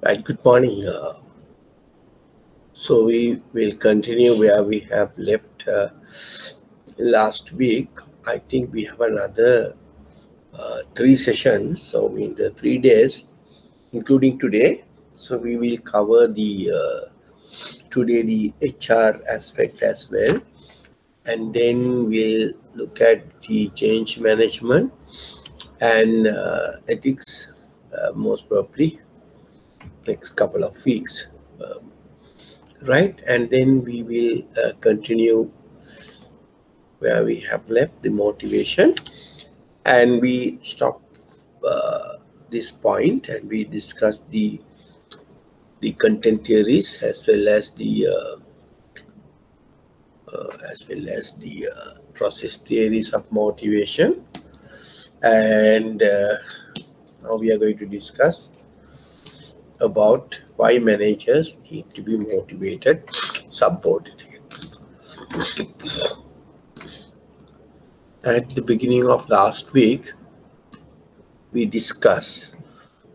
Right, good morning. So we will continue where we have left last week. I think we have another three sessions, so in the 3 days, including today. So we will cover the today the HR aspect as well, and then we'll look at the change management and ethics, most probably next couple of weeks. Um, right, and then we will continue where we have left the motivation, and we stop this point and we discuss the content theories as well as the process theories of motivation, and now we are going to discuss about why managers need to be motivated, supported. At the beginning of last week, we discussed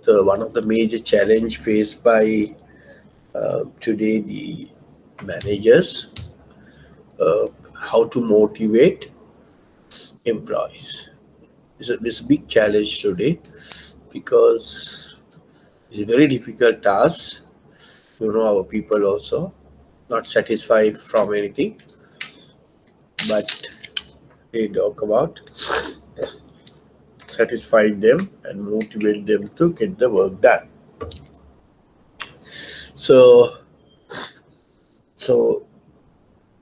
the one of the major challenge faced by today the managers, uh, how to motivate employees. This is a big challenge today because it's a very difficult task. Our people also not satisfied from anything, but they talk about satisfying them and motivate them to get the work done. So, so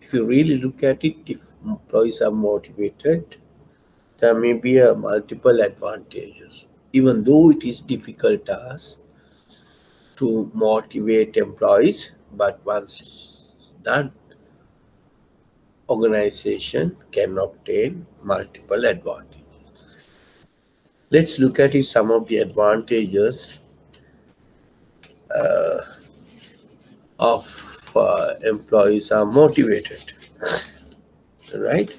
if you really look at it, if employees are motivated, there may be a multiple advantages. Even though it is difficult task to motivate employees, but once it's done, organization can obtain multiple advantages. Let's look at it, some of the advantages of employees are motivated, right?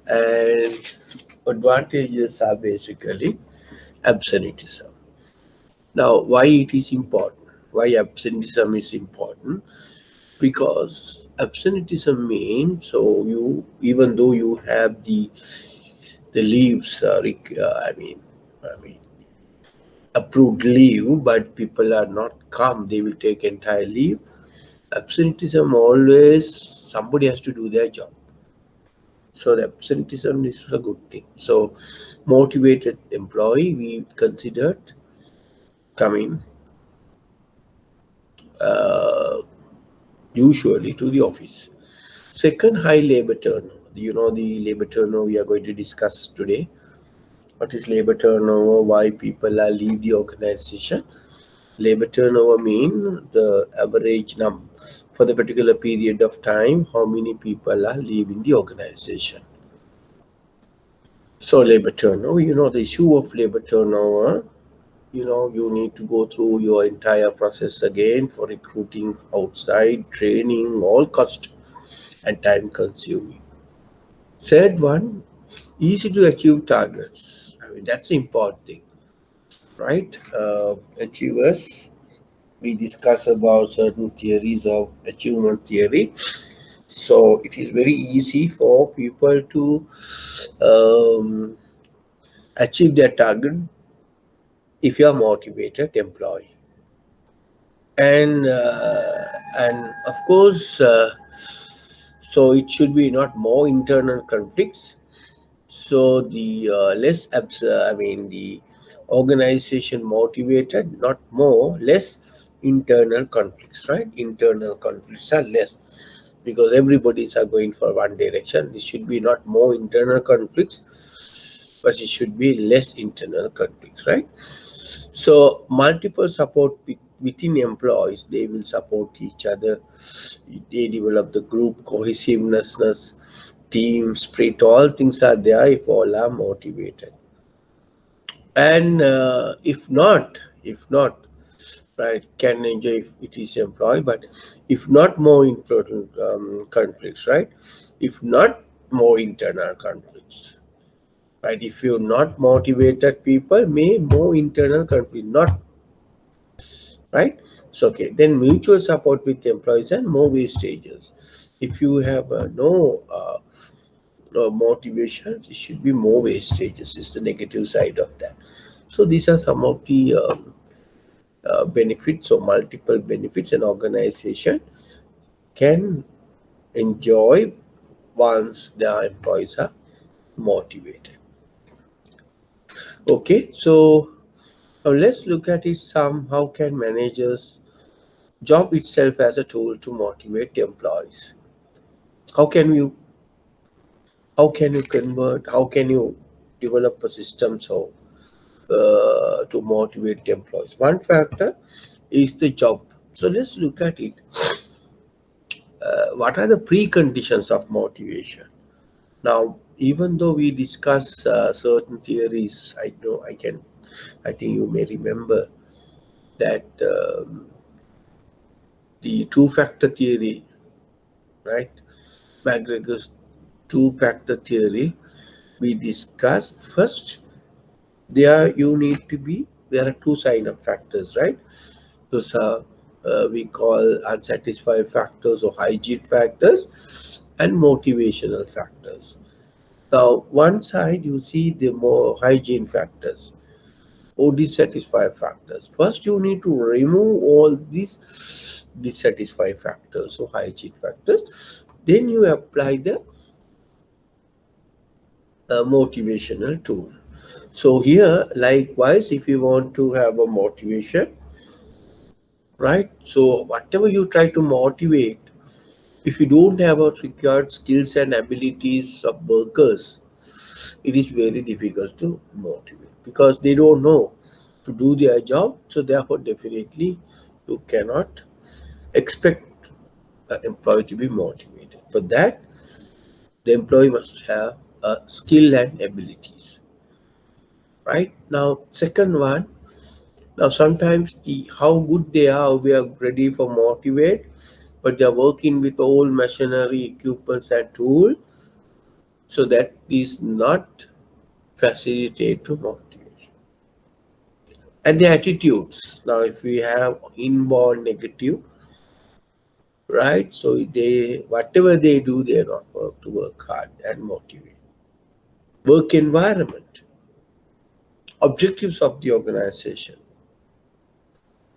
And advantages are basically absenteeism. Now, why it is important? Why absenteeism is important? Because absenteeism means, so you, even though you have the leaves, I mean approved leave, but people are not come, they will take entire leave. Absenteeism, always somebody has to do their job. So the absenteeism is a good thing. So motivated employee we considered coming uh, usually to the office. Second, high labor turnover. The labor turnover we are going to discuss today. What is labor turnover? Why people are leave the organization? Labor turnover mean the average number for the particular period of time, how many people are leaving the organization. So labor turnover, the issue of labor turnover, you need to go through your entire process again for recruiting outside, training, all cost and time consuming. Third one, easy to achieve targets. I mean, that's the important thing, right? Achievers, we discuss about certain theories of achievement theory. So it is very easy for people to um, achieve their target if you are motivated employee. And of course, so it should be not more internal conflicts. So the the organization motivated, not more, less internal conflicts, right? Internal conflicts are less because everybody's are going for one direction. This should be not more internal conflicts, but it should be less internal conflicts, right? So multiple support within employees, they will support each other. They develop the group cohesiveness, team spirit, all things are there if all are motivated. And if not, right, can enjoy if it is employee, but if not, more important conflicts, right? If not, more internal conflicts, right? If you're not motivated, people may more internal conflict, not right? So okay, then mutual support with employees and more wastages. If you have no motivation, it should be more wastages. Is the negative side of that. So these are some of the benefits or multiple benefits an organization can enjoy once their employees are motivated. Okay, so now let's look at it some. How can managers job itself as a tool to motivate employees? How can you convert? How can you develop a system so to motivate the employees? One factor is the job. So let's look at it. What are the preconditions of motivation? Now, even though we discuss certain theories, I think you may remember that the two-factor theory, right? McGregor's two-factor theory, we discussed first. There are two sign of factors, right? Those are we call unsatisfied factors or hygiene factors and motivational factors. Now, one side you see the more hygiene factors or dissatisfied factors. First, you need to remove all these dissatisfied factors or hygiene factors. Then you apply the motivational tool. So here, likewise, if you want to have a motivation, right? So whatever you try to motivate, if you don't have a required skills and abilities of workers, it is very difficult to motivate because they don't know to do their job. So therefore, definitely you cannot expect an employee to be motivated. For that, the employee must have a skill and abilities. Right now, second one. Now sometimes how good they are, we are ready for motivate, but they are working with old machinery, equipments, and tool, so that is not facilitate to motivation. And the attitudes. Now, if we have inborn negative, right? So they whatever they do, they are not work to work hard and motivate. Work environment, objectives of the organization,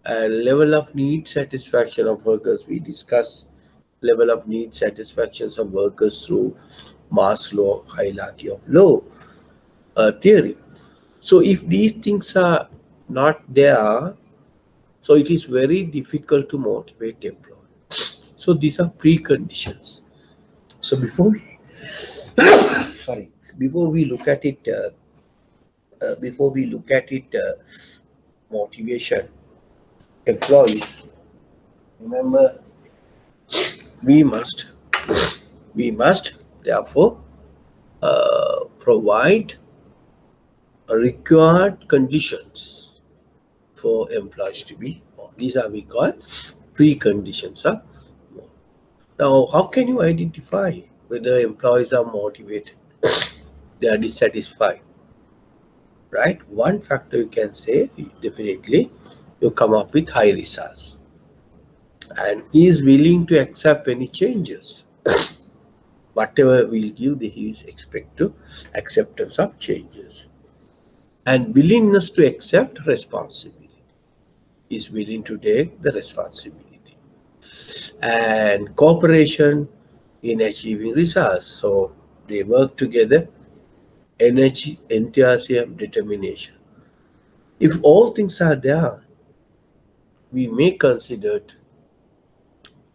and level of need satisfaction of workers. We discuss level of need satisfactions of workers through Maslow hierarchy of law theory. So if these things are not there, so it is very difficult to motivate employees. So these are preconditions. So sorry, before we look at it, motivation employees. Remember, we must therefore provide required conditions for employees to be on. These are we call preconditions. Now, how can you identify whether employees are motivated, they are dissatisfied, right? One factor you can say definitely you come up with high results, and he is willing to accept any changes. Whatever we'll give, he is expect to acceptance of changes and willingness to accept responsibility. Is willing to take the responsibility and cooperation in achieving results. So they work together, energy, enthusiasm, determination. If all things are there, we may consider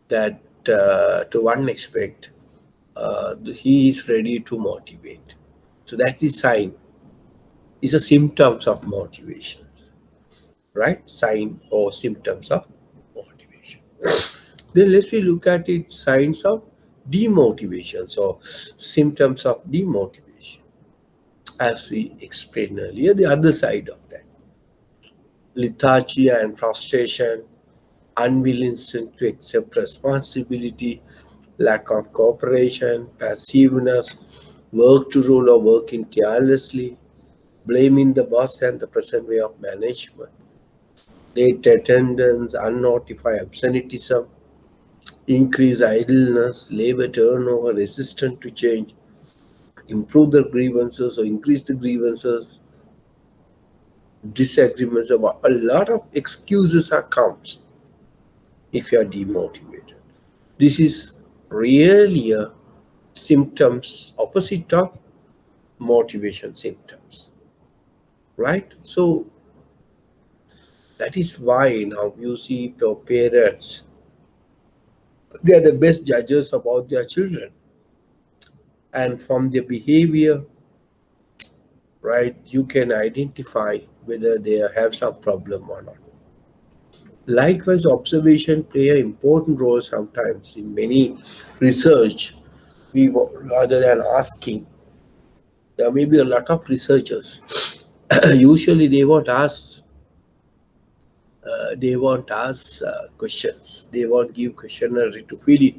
that to one aspect, he is ready to motivate. So that is sign, is a symptoms of motivation, right? Sign or symptoms of motivation. Then let's we look at it signs of demotivation. So symptoms of demotivation, as we explained earlier, the other side of that. Lethargy and frustration, unwillingness to accept responsibility, lack of cooperation, passiveness, work to rule or working carelessly, blaming the boss and the present way of management. late attendance, unnotified absenteeism, increase idleness, labor turnover, resistant to change, improve the grievances or increase the grievances, disagreements about a lot of excuses are comes if you are demotivated. This is really a symptoms opposite of motivation symptoms, right? So that is why now you see your parents, they are the best judges about their children, and from their behavior, right, you can identify whether they have some problem or not. Likewise, observation play an important role sometimes in many research. Rather than asking, there may be a lot of researchers. Usually, they won't ask questions. They won't give questionnaire to fill it.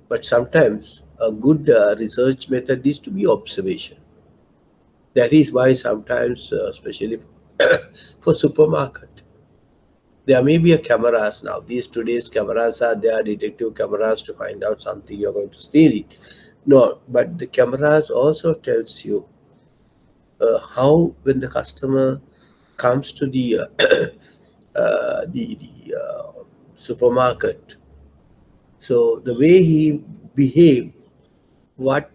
But sometimes a good research method is to be observation. That is why sometimes, especially for supermarket, there may be a cameras now. These today's cameras are there, detective cameras to find out something you're going to steal it. No, but the cameras also tells you how when the customer comes to the supermarket. So the way he behave, what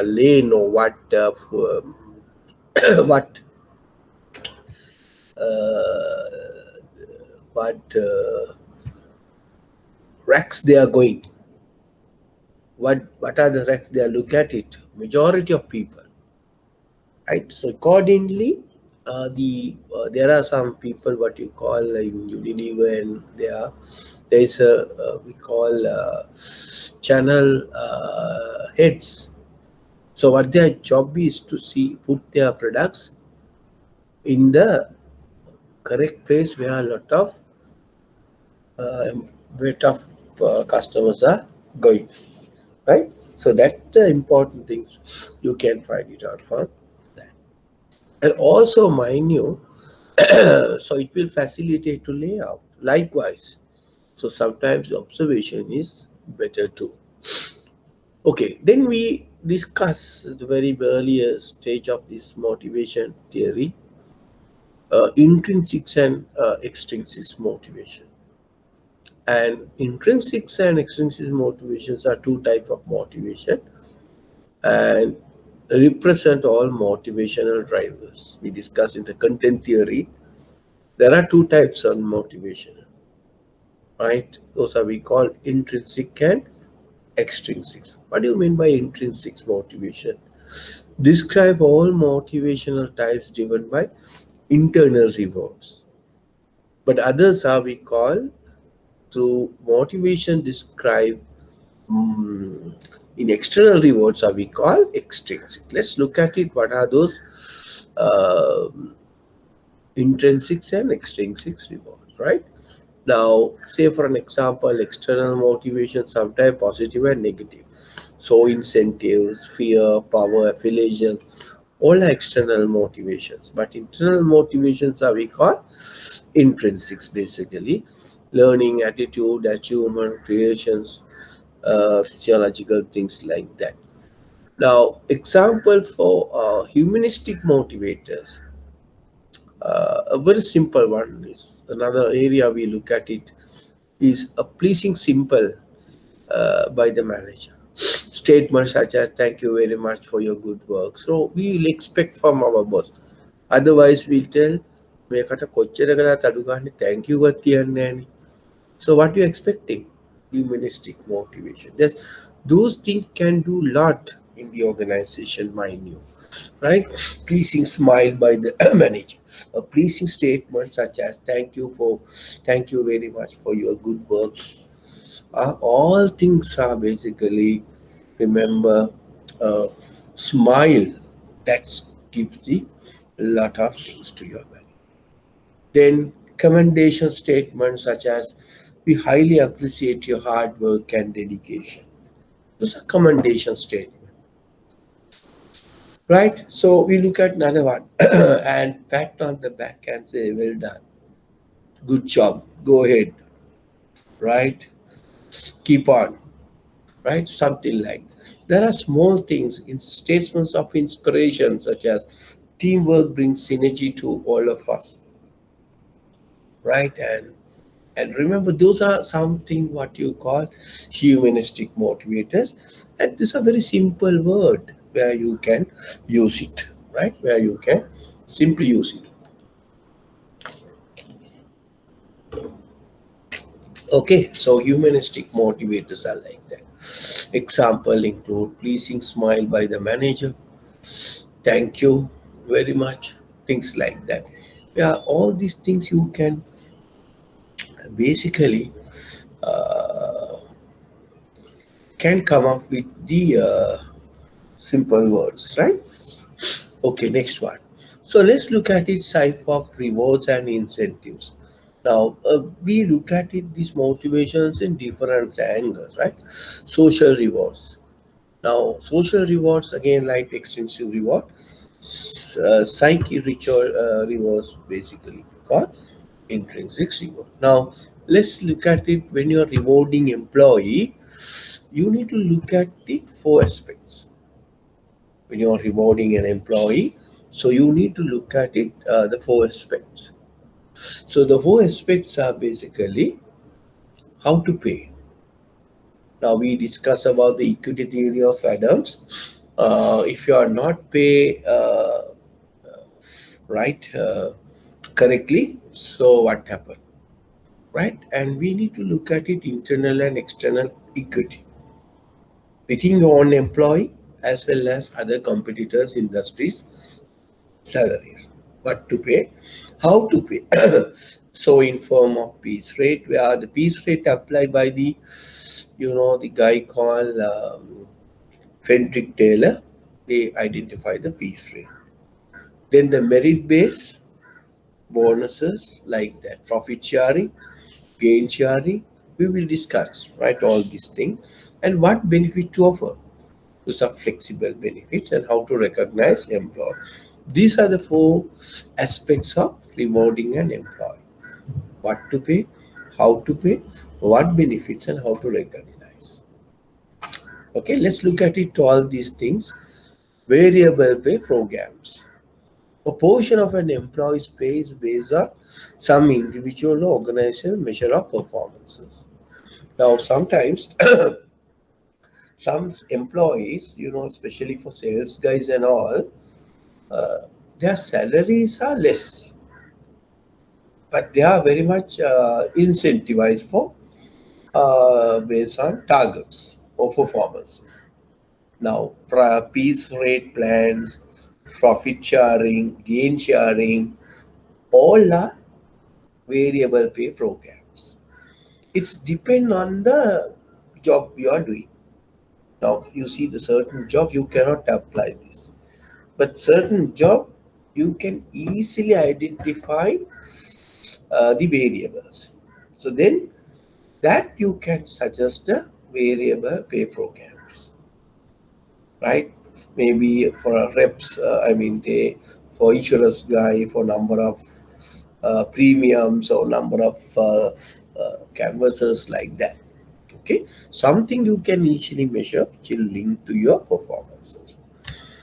lane or what uh, what racks they are going, what are the racks they are look at it. Majority of people, right? So accordingly, there are some people what you call in Unilever, and there is a we call channel heads. So what their job is to see put their products in the correct place where a lot of uh, weight of customers are going, right? So that's the important things you can find it out from that. And also, mind you, so it will facilitate to layout. Likewise, so sometimes observation is better too. Okay, then we discuss the very earlier stage of this motivation theory, intrinsic and extrinsic motivation. And intrinsic and extrinsic motivations are two types of motivation and represent all motivational drivers. We discussed in the content theory, there are two types of motivation, right? Those are we call intrinsic and extrinsic. What do you mean by intrinsic motivation? Describe all motivational types driven by internal rewards. But others are we call through motivation describe in external rewards are we call extrinsic. Let's look at it. What are those intrinsic and extrinsic rewards, right? Now, say for an example, external motivation sometimes positive and negative. So incentives, fear, power, affiliation, all are external motivations. But internal motivations are we call intrinsics basically. Learning, attitude, achievement, creations, physiological things like that. Now, example for humanistic motivators. A very simple one is another area we look at it is a pleasing simple by the manager. Statements such as "Thank you very much for your good work." So we will expect from our boss. Otherwise, we'll tell මේකට කොච්චර කළත් අඩු ගන්න thank you වත් කියන්නේ නෑනේ. So what you expecting? Humanistic motivation. Those things can do lot in the organization, mind you, right? Pleasing smile by the manager. A pleasing statement such as thank you very much for your good work. All things are basically remember smile that gives the lot of things to your manager. Then commendation statements such as we highly appreciate your hard work and dedication. Those are commendation statements, right? So we look at another one and pat on the back and say, well done, good job, go ahead, right? Keep on, right? Something like there are small things in statements of inspiration, such as teamwork brings synergy to all of us, right? And remember, those are something what you call humanistic motivators, and these are very simple word where you can use it, right? Where you can simply use it. Okay, so humanistic motivators are like that. Example include pleasing smile by the manager, thank you very much, things like that. Yeah, all these things you can basically uh, can come up with the simple words, right? Okay, next one. So let's look at it type of rewards and incentives. Now, we look at it these motivations in different angles, right? Social rewards. Now, social rewards again, like extensive reward, psyche ritual rewards basically called intrinsic reward. Now, let's look at it when you're rewarding employee. You need to look at the four aspects when you're rewarding an employee. So you need to look at it the four aspects. So the four aspects are basically how to pay. Now we discuss about the equity theory of Adams. If you are not pay right correctly, so what happened, right? And we need to look at it internal and external equity within your own employee as well as other competitors, industries, salaries, what to pay, how to pay. So in form of piece rate, where the piece rate applied by the, the guy called Frederick Taylor, they identify the piece rate. Then the merit base, bonuses like that, profit sharing, gain sharing, we will discuss, right, all these things, and what benefit to offer. Those are flexible benefits and how to recognize employee. These are the four aspects of rewarding an employee. What to pay, how to pay, what benefits, and how to recognize. Okay, let's look at it all these things. Variable pay programs. A portion of an employee's pay is based on some individual or organization measure of performances. Now, sometimes some employees, especially for sales guys and all, uh, their salaries are less, but they are very much incentivized for based on targets or performances. Now, piece rate plans, profit sharing, gain sharing, all are variable pay programs. It's depend on the job you are doing. Now, you see the certain job you cannot apply this, but certain job you can easily identify the variables. So then that you can suggest a variable pay programs, right? Maybe for a reps, I mean they for insurance guy for number of premiums or number of canvases like that. Okay, something you can easily measure which will link to your performances.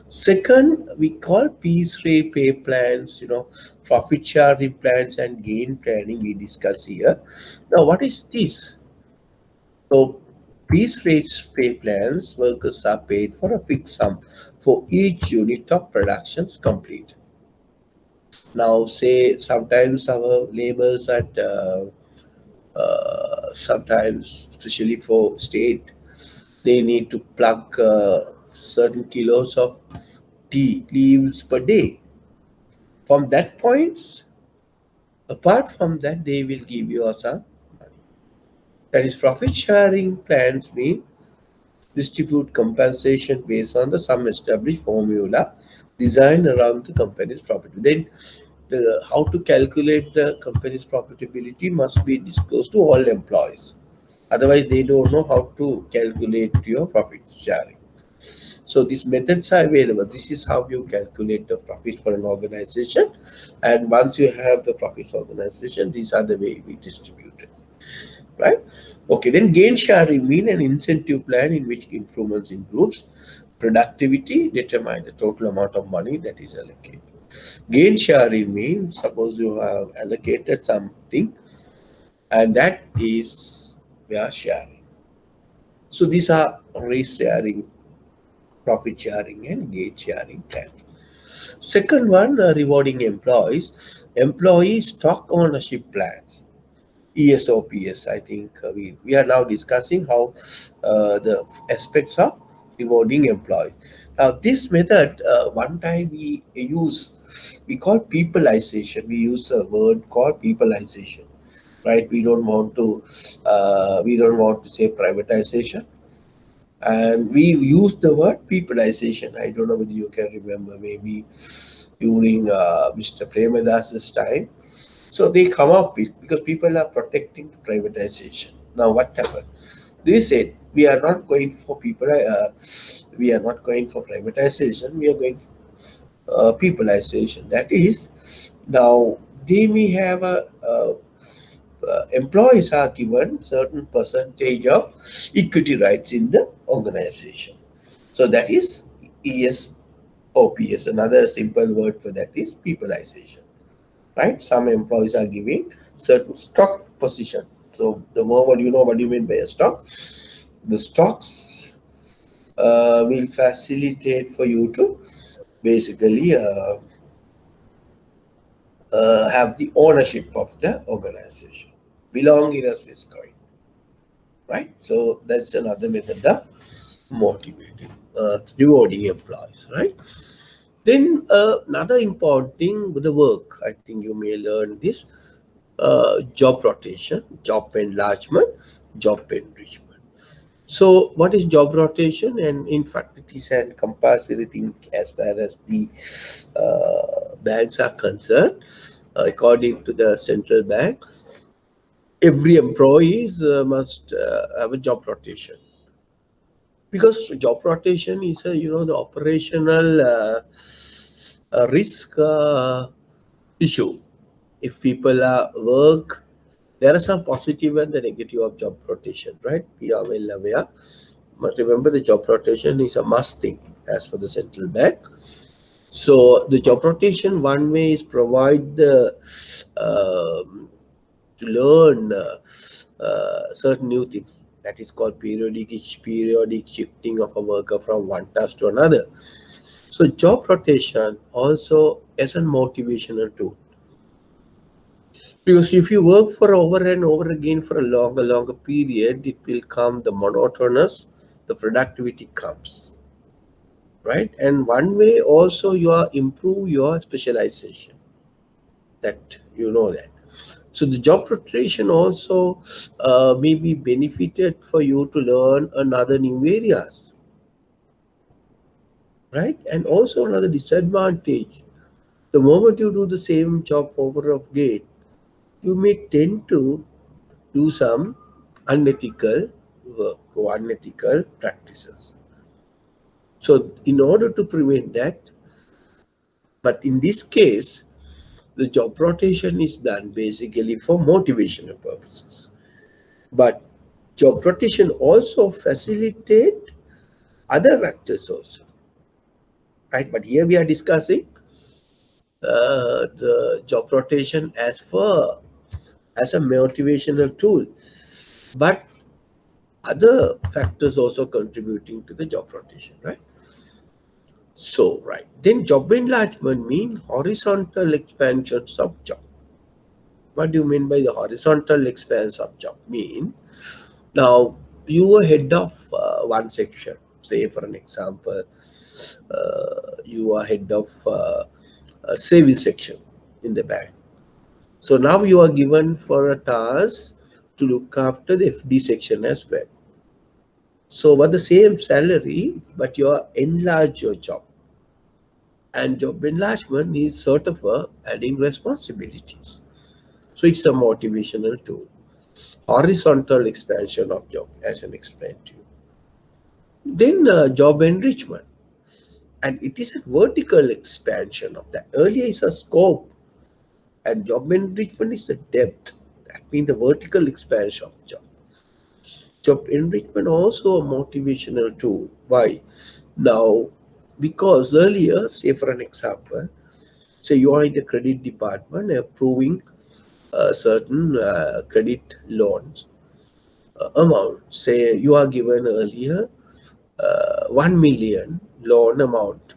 Second, we call piece rate pay plans, profit sharing plans and gain planning we discuss here. Now, what is this? So, piece rates pay plans, workers are paid for a fixed sum for each unit of productions complete. Now, say sometimes our labors at sometimes, especially for state, they need to pluck certain kilos of tea leaves per day. From that points, apart from that, they will give you some money. That is, profit sharing plans mean distribute compensation based on the some established formula designed around the company's profit. Then, how to calculate the company's profitability must be disclosed to all employees. Otherwise, they don't know how to calculate your profit sharing. So these methods are available. This is how you calculate the profit for an organization. And once you have the profits organization, these are the way we distribute it. Right? Okay, then gain sharing mean an incentive plan in which improvements improves productivity, determine the total amount of money that is allocated. Gain sharing means suppose you have allocated something and that is we are sharing. So these are risk sharing, profit sharing, and gain sharing plans. Second one, rewarding employees. Employee stock ownership plans. ESOPs. I think we are now discussing how the aspects of rewarding employees. Now, this method, one time we call peopleization. We use a word called peopleization, right? We don't want to say privatization, and we use the word peopleization. I don't know whether you can remember, maybe during Mr. Premadas's time. So they come up with, because people are protecting privatization. Now what happened? They said we are not going for we are not going for privatization. We are going for peopleization. That is, now they may have employees are given certain percentage of equity rights in the organization. So that is ESOPs. Another simple word for that is peopleization. Right? Some employees are giving certain stock position. So the moment you know what you mean by a stock, the stocks will facilitate for you to basically have the ownership of the organization, belong in a coin, right? So that's another method of motivating, rewarding employees, right? Then another important thing with the work, I think you may learn this, job rotation, job enlargement, job enrichment. So what is job rotation? And in fact, it is an compulsory thing as far as the banks are concerned. According to the central bank, every employee must have a job rotation, because job rotation is a, the operational risk issue. If people work, there are some positive and the negative of job rotation, right? We are well aware. But remember, the job rotation is a must thing as for the central bank. So the job rotation, one way is provide the to learn certain new things. That is called periodic shifting of a worker from one task to another. So job rotation also is a motivational tool. Because if you work for over and over again for a longer period, it will come the monotonous, the productivity comes, right? And one way also you are improve your specialization. That you know that. So the job rotation also may be benefited for you to learn another new areas, right? And also another disadvantage. The moment you do the same job over again, you may tend to do some unethical work or unethical practices. So, in order to prevent that, but in this case, the job rotation is done basically for motivational purposes. But job rotation also facilitate other factors also, right? But here we are discussing the job rotation as a motivational tool, but other factors also contributing to the job rotation, right? So, right. Then job enlargement mean horizontal expansions of job. What do you mean by the horizontal expanse of job? Mean now you are head of one section. Say for an example, you are head of a service section in the bank. So now you are given for a task to look after the FD section as well. So what the same salary, but you are enlarge your job. And job enlargement is sort of adding responsibilities. So it's a motivational tool. Horizontal expansion of job, as I explained to you. Then job enrichment, and it is a vertical expansion of that. Earlier is a scope, and job enrichment is the depth. That means the vertical expansion of job. Job enrichment also a motivational tool. Why? Now, because earlier, say for an example, say you are in the credit department approving certain credit loans amount. Say you are given earlier 1 million loan amount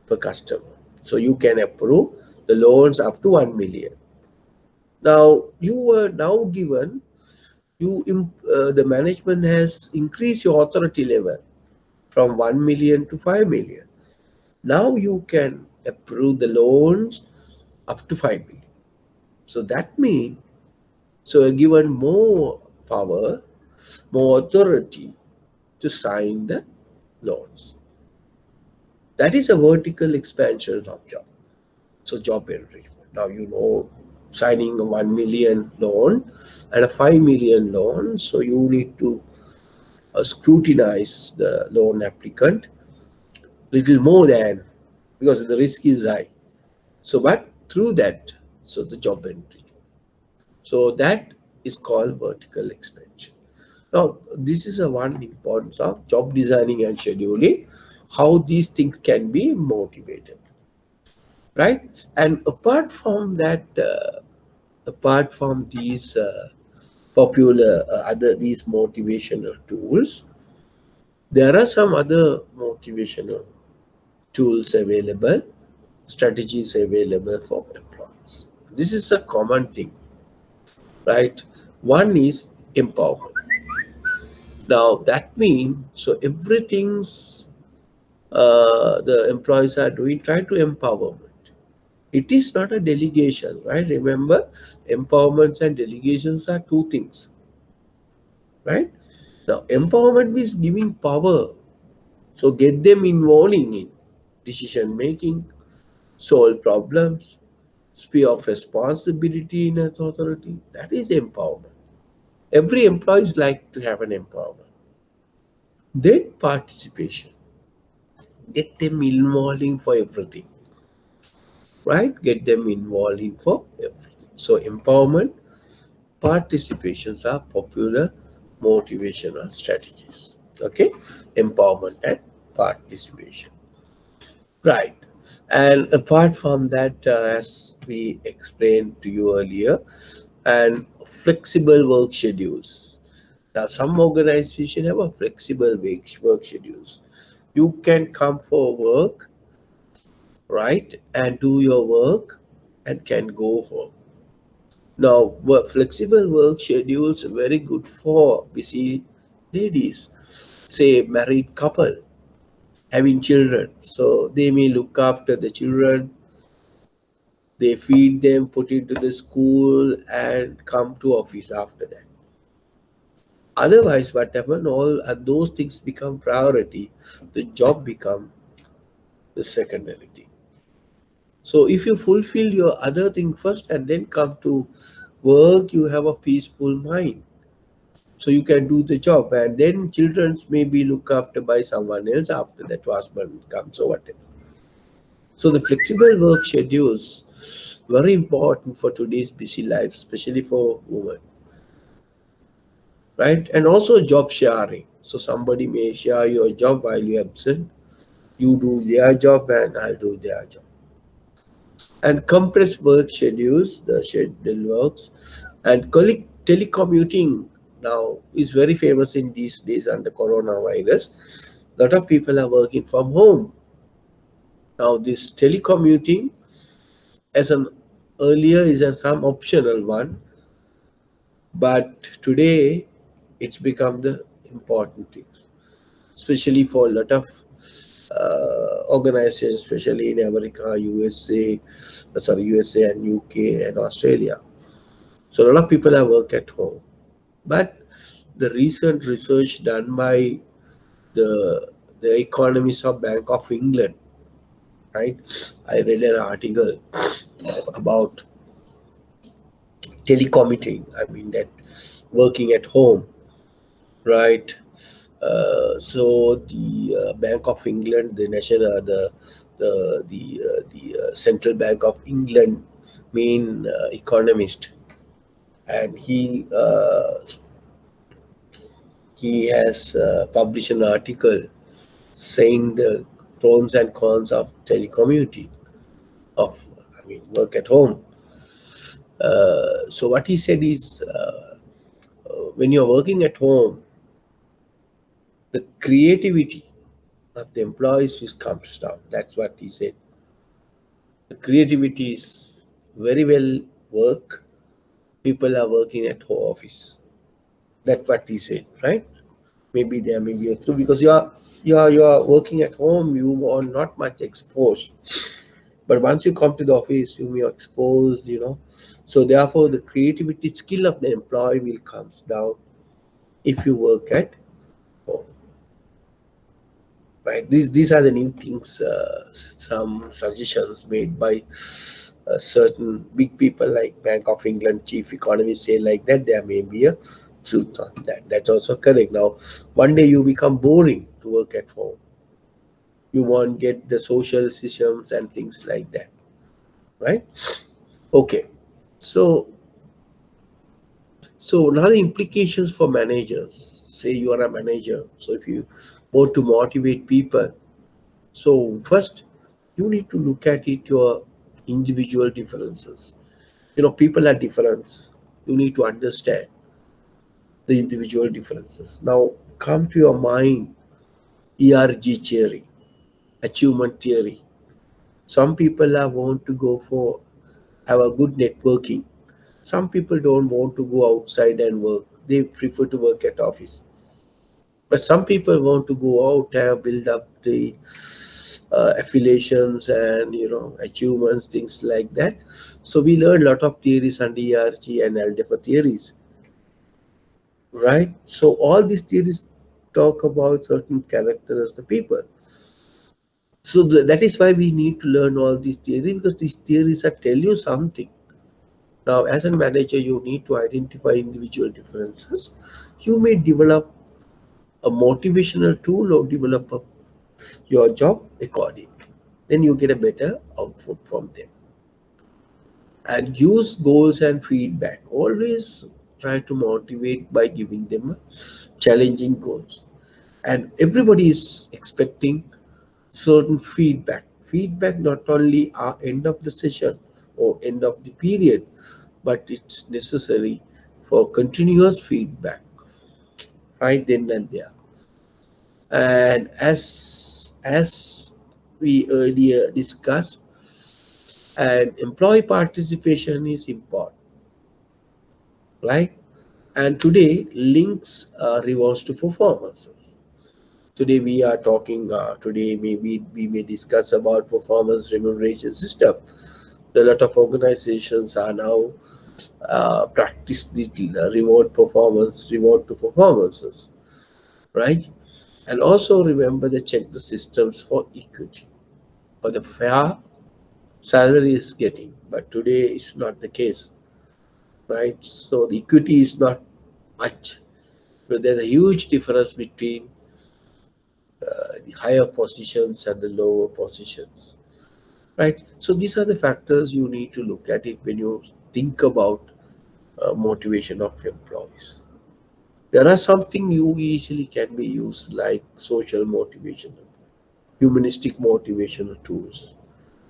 per customer. So you can approve the loans up to 1 million. Now you were now given the management has increased your authority level from 1 million to 5 million. Now you can approve the loans up to 5 million. So that means, so you're given more power, more authority to sign the loans. That is a vertical expansion of job. So job enrichment. Now you know signing a 1 million loan and a 5 million loan. So you need to scrutinize the loan applicant little more than, because the risk is high. So but through that, so the job enrichment. So that is called vertical expansion. Now, this is a one importance of job designing and scheduling, how these things can be motivated, right? And apart from these popular other these motivational tools, there are some other motivational tools available, strategies available for employees. This is a common thing, right? One is empowerment. Now that means, so everything's the employees are doing, try to empowerment. It is not a delegation, right? Remember, empowerments and delegations are two things, right? Now, empowerment means giving power. So get them involving in decision making, solve problems, sphere of responsibility in authority. That is empowerment. Every employee is like to have an empowerment. Then participation. Get them involving for everything, right? Get them involving for everything. So empowerment, participations are popular motivational strategies. Okay, empowerment and participation. Right. And apart from that, as we explained to you earlier, and flexible work schedules. Now, some organizations have a flexible work schedules. You can come for work, right, and do your work and can go home. Now, flexible work schedules are very good for busy ladies, say married couple having children. So they may look after the children, they feed them, put into the school, and come to office after that. Otherwise, what happens? All those things become priority. The job become the secondary thing. So if you fulfill your other thing first and then come to work, you have a peaceful mind. So you can do the job, and then children's may be looked after by someone else after that husband comes or whatever. So the flexible work schedules very important for today's busy life, especially for women, right? And also job sharing. So somebody may share your job while you're absent. You do their job and I'll do their job. And compressed work schedules, the schedule works, and telecommuting now is very famous in these days under coronavirus. A lot of people are working from home. Now this telecommuting as an earlier is some optional one, but today it's become the important thing, especially for a lot of organizations, especially in America, USA and UK and Australia. So a lot of people have work at home. But the recent research done by the economists of Bank of England, right? I read an article about telecommuting. I mean that working at home, right? So the Bank of England, the national, the Central Bank of England main economist, and he has published an article saying the pros and cons of telecommuting, of I mean work at home. So what he said is, when you're working at home, the creativity of the employees is comes down. That's what he said. The creativity is very well work. People are working at home office. That's what he said, right? Maybe there may be a clue because you are working at home. You are not much exposed, but once you come to the office, you may be exposed. So therefore, the creativity skill of the employee will comes down if you work at home, right? These are the new things. Some suggestions made by certain big people like Bank of England chief economist say like that. There may be a truth on that. That's also correct. Now, one day you become boring to work at home. You won't get the social systems and things like that, right? Okay. So now the implications for managers. Say you are a manager. So if you want to motivate people, so first you need to look at it your individual differences. People are different. You need to understand the individual differences. Now come to your mind ERG theory, achievement theory. Some people are want to go for have a good networking. Some people don't want to go outside and work. They prefer to work at office. But some people want to go out and build up the affiliations and achievements, things like that. So we learn a lot of theories under ERG and algebra theories, right? So all these theories talk about certain characters of the people. So that is why we need to learn all these theories, because these theories are tell you something. Now, as a manager, you need to identify individual differences. You may develop a motivational tool or develop your job accordingly. Then you get a better output from them. And use goals and feedback. Always try to motivate by giving them challenging goals. And everybody is expecting certain feedback. Feedback not only at end of the session or end of the period, but it's necessary for continuous feedback right then and there. And as we earlier discussed, and employee participation is important, right? And today links rewards to performances. Today we are talking. Today maybe we may discuss about performance remuneration system. A lot of organizations are now practice the reward to performances, right? And also remember to check the systems for equity, for the fair salary is getting, but today it's not the case, right? So the equity is not much, but there's a huge difference between the higher positions and the lower positions, right? So these are the factors you need to look at it when you think about motivation of employees. There are something you easily can be used like social motivation, humanistic motivational tools.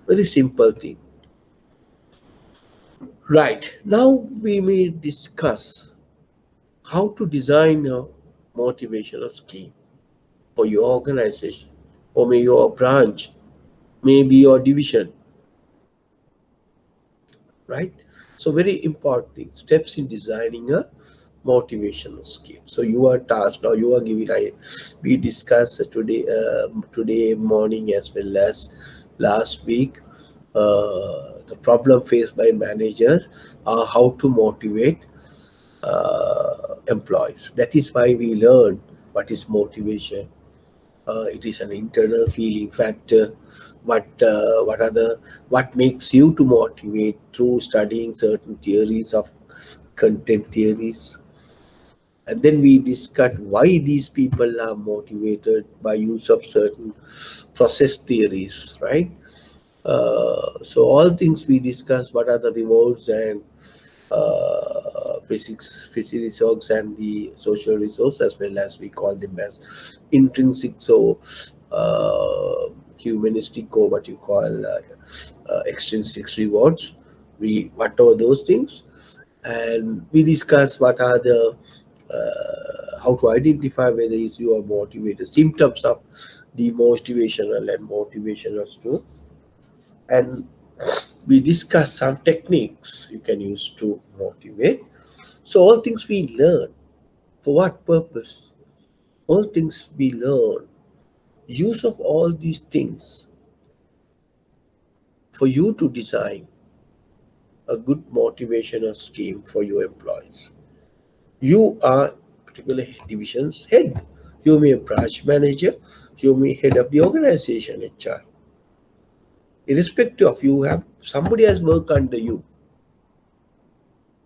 Very simple thing. Right. Now we may discuss how to design a motivational scheme for your organization or maybe your branch, maybe your division, right? So very important thing, steps in designing a motivational scheme. So you are tasked or you are given. We discussed today morning as well as last week. The problem faced by managers are how to motivate employees. That is why we learn what is motivation. It is an internal feeling factor. What makes you to motivate through studying certain theories of content theories, And then we discuss why these people are motivated by use of certain process theories, right? So all things we discuss, what are the rewards and physics resource and the social resource, as well as we call them as intrinsic, so humanistic, or what you call extrinsic rewards. We what are those things, and we discuss what are the how to identify whether is you are motivated, symptoms of demotivational and motivational too, and we discuss some techniques you can use to motivate. So all things we learn, for what purpose? All things we learn, use of all these things for you to design a good motivational scheme for your employees. You are particular division's head. You may be a branch manager, you may head of the organization, HR. Irrespective of, you have somebody has work under you,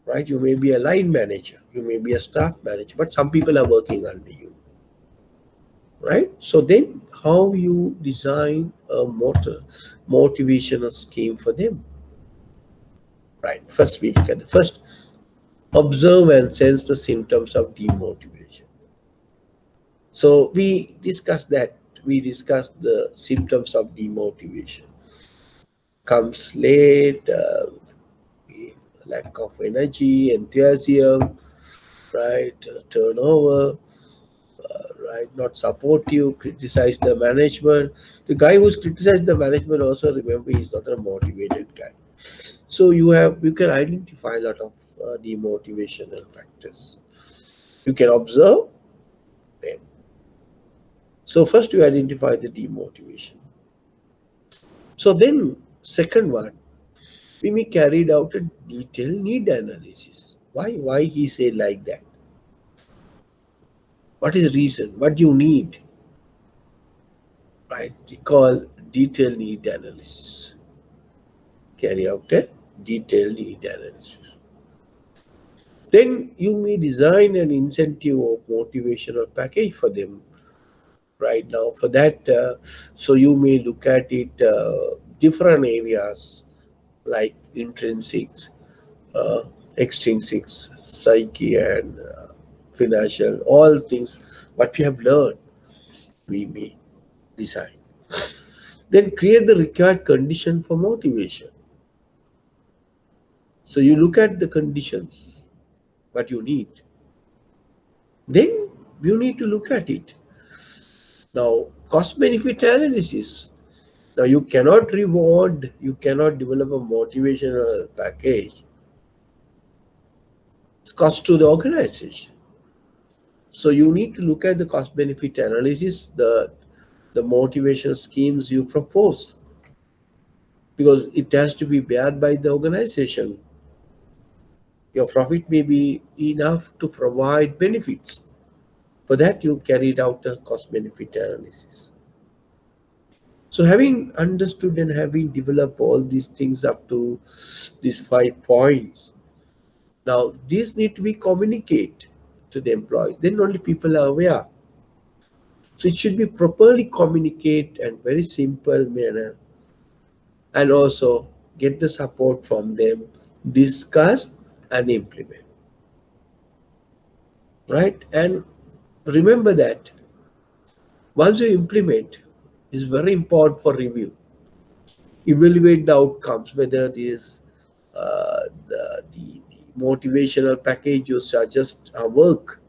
right? You may be a line manager, you may be a staff manager, but some people are working under you, right? So then how you design a motivational scheme for them, right? First we look at the first, observe and sense the symptoms of demotivation. So we discussed the symptoms of demotivation. Comes late, lack of energy, enthusiasm, right? Turnover, right? Not supportive, criticize the management. The guy who's criticized the management also, remember, he's not a motivated guy. So you can identify a lot of demotivational factors. You can observe them. So first you identify the demotivation. So then second one, we may carried out a detailed need analysis. Why he said like that? What is the reason? What do you need? Right? We call detailed need analysis. Carry out a detailed need analysis. Then you may design an incentive or motivational package for them. Right now, for that, so you may look at it different areas like intrinsics, extrinsics, psyche, and financial, all things what we have learned, we may design. Then create the required condition for motivation. So you look at the conditions, what you need. Then you need to look at it. Now, cost benefit analysis. Now, you cannot reward, you cannot develop a motivational package. It's cost to the organization. So you need to look at the cost benefit analysis, the motivation schemes you propose, because it has to be bared by the organization. Your profit may be enough to provide benefits. For that, you carried out a cost benefit analysis. So having understood and having developed all these things up to these 5 points, now these need to be communicated to the employees. Then only people are aware. So it should be properly communicated and very simple manner, and also get the support from them, discuss and implement. Right? And remember that once you implement, it's very important for review. Evaluate the outcomes, whether this the motivational package you suggest work,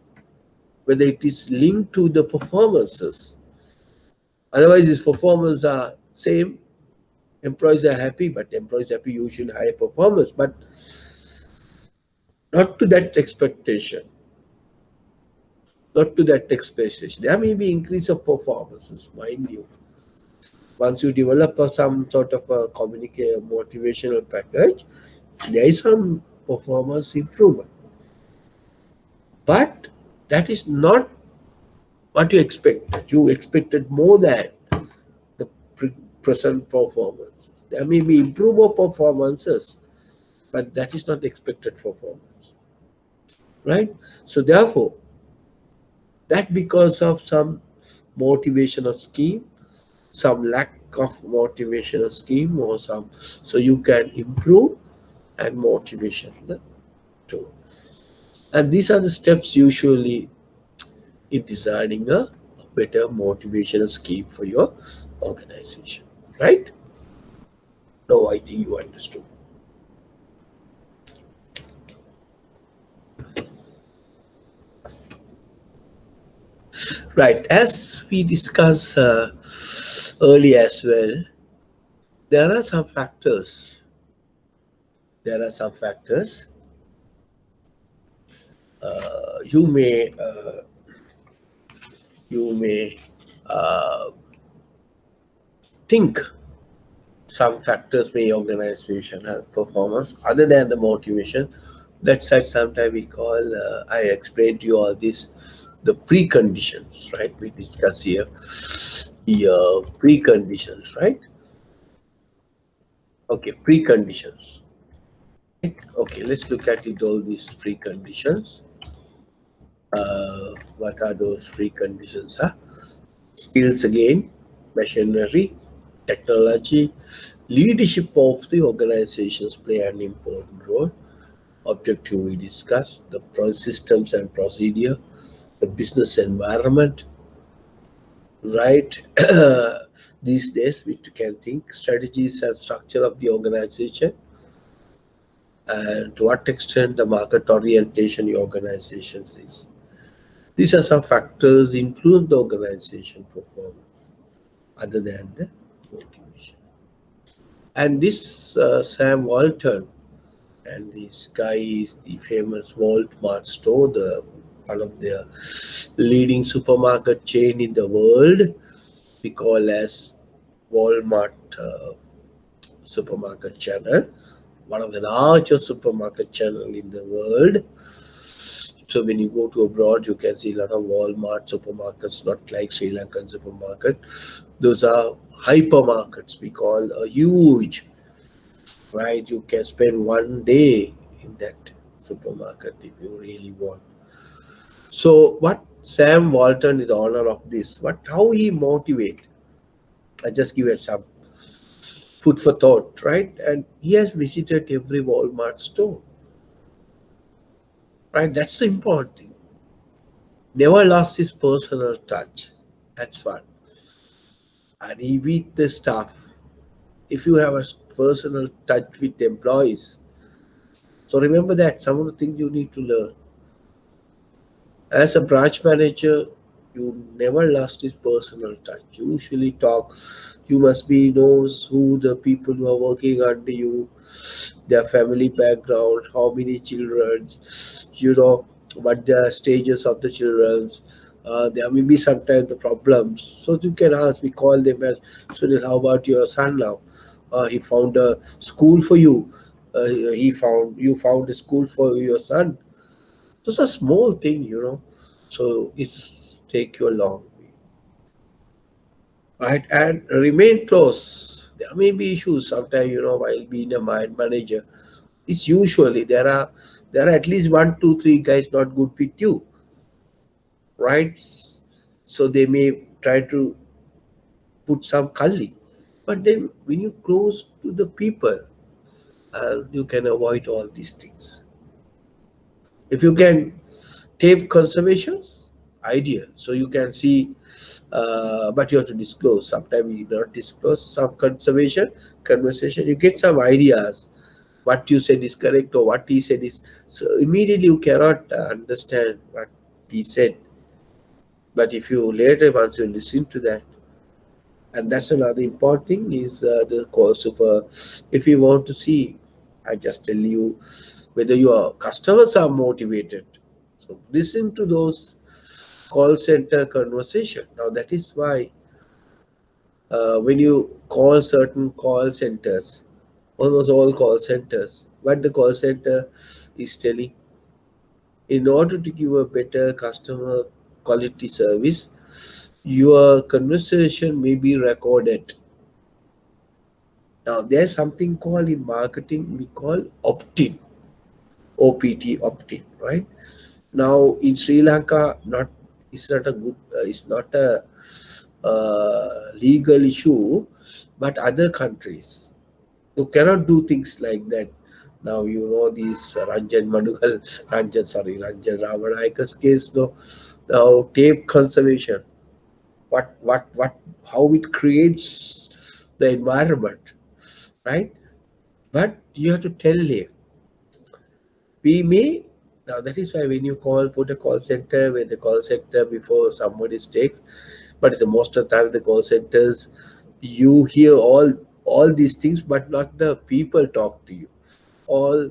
whether it is linked to the performances. Otherwise, these performances are same. Employees are happy, but employees happy, you should hire performers, but not to that expectation. Not to that expectation. There may be increase of performances, mind you. Once you develop some sort of a motivational package, there is some performance improvement. But that is not what you expected. You expected more than the present performance. There may be improved performances, but that is not expected performance. Right? So therefore, That because of some motivational scheme, some lack of motivational scheme, or some, so you can improve and motivation the two. And these are the steps usually in designing a better motivational scheme for your organization, right? No, I think you understood. Right, as we discussed earlier as well, there are some factors. There are some factors you may you may uh, think some factors may organization have performance other than the motivation. That's why sometimes we call, I explained to you all this, the preconditions, right? We discuss here the preconditions, right? Okay, preconditions. Okay, let's look at it, all these preconditions. What are those preconditions? Huh? Skills again, machinery, technology, leadership of the organizations play an important role. Objective we discussed, the systems and procedure, the business environment, right? These days we can think strategies and structure of the organization, and to what extent the market orientation the organization is. These are some factors influence the organization performance other than the motivation. And this Sam Walton, and this guy is the famous Walmart store, the one of the leading supermarket chain in the world. We call as Walmart supermarket channel, one of the largest supermarket channel in the world. So when you go to abroad, you can see a lot of Walmart supermarkets, not like Sri Lankan supermarket. Those are hypermarkets. We call a huge, right? You can spend one day in that supermarket if you really want. So what Sam Walton is the owner of this. What how he motivate? I just give it some food for thought, right? And he has visited every Walmart store, right? That's the important thing. Never lost his personal touch. That's one. And he with the staff. If you have a personal touch with employees, so remember that some of the things you need to learn. As a branch manager, you never lost his personal touch. You usually talk. You must be knows who the people who are working under you, their family background, how many children, what the stages of the children's. There may be sometimes the problems. So you can ask, we call them as, Sunil, how about your son now? He found a school for you. You found a school for your son. It's a small thing. So it's take you a long way. Right? And remain close. There may be issues sometimes, while being a mind manager. It's usually there are at least one, two, three guys not good with you, right? So they may try to put some cully. But then when you close to the people, you can avoid all these things. If you can tape conservations, ideal. So you can see, but you have to disclose. Sometimes you not disclose some conversation. You get some ideas. What you said is correct or what he said is. So immediately you cannot understand what he said. But if you later, once you listen to that, and that's another important thing is the course of, if you want to see, I just tell you whether your customers are motivated. So listen to those call center conversation. Now that is why when you call certain call centers, almost all call centers, what the call center is telling, in order to give a better customer quality service, your conversation may be recorded. Now there's something called in marketing we call opt-in, OPT, opt-in, right? Now in Sri Lanka, not It's not a good. It's not a legal issue, but other countries you cannot do things like that. Now you know these Ranjan Manugal, Ranjan Ramanayaka's case. No, now tape conservation. What? How it creates the environment, right? But you have to tell him. We may now that is why when you put a call center with the call center before somebody takes, but the most of the time the call centers you hear all these things, but not the people talk to you. All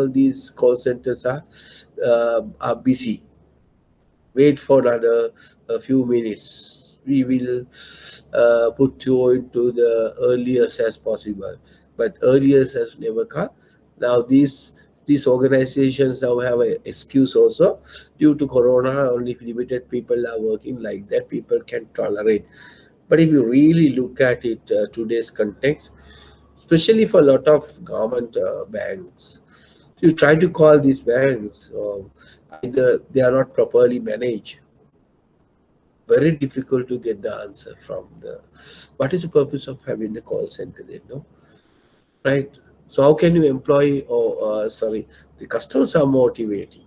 these call centers are busy. Wait for another a few minutes. We will put you into the earliest as possible. But earliest has never come. Now these organizations now have an excuse also due to corona. Only limited people are working like that. People can tolerate. But if you really look at it, today's context, especially for a lot of government banks, you try to call these banks, either they are not properly managed, very difficult to get the answer from the. What is the purpose of having the call center then, no? Right? So how can you employ, or sorry, the customers are motivating.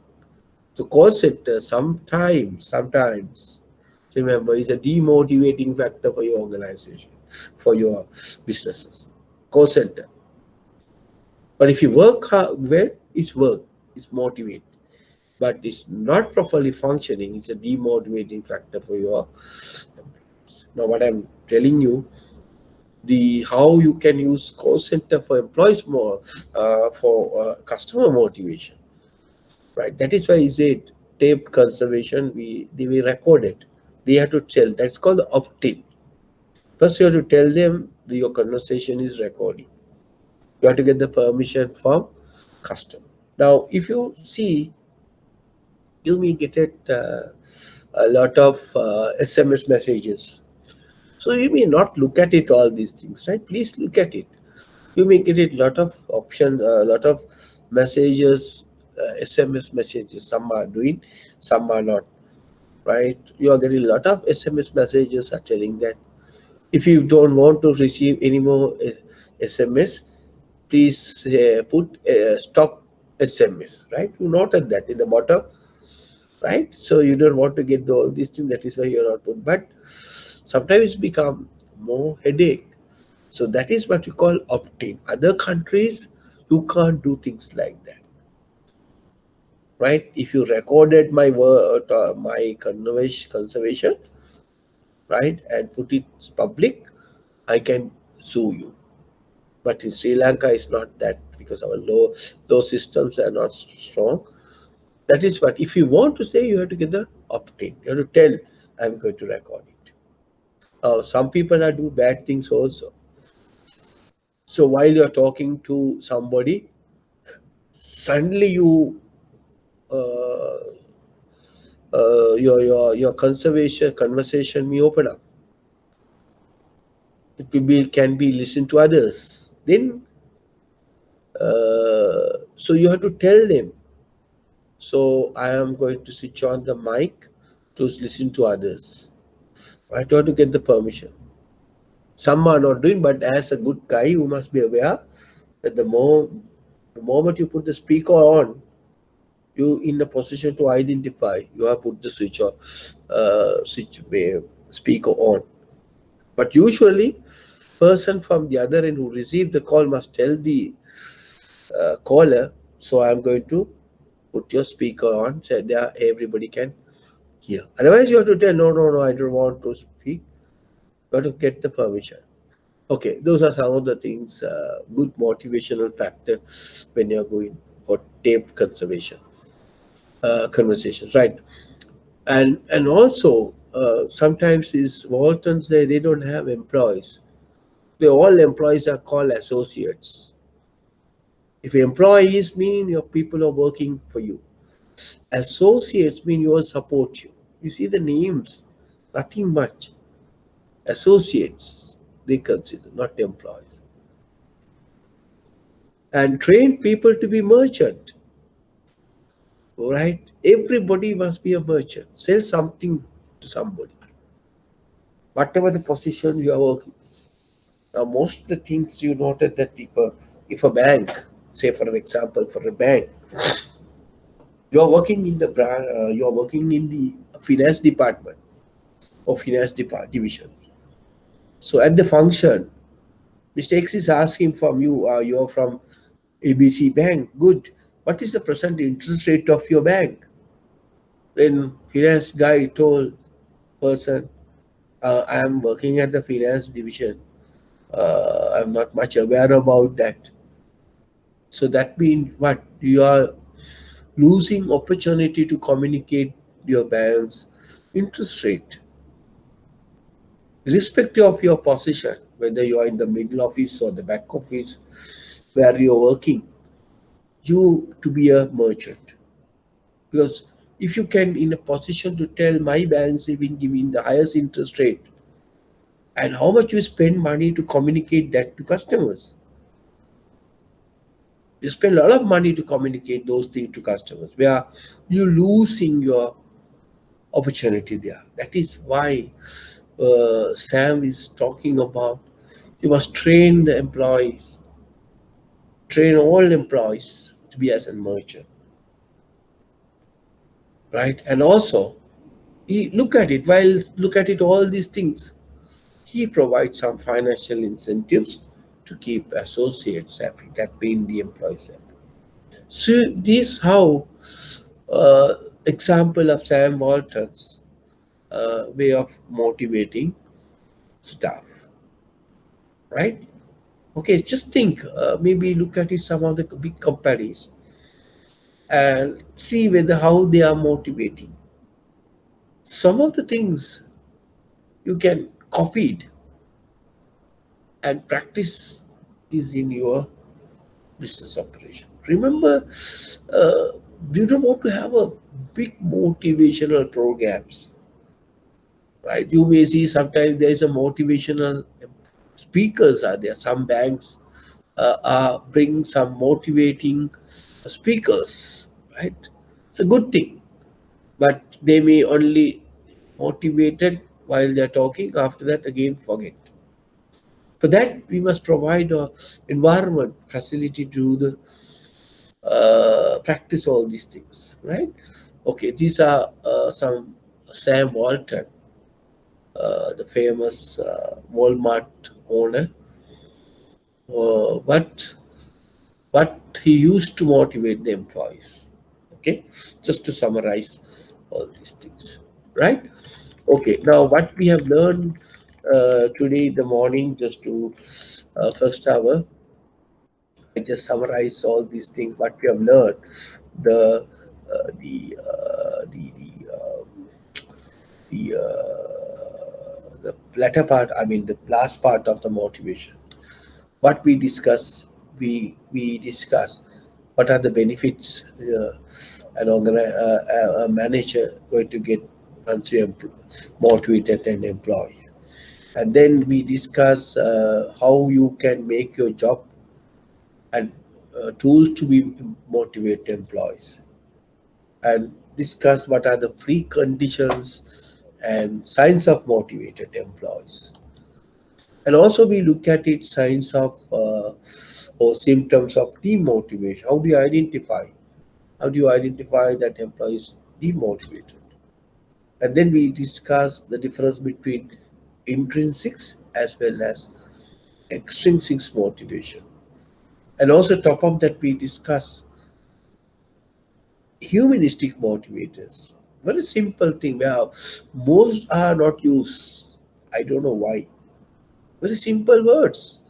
So call center sometimes, remember, is a demotivating factor for your organization, for your businesses. Call center. But if you work hard, well, it's work, it's motivate. But it's not properly functioning, it's a demotivating factor for your. Now, what I'm telling you, the how you can use call center for employees more, for customer motivation, right? That is why is it tape conservation. They will record it. They have to tell. That's called the opt-in. First, you have to tell them that your conversation is recording. You have to get the permission from customer. Now, if you see, you may get it a lot of SMS messages. So you may not look at it all these things, right? Please look at it. You may get a lot of options, a lot of messages, SMS messages. Some are doing, some are not, right? You are getting a lot of SMS messages are telling that if you don't want to receive any more SMS, please put stop SMS, right? You noted that in the bottom, right? So you don't want to get all these things. That is why you're not put. But sometimes it become more headache. So that is what you call opt-in. Other countries, you can't do things like that, right? If you recorded my word, my conservation, right, and put it public, I can sue you. But in Sri Lanka, it's not that because our law systems are not strong. That is what. If you want to say, you have to get the opt-in. You have to tell, I'm going to record it. Some people are do bad things also. So while you're talking to somebody, suddenly you uh, your conservation conversation may open up. It will be can be listened to others. Then so you have to tell them. So I am going to switch on the mic to listen to others. I have to get the permission. Some are not doing, but as a good guy, you must be aware that the moment you put the speaker on, you in a position to identify. You have put the switch speaker on. But usually, person from the other end who received the call must tell the caller, so I'm going to put your speaker on so that everybody can hear. Otherwise, you have to tell, no, I don't want to speak. You have to get the permission. Okay, those are some of the things, good motivational factor when you're going for tape conservation conversations, right? And also sometimes is Waltons they don't have employees. All employees are called associates. If employees mean your people are working for you, associates mean you will support you. You see the names, nothing much. Associates they consider, not employees. And train people to be merchant. right? Everybody must be a merchant. Sell something to somebody, whatever the position you are working. Now, most of the things you noted that if a bank, say for an example, for a bank, you are working in the you are working in the finance department or division. So at the function, Mr. X is asking from you, you are from ABC Bank. Good. What is the present interest rate of your bank? Then finance guy told person, I am working at the finance division. I'm not much aware about that. So that means what? You are losing opportunity to communicate your bank's interest rate, irrespective of your position, whether you are in the middle office or the back office where you're working, you to be a merchant. Because if you can in a position to tell my banks even giving the highest interest rate and how much you spend money to communicate that to customers. You spend a lot of money to communicate those things to customers where you're losing your opportunity there. That is why Sam is talking about you must train the employees, train all employees to be as a merchant, right? And also, look at it, while look at it, all these things, he provides some financial incentives to keep associates happy, that means the employees happy. So this how uh, example of Sam Walton's way of motivating staff, right? Okay, just think, maybe look at it, some of the big companies and see whether how they are motivating. Some of the things you can copy it and practice is in your business operation. Remember, uh, you don't want to have a big motivational programs, right? You may see sometimes there is a motivational speakers are there. Some banks are bring some motivating speakers, right? It's a good thing, but they may only motivated while they're talking. After that, again, forget. For that, we must provide a environment facility to the practice all these things, right? Okay, these are some Sam Walton, the famous Walmart owner. What he used to motivate the employees. Okay, just to summarize all these things, right? Okay, now what we have learned today in the morning, just to first hour, I just summarize all these things what we have learned. The the latter part, I mean the last part of the motivation. What we discuss, we discuss what are the benefits a manager going to get once you motivated an employee. And then we discuss how you can make your job and tools to be motivate employees, and discuss what are the preconditions and signs of motivated employees. And also we look at it signs of or symptoms of demotivation. How do you identify? How do you identify that employee is demotivated? And then we discuss the difference between intrinsics as well as extrinsic motivation. And also top of that we discuss humanistic motivators. Very simple thing where most are not used. I don't know why. Very simple words.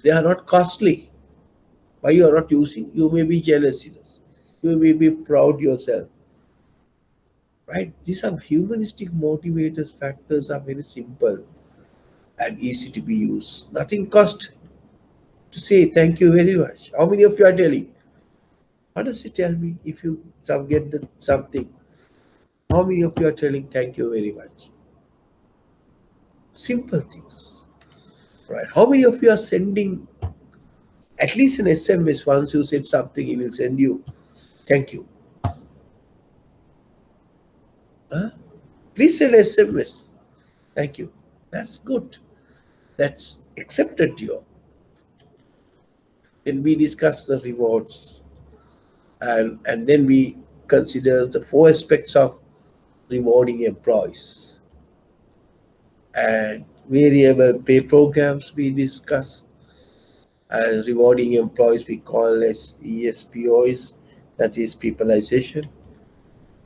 They are not costly. Why you are not using? You may be jealous. You may be proud yourself. Right? These are humanistic motivators. Factors are very simple and easy to be used. Nothing cost to say thank you very much. How many of you are telling? What does it tell me if you get something? How many of you are telling thank you very much? Simple things, right? How many of you are sending at least an SMS? Once you said something, he will send you thank you. Huh? Please send SMS. Thank you. That's good. That's accepted you. Then we discuss the rewards, and then we consider the four aspects of rewarding employees, and variable pay programs we discuss, and rewarding employees we call as ESPOs, that is peopleization,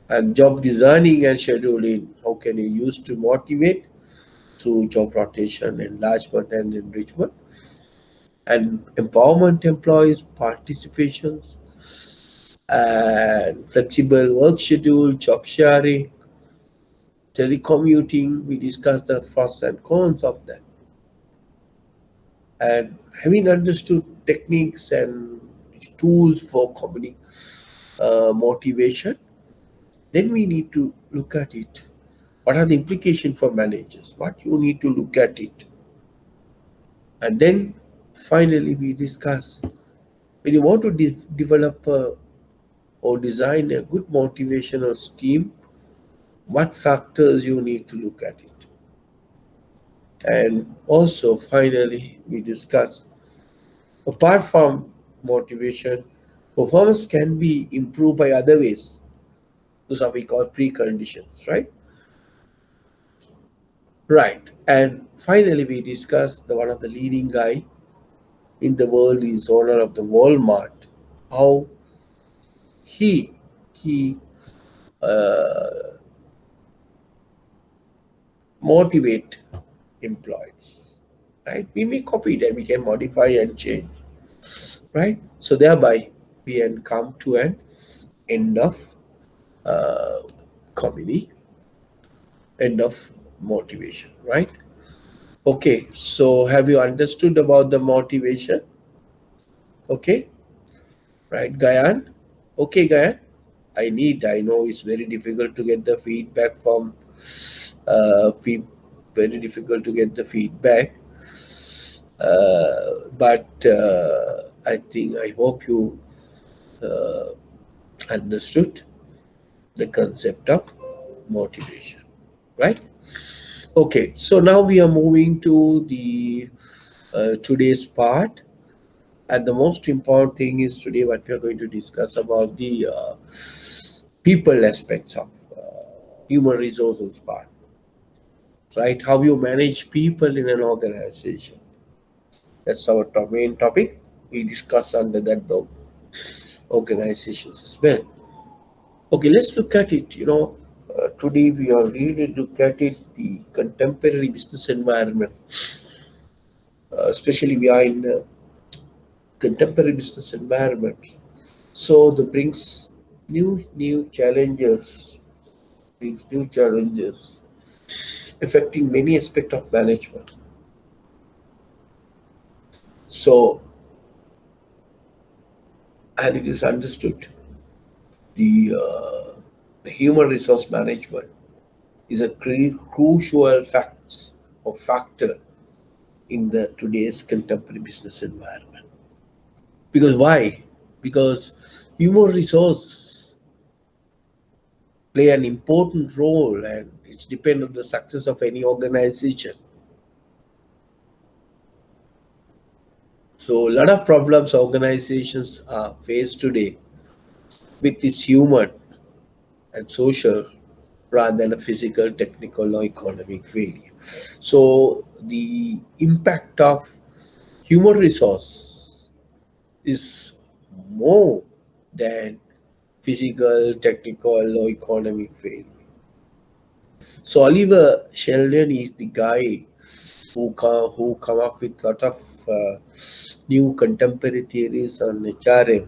and job designing and scheduling. How can you use to motivate through job rotation, enlargement, and enrichment, and empowerment employees participations, and flexible work schedule, job sharing, telecommuting. We discussed the pros and cons of that. And having understood techniques and tools for motivation, then we need to look at it. What are the implications for managers? What you need to look at it. And then finally we discuss when you want to develop or design a good motivational scheme, what factors you need to look at it. And also finally we discuss, apart from motivation, performance can be improved by other ways. Those are we call preconditions, right? Right. And finally, we discussed the one of the leading guy in the world is owner of the Walmart. How he uh, motivate employees. Right. We may copy that. We can modify and change. Right. So thereby we can come to an end of uh, comedy, end of motivation. Right. Okay. So have you understood about the motivation? Okay. Right, Gayan? Okay, Gayan. I know it's very difficult to get the feedback from, uh, fe- very difficult to get the feedback. I hope you uh, understood the concept of motivation, right? Okay, so now we are moving to the today's part. And the most important thing is today what we are going to discuss about the people aspects of human resources part, right? How you manage people in an organization. That's our main topic. We discuss under that the organizations as well. Okay, let's look at it. Today we are really look at it the contemporary business environment. Especially we are in the contemporary business environment. So the new challenges, brings new challenges affecting many aspects of management. So, and it is understood the human resource management is a crucial factor in the today's contemporary business environment. Because why? Because human resource play an important role and it's depend on the success of any organization. So a lot of problems organizations are faced today with this human and social rather than a physical, technical, or economic failure. So the impact of human resource is more than physical, technical, or economic failure. So Oliver Sheldon is the guy who come up with lot of new contemporary theories on HRM.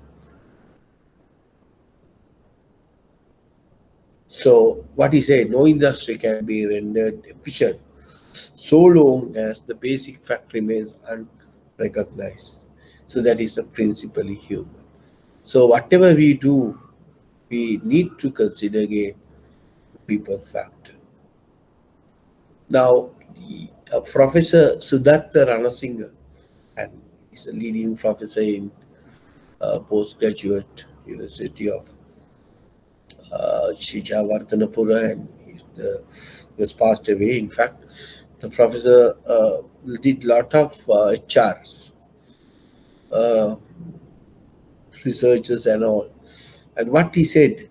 So what he said, no industry can be rendered efficient so long as the basic fact remains unrecognized. So that is the principally human. So whatever we do, we need to consider again people factor. Now, Professor Siddhartha Ranasinghe, and he's a leading professor in Postgraduate University of Shijavartanapura, and He was passed away. In fact, the professor did lot of HRs, uh, researches and all. And what he said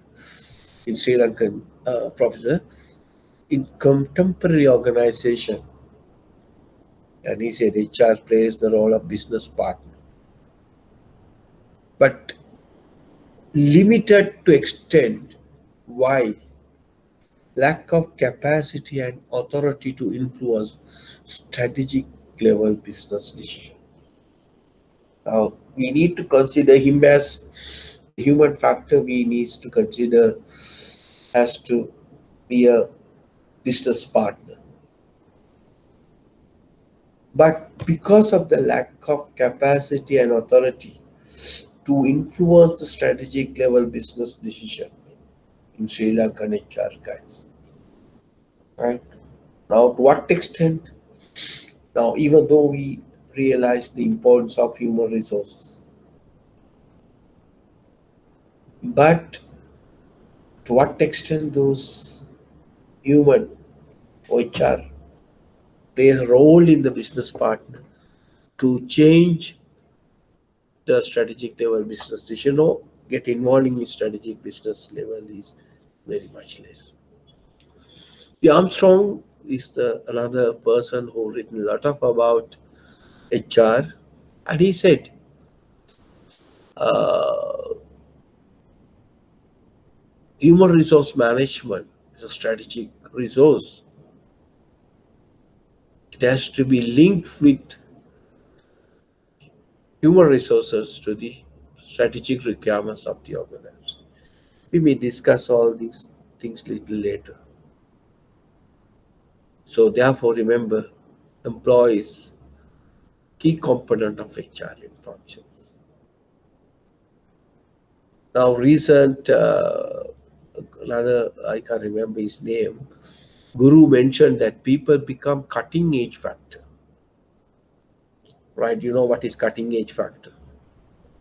in Sri Lankan professor, in contemporary organization, and he said HR plays the role of business partner, but limited to extent. Why? Lack of capacity and authority to influence strategic level business decision. Now we need to consider him as the human factor. We need to consider has to be a business partner. But because of the lack of capacity and authority to influence the strategic level business decision in Sri Lankan HR guys, right? Now, to what extent? Now, even though we realize the importance of human resource, but to what extent those human HR play a role in the business partner to change the strategic level business decision or get involved in strategic business level is very much less. The Armstrong is the another person who written a lot of about HR, and he said uh, human resource management is a strategic resource. It has to be linked with human resources to the strategic requirements of the organization. We may discuss all these things little later. So therefore, remember, employees key component of HR in functions. Now, recent another I can't remember his name. Guru mentioned that people become cutting edge factor, right? You know what is cutting edge factor,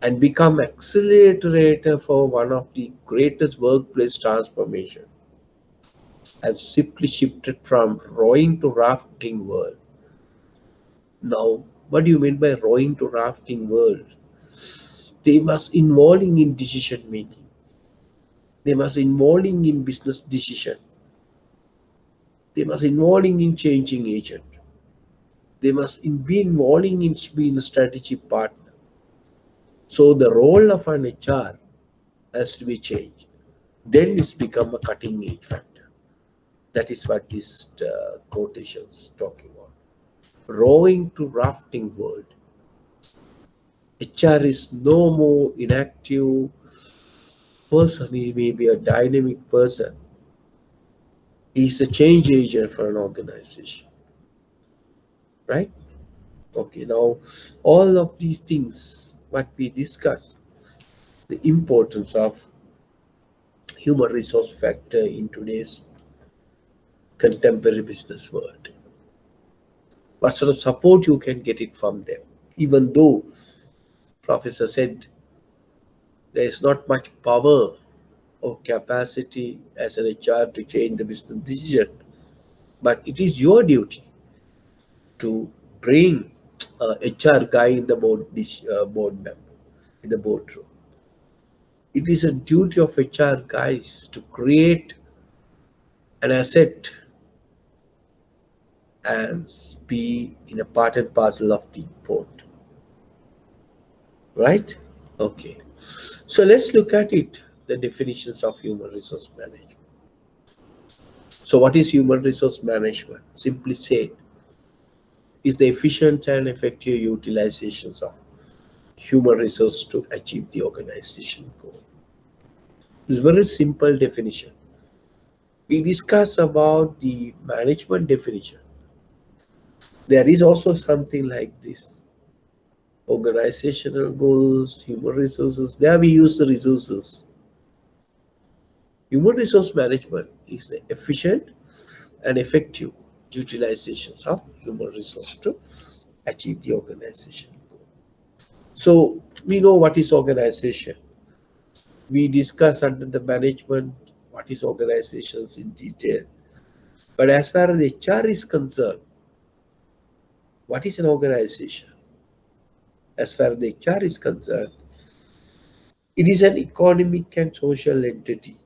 and become accelerator for one of the greatest workplace transformation. Has simply shifted from rowing to rafting world. Now, what do you mean by rowing to rafting world? They must involving in decision making. They must involving in business decision. They must involving in changing agent. They must be involving in being a strategy partner. So the role of an HR has to be changed. Then it's become a cutting edge factor. That is what this quotation is talking about. Rowing to rafting world. HR is no more inactive person. He may be a dynamic person. He's a change agent for an organization. Right? Okay, now all of these things what we discuss, the importance of human resource factor in today's contemporary business world. What sort of support you can get it from them? Even though Professor said there is not much power or capacity as an HR to change the business decision, but it is your duty to bring HR guy in the board member in the boardroom. It is a duty of HR guys to create an asset and be in a part and parcel of the board. Right? Okay. So let's look at it, the definitions of human resource management. So what is human resource management? Simply said, is the efficient and effective utilizations of human resource to achieve the organization goal. It's a very simple definition. We discuss about the management definition. There is also something like this. Organizational goals, human resources. There we use the resources. Human resource management is the efficient and effective utilizations of human resource to achieve the organization goal. So we know what is organization. We discuss under the management what is organizations in detail. But as far as HR is concerned, what is an organization? As far as the HR is concerned, it is an economic and social entity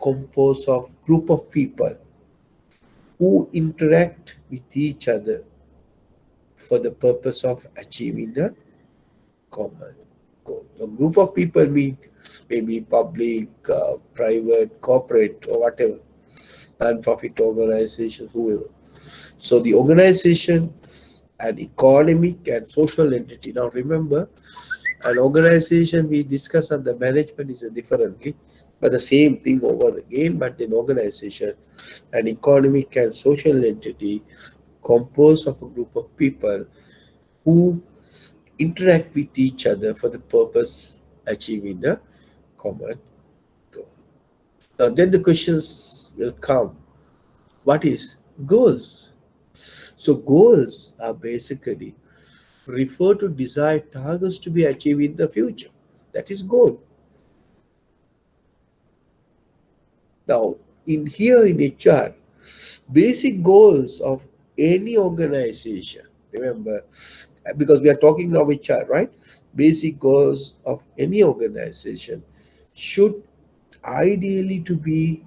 composed of group of people who interact with each other for the purpose of achieving a common goal. A group of people mean maybe public, private, corporate, or whatever, non-profit organizations, whoever. So the organization, an economic and social entity. Now remember, an organization we discuss on the management is differently, but the same thing over again. But an organization, an economic and social entity composed of a group of people who interact with each other for the purpose achieving a common goal. Now then the questions will come. What is goals? So goals are basically refer to desired targets to be achieved in the future. That is goal. Now in here in HR, basic goals of any organization, remember, because we are talking now HR, right? Basic goals of any organization should ideally to be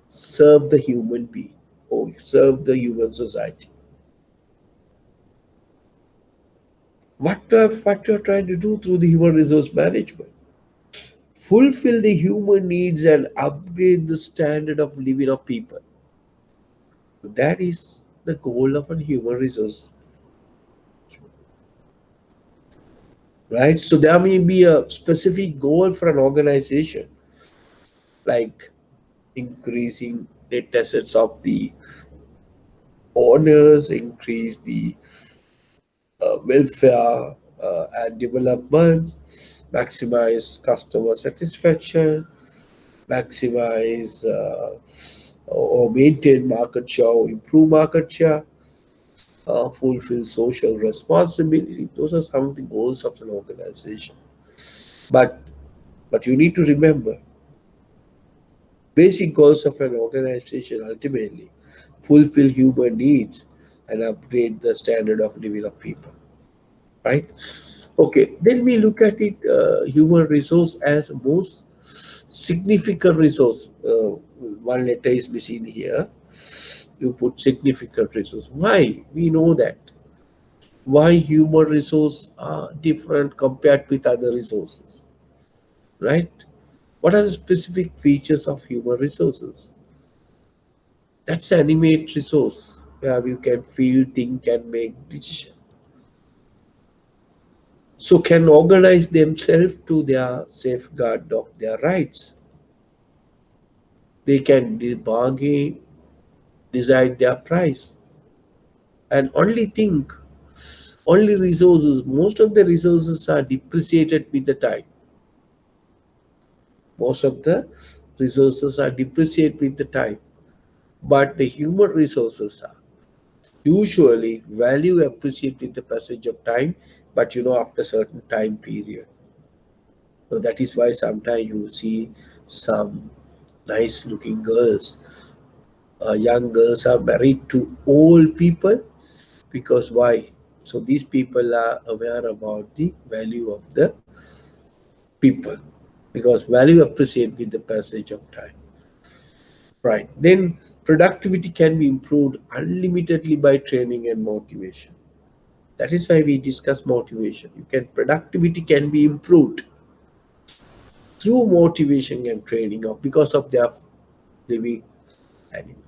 serve the human being or serve the human society. What you're trying to do through the human resource management? Fulfill the human needs and upgrade the standard of living of people. That is the goal of a human resource, right? So there may be a specific goal for an organization, like increasing net assets of the owners, increase the welfare and development, maximize customer satisfaction, maximize or maintain market share, or improve market share, fulfill social responsibility. Those are some of the goals of an organization. But you need to remember, basic goals of an organization ultimately fulfill human needs and upgrade the standard of living of people. Right? Okay, then we look at it human resource as most significant resource. One letter is missing here. You put significant resource. Why? We know that. Why human resource are different compared with other resources, right? What are the specific features of human resources? That's animate resource where you can feel, think, and make decisions. So can organize themselves to their safeguard of their rights. They can bargain, decide their price, and only think, only resources. Most of the resources are depreciated with the time. Most of the resources are depreciated with the time, but the human resources are usually value appreciate with the passage of time, but after certain time period. So that is why sometimes you see some nice looking girls, young girls are married to old people, because why? So these people are aware about the value of the people, because value appreciate with the passage of time. Right. Then productivity can be improved unlimitedly by training and motivation. That is why we discuss motivation. Productivity can be improved through motivation and training, or because of their living animal.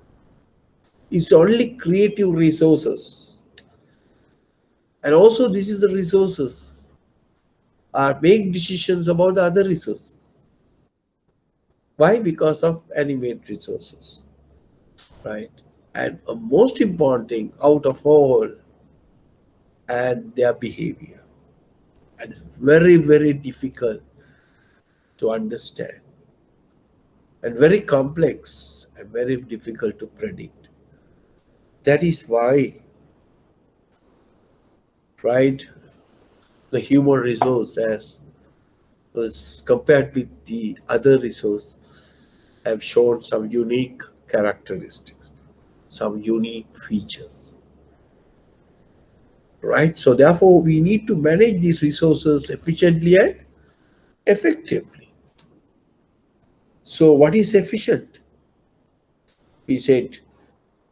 It's only creative resources. And also this is the resources are make decisions about the other resources. Why? Because of animate resources. Right. And a most important thing out of all, and their behavior. And it's very, very difficult to understand, and very complex and very difficult to predict. That is why, right, the human resource as compared with the other resource have shown some unique characteristics, some unique features, right? So therefore, we need to manage these resources efficiently and effectively. So what is efficient? We said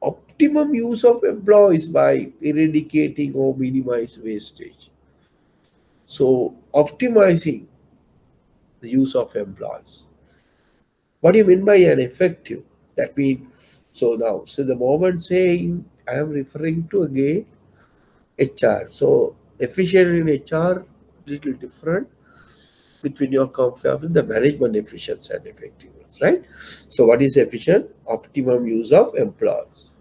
optimum use of employees by eradicating or minimize wastage. So optimizing the use of employees. What do you mean by an effective? That means, so now, so the moment saying I am referring to again HR. So efficient in HR, little different between your concept the management efficiency and effectiveness, right? So what is efficient? Optimum use of employees.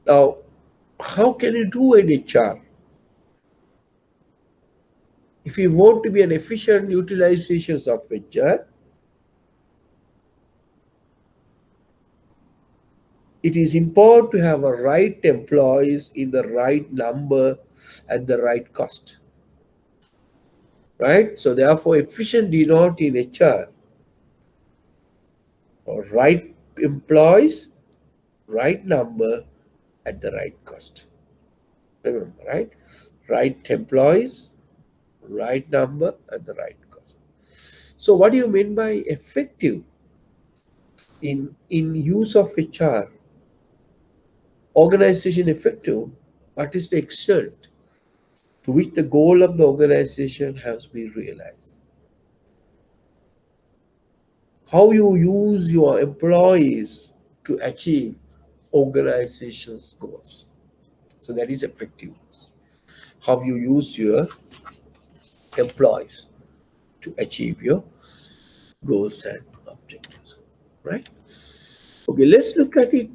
Now, how can you do an HR? If you want to be an efficient utilization of HR, it is important to have a right employees in the right number at the right cost, right? So therefore, efficient denote in HR or right employees, right number at the right cost. Remember, right? Right employees, right number at the right cost. So what do you mean by effective in use of HR? Organization effective, what is the extent to which the goal of the organization has been realized? How you use your employees to achieve organization's goals. So that is effective. How you use your employees to achieve your goals and objectives, right? Okay, let's look at it.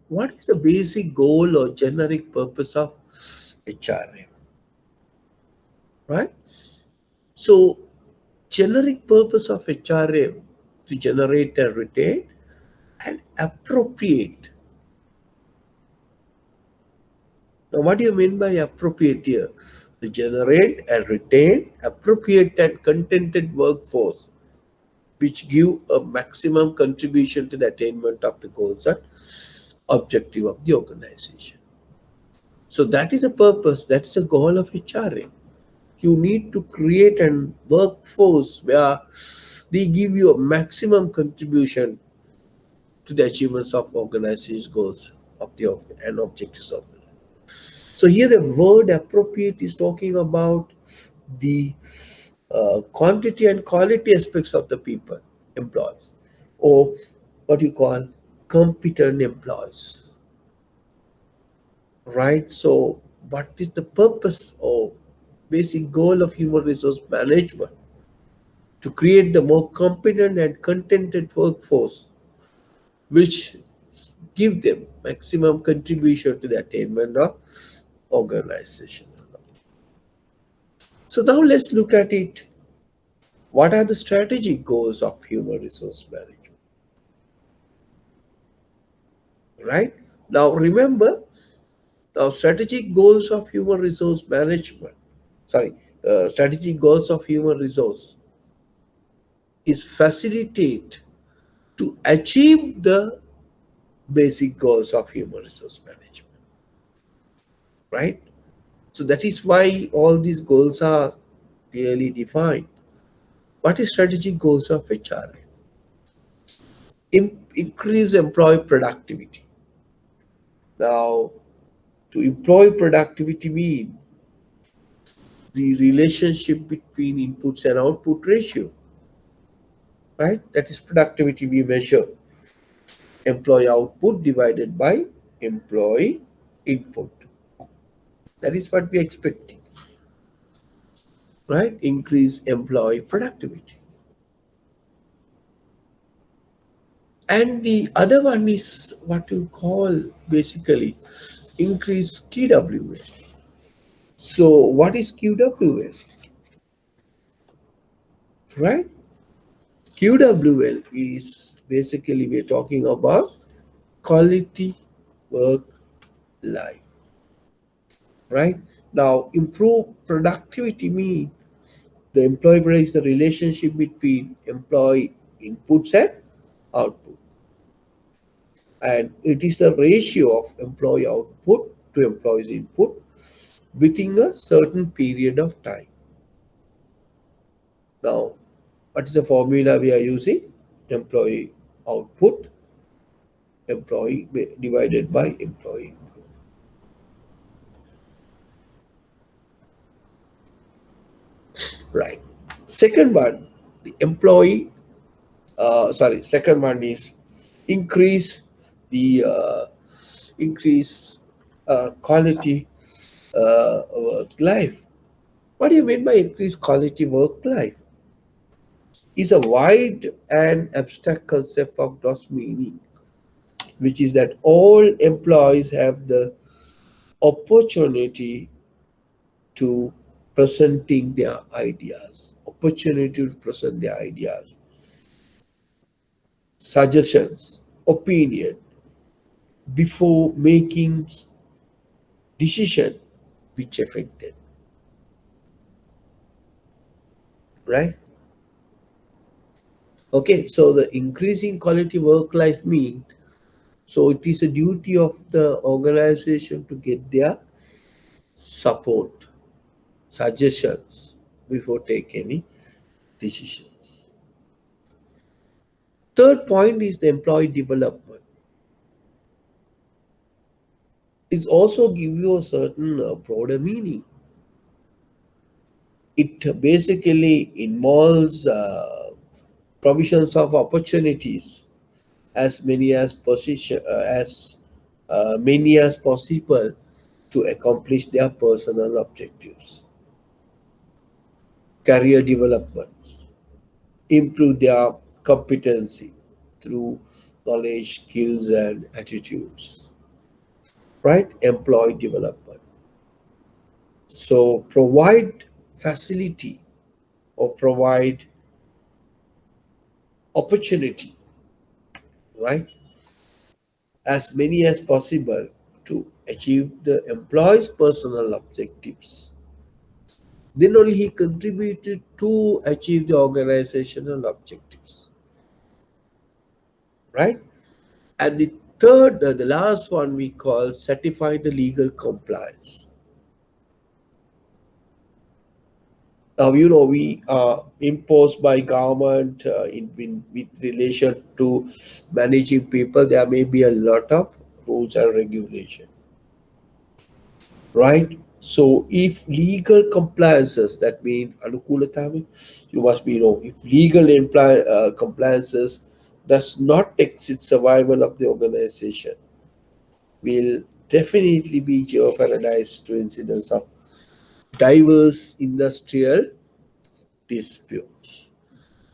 What is the basic goal or generic purpose of HRM, right? So, generic purpose of HRM to generate and retain and appropriate. Now, what do you mean by appropriate here? To generate and retain appropriate and contented workforce which give a maximum contribution to the attainment of the goals and objective of the organization. So that is a purpose, that's the goal of HRM. You need to create a workforce where they give you a maximum contribution to the achievements of organization's goals of the and objectives of it. So here the word appropriate is talking about the quantity and quality aspects of the people, employees, or what you call competent employees, right? So what is the purpose or basic goal of human resource management? To create the more competent and contented workforce which give them maximum contribution to the attainment of organization. So now let's look at it. What are the strategic goals of human resource management? Right? Now remember, now strategic goals of human resource management, strategic goals of human resource is facilitate to achieve the basic goals of human resource management, right? So that is why all these goals are clearly defined. What is strategic goals of HR? Increase employee productivity. Now, to employee productivity mean the relationship between inputs and output ratio, right? That is productivity we measure. Employee output divided by employee input. That is what we are expecting, right? Increase employee productivity. And the other one is what you call basically increase QWA. So what is QWA? Right? QWL is basically we're talking about quality work life. Right? Now improve productivity means the employee is the relationship between employee inputs and output. and it is the ratio of employee output to employees input within a certain period of time. Now, what is the formula we are using? Employee output, employee divided by employee. Right. Second one, the employee, second one is increase the increase quality work life. What do you mean by increase quality work life? Is a wide and abstract concept of gross meaning, which is that all employees have the opportunity to presenting their ideas, opportunity to present their ideas, suggestions, opinion before making decision which affect them, right? Okay, so the increasing quality work life mean, so it is a duty of the organization to get their support, suggestions before take any decisions. Third point is the employee development. It also give you a certain broader meaning. It basically involves provisions of opportunities as many as many as possible to accomplish their personal objectives, career developments, improve their competency through knowledge, skills, and attitudes, right? Employee development. So provide facility or provide opportunity, right? As many as possible to achieve the employee's personal objectives. Then only he contributed to achieve the organizational objectives, right? And the third, the last one we call certify the legal compliance. Now, we are imposed by government with relation to managing people. There may be a lot of rules and regulation, right? So, if legal compliances, that means anukulatami, you must be if legal compliances does not exit survival of the organization, will definitely be jeopardized to incidents of diverse industrial disputes.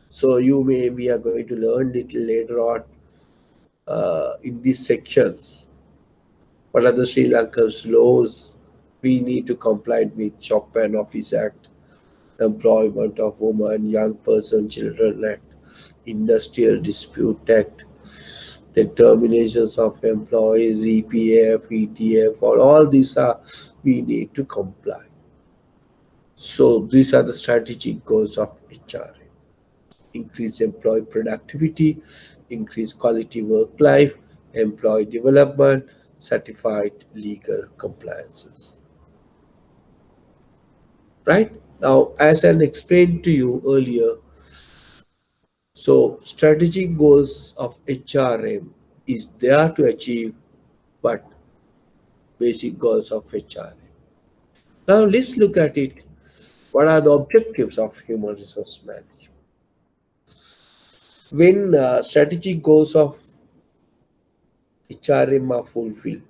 So we are going to learn little later on in these sections what are the Sri Lanka's laws we need to comply with Shop and Office Act, Employment of Women, Young Person, Children Act, Industrial Dispute Act, the terminations of employees, EPF, ETF, all these are we need to comply. So these are the strategic goals of HR. Increase employee productivity, increase quality work life, employee development, certified legal compliances. Right? Now, as I explained to you earlier, so strategic goals of HRM is there to achieve, but basic goals of HRM. Now let's look at it. What are the objectives of human resource management? When strategic goals of HRM are fulfilled,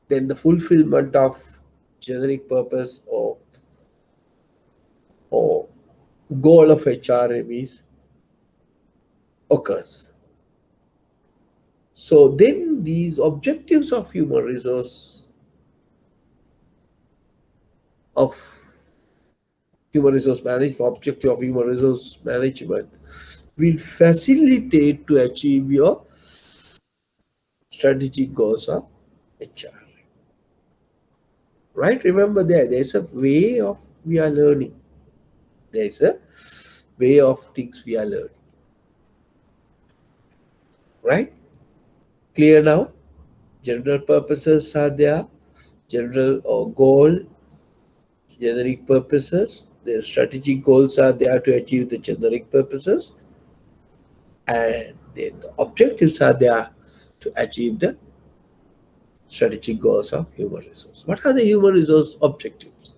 then the fulfillment of generic purpose or goal of HRM is occurs. So then these objectives of human resource of human resource management, objective of human resource management will facilitate to achieve your strategic goals of HR. Right? Remember there's a way of we are learning. There's a way of things we are learning. right? Clear now? General purposes are there, general or goal, generic purposes. The strategic goals are there to achieve the generic purposes, and then the objectives are there to achieve the strategic goals of human resource. What are the human resource objectives?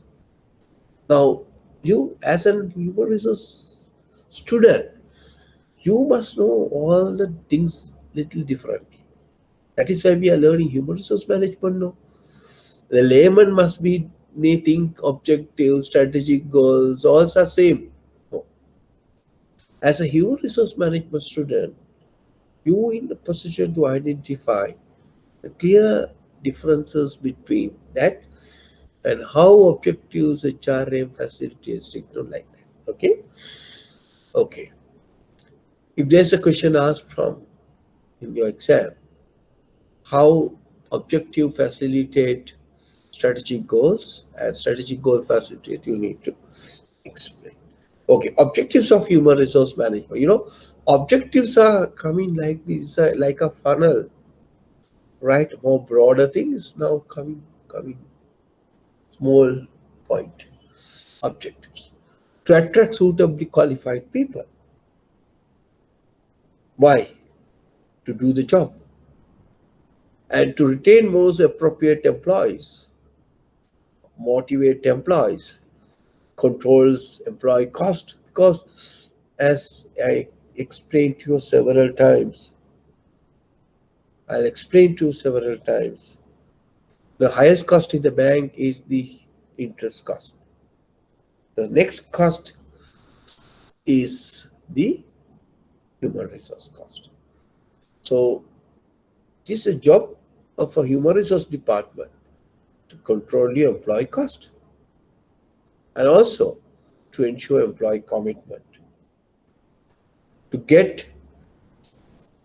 Now, you as an human resource student, you must know all the things little differently. That is why we are learning human resource management now. The layman must be may think objectives, strategic goals, all are same. No. As a human resource management student, you in the position to identify the clear differences between that and how objectives HRM facilitates techno like that. Okay? Okay. If there's a question asked from in your exam, how objective facilitate strategic goals and strategic goal facilitate, you need to explain. Okay, objectives of human resource management. Objectives are coming like this, like a funnel, right? More broader things now coming small point objectives to attract suitably qualified people. Why? To do the job and to retain most appropriate employees, motivate employees, controls employee cost. Because as I explained to you several times, I'll explain to you several times, the highest cost in the bank is the interest cost. The next cost is the human resource cost. So this is a job of a human resource department to control the employee cost and also to ensure employee commitment, to get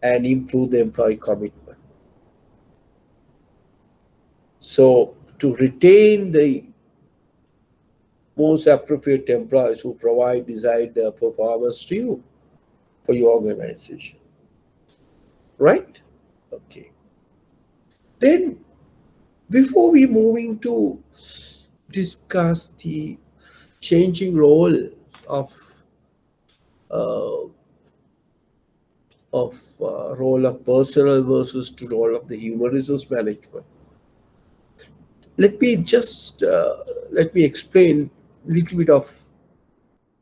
and improve the employee commitment. So to retain the most appropriate employees who provide desired performance to you for your organization. Right? Okay. Then before we moving to discuss the changing role of uh, role of personnel versus to role of the human resource management, let me explain a little bit of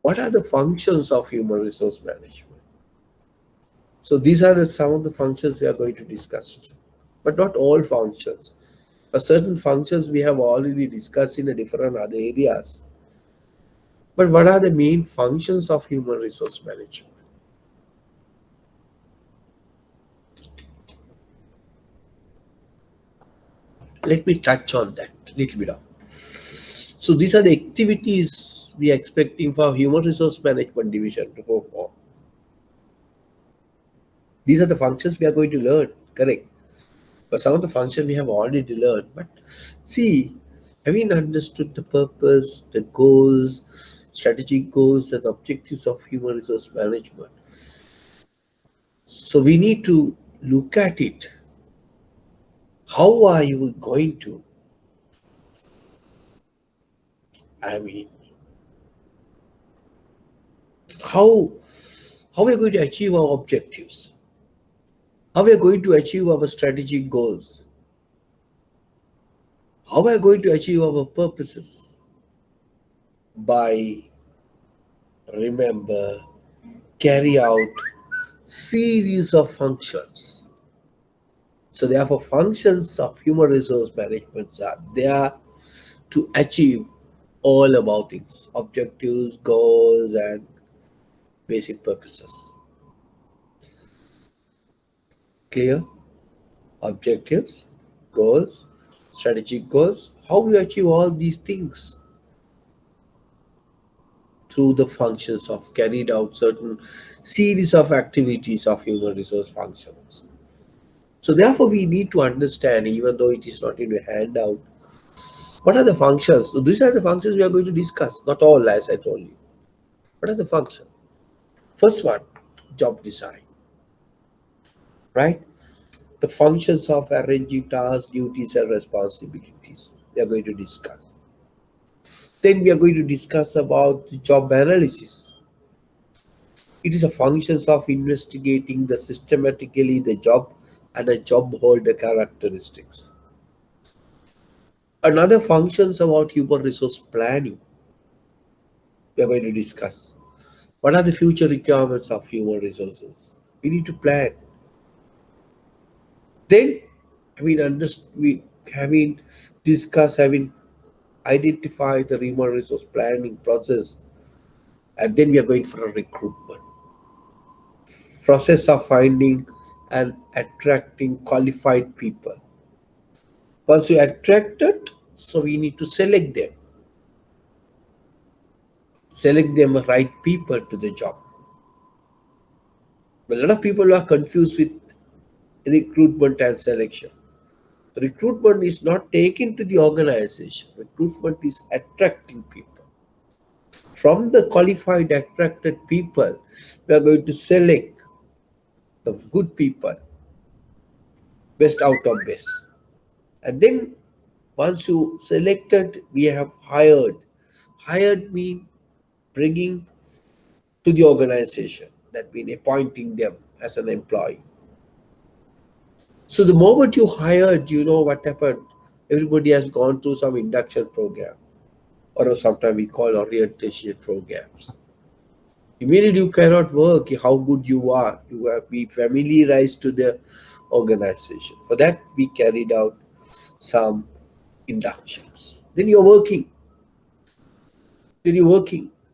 what are the functions of human resource management. So these are some of the functions we are going to discuss, but not all functions. But certain functions we have already discussed in the different other areas. But what are the main functions of human resource management? Let me touch on that a little bit. So these are the activities we are expecting for human resource management division to perform. These are the functions we are going to learn, correct? But some of the functions we have already learned. But see, having understood the purpose, the goals, strategic goals, and objectives of human resource management, so we need to look at it. How are you going to, I mean, how we are going to achieve our objectives? How we are going to achieve our strategic goals? How we are going to achieve our purposes? By, remember, carry out series of functions. So therefore, functions of human resource management are there to achieve all about things, objectives, goals, and basic purposes. Clear? Objectives, goals, strategic goals. How we achieve all these things? Through the functions of carried out certain series of activities of human resource functions. So therefore, we need to understand, even though it is not in the handout, what are the functions? So these are the functions we are going to discuss, not all, as I told you. What are the functions? First one, job design. right? The functions of arranging tasks, duties, and responsibilities. We are going to discuss. Then we are going to discuss about the job analysis. It is a functions of investigating the systematically the job and a job holder characteristics. Another functions about human resource planning. We are going to discuss. What are the future requirements of human resources? We need to plan. Then, we having discuss, having identify the human resource planning process, and then we are going for a recruitment process of finding and attracting qualified people. Once you attracted, so we need to select them right people to the job. A lot of people are confused with recruitment and selection. Recruitment is not taken to the organization. Recruitment is attracting people. From the qualified attracted people, we are going to select the good people, best out of best. And then once you selected, we have hired. Hired mean bringing to the organization. That means appointing them as an employee. So the moment you hired, you know what happened. Everybody has gone through some induction program, or sometimes we call orientation programs. Immediately you cannot work how good you are. You have to be familiarized to the organization. For that, we carried out some inductions. Then you're working.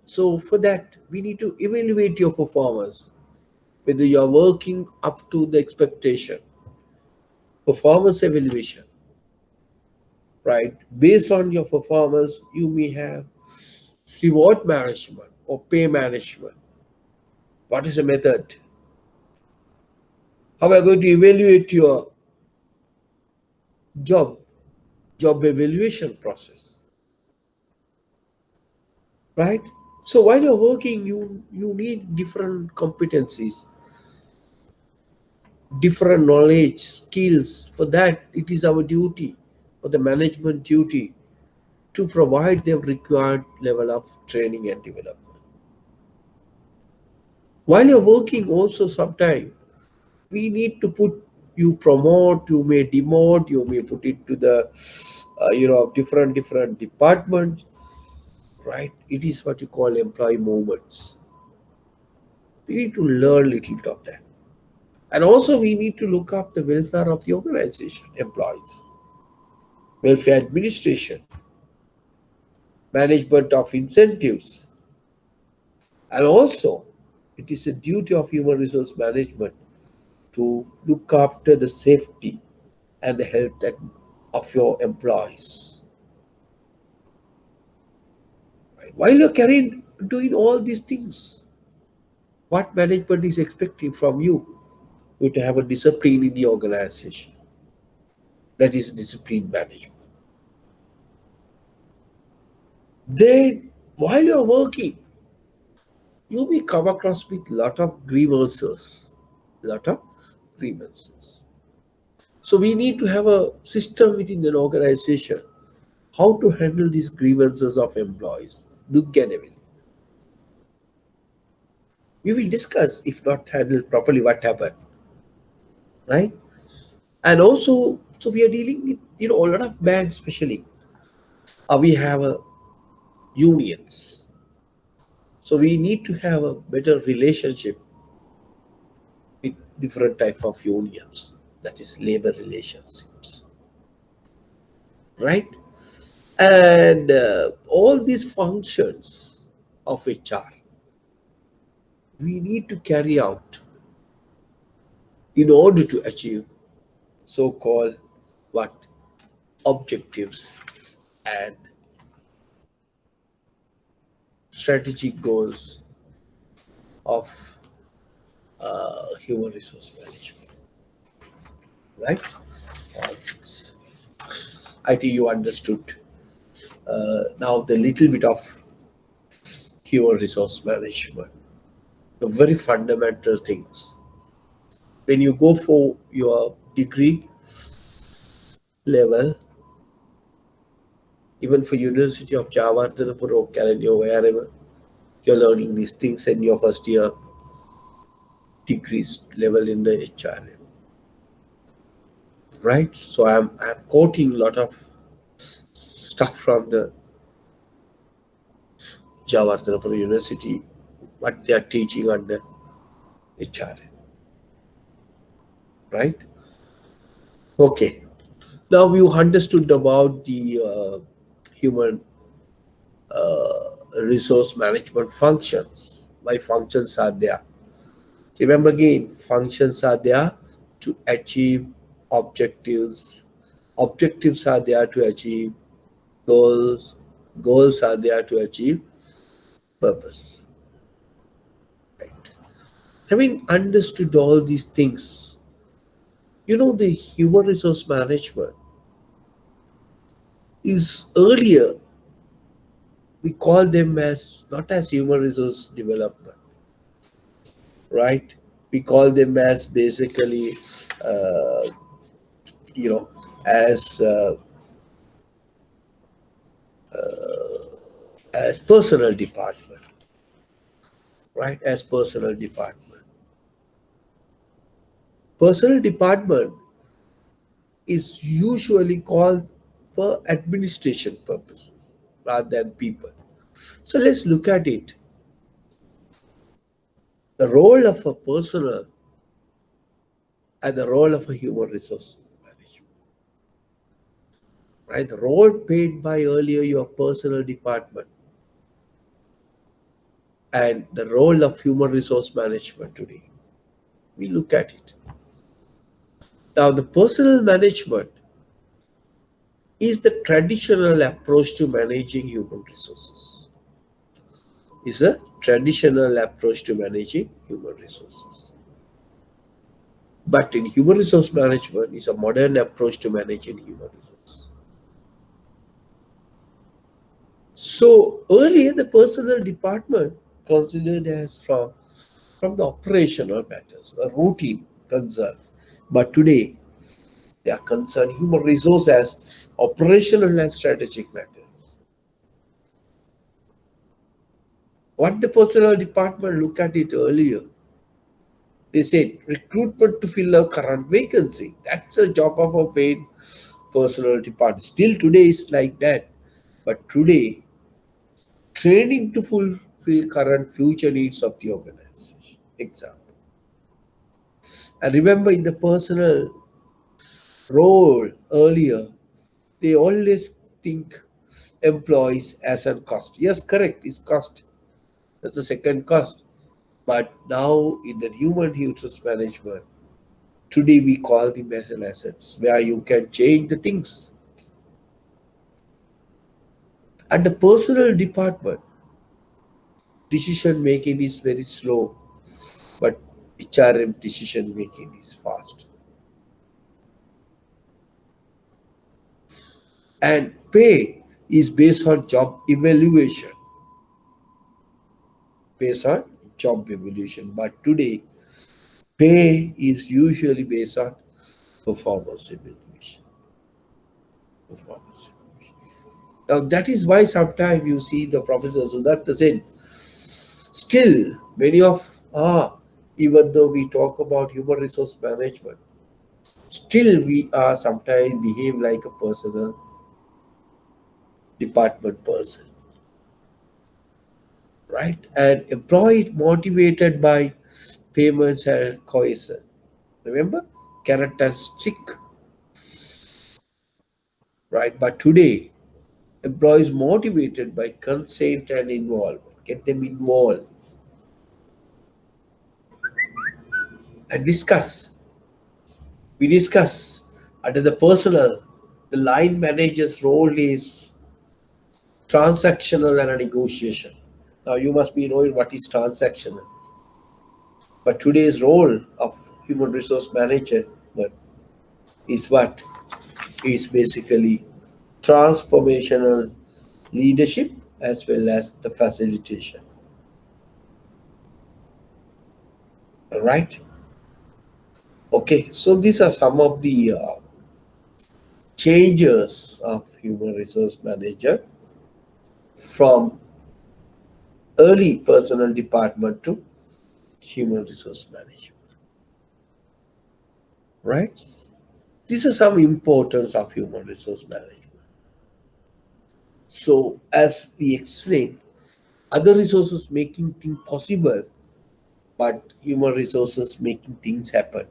So for that, we need to evaluate your performance, whether you're working up to the expectation. Performance evaluation, right? Based on your performance, you may have reward management or pay management. What is the method? How are you going to evaluate your job? Job evaluation process, right? So while you're working, you need different competencies, different knowledge, skills. For that, it is our duty, or the management duty, to provide them required level of training and development. While you're working, also sometimes we need to put you promote, you may demote, you may put it to the different departments, right? It is what you call employee movements. We need to learn a little bit of that. And also we need to look up the welfare of the organization, employees, welfare administration, management of incentives. And also it is a duty of human resource management to look after the safety and the health of your employees. Right? While you're doing all these things, what management is expecting from you? You to have a discipline in the organization. That is discipline management. Then, while you're working, you may come across with lot of grievances. Lot of grievances. So we need to have a system within an organization how to handle these grievances of employees. Pgedbm. We will discuss if not handled properly what happened, right? And also, so we are dealing with a lot of banks, especially. We have unions. So we need to have a better relationship with different type of unions. That is labor relationships, right? And all these functions of HR, we need to carry out in order to achieve so-called what objectives and strategic goals of human resource management, right? Uh, I think you understood now the little bit of human resource management, the very fundamental things. When you go for your degree level, even for University of Jawaharlal or Calendar, wherever you're learning these things in your first year degrees level in the HRM, right? So I'm quoting a lot of stuff from the Jawaharlal University, what they are teaching under HRM, right? Okay. Now you understood about the human resource management functions. Why functions are there? Remember again, functions are there to achieve objectives. Objectives are there to achieve goals. Goals are there to achieve purpose. Right. Having understood all these things, the human resource management is earlier we call them as not as human resource development, right? We call them as basically, uh, you know, as uh, as personal department, right? As personal department. Personal department is usually called for administration purposes rather than people. So let's look at it. The role of a personal and the role of a human resource management. Right? The role played by earlier your personal department and the role of human resource management today. We look at it. Now, the personal management is the traditional approach to managing human resources. Is a traditional approach to managing human resources. But in human resource management is a modern approach to managing human resources. So earlier the personal department considered as from the operational matters, a routine concern. But today they are concerned human resource as operational and strategic matters. What the personnel department looked at it earlier, they said recruitment to fill a current vacancy. That's a job of a paid personnel department. Still today is like that. But today, training to fulfill current future needs of the organization. Example. And remember in the personal role earlier, they always think employees as a cost. Yes, correct, it's cost. That's the second cost. But now in the human resource management, today we call them as an assets where you can change the things. And the personal department, decision making is very slow, but HRM decision making is fast. And pay is based on job evaluation, based on job evaluation. But today, pay is usually based on performance evaluation. Performance evaluation. Now that is why sometimes you see the Professor Sudatta said, still many of even though we talk about human resource management, still we are sometimes behave like a personal department person, right? And employed motivated by payments and coercion. Remember? Characteristic, right? But today, employees motivated by consent and involvement. Get them involved and discuss. We discuss under the personal, the line manager's role is transactional and a negotiation. Now you must be knowing what is transactional. But today's role of human resource manager is what? Is basically transformational leadership as well as the facilitation. All right? Okay, so these are some of the changes of human resource manager from early personnel department to human resource management, right? These are some importance of human resource management. So as we explained, other resources making things possible, but human resources making things happen.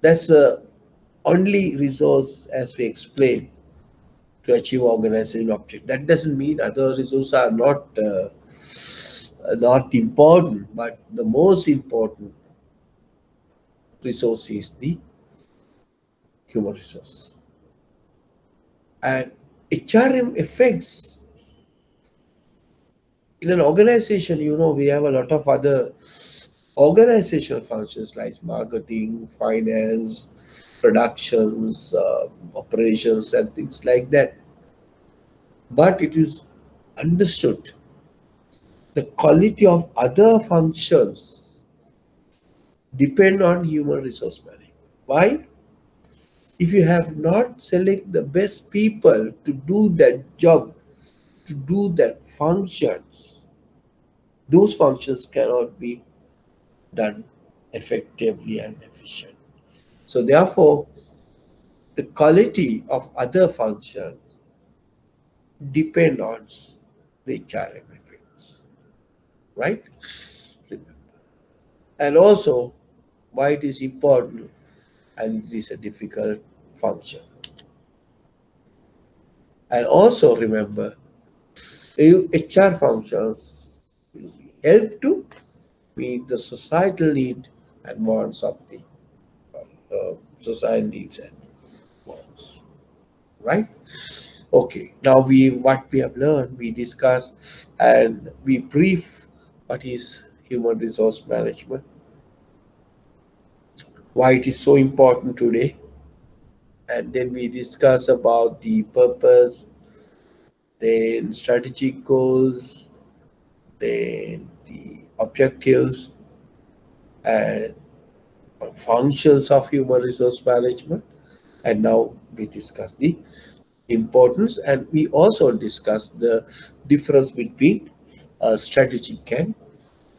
That's the only resource, as we explained, to achieve organizational object. That doesn't mean other resources are not important, but the most important resource is the human resource. And HRM affects in an organization, we have a lot of other organizational functions like marketing, finance, productions, operations, and things like that. But it is understood the quality of other functions depend on human resource management. Why? If you have not select the best people to do that job, to do that functions, those functions cannot be done effectively and efficient. So therefore, the quality of other functions depend on the HRM effects, right? And also, why it is important and it is a difficult function. And also remember, HR functions will help to meet the societal need and wants of the society needs and wants, right? Okay, now what we have learned, we discussed and we brief what is human resource management, why it is so important today, and then we discuss about the purpose, then strategic goals, then the objectives and functions of human resource management. And now we discuss the importance, and we also discuss the difference between strategic and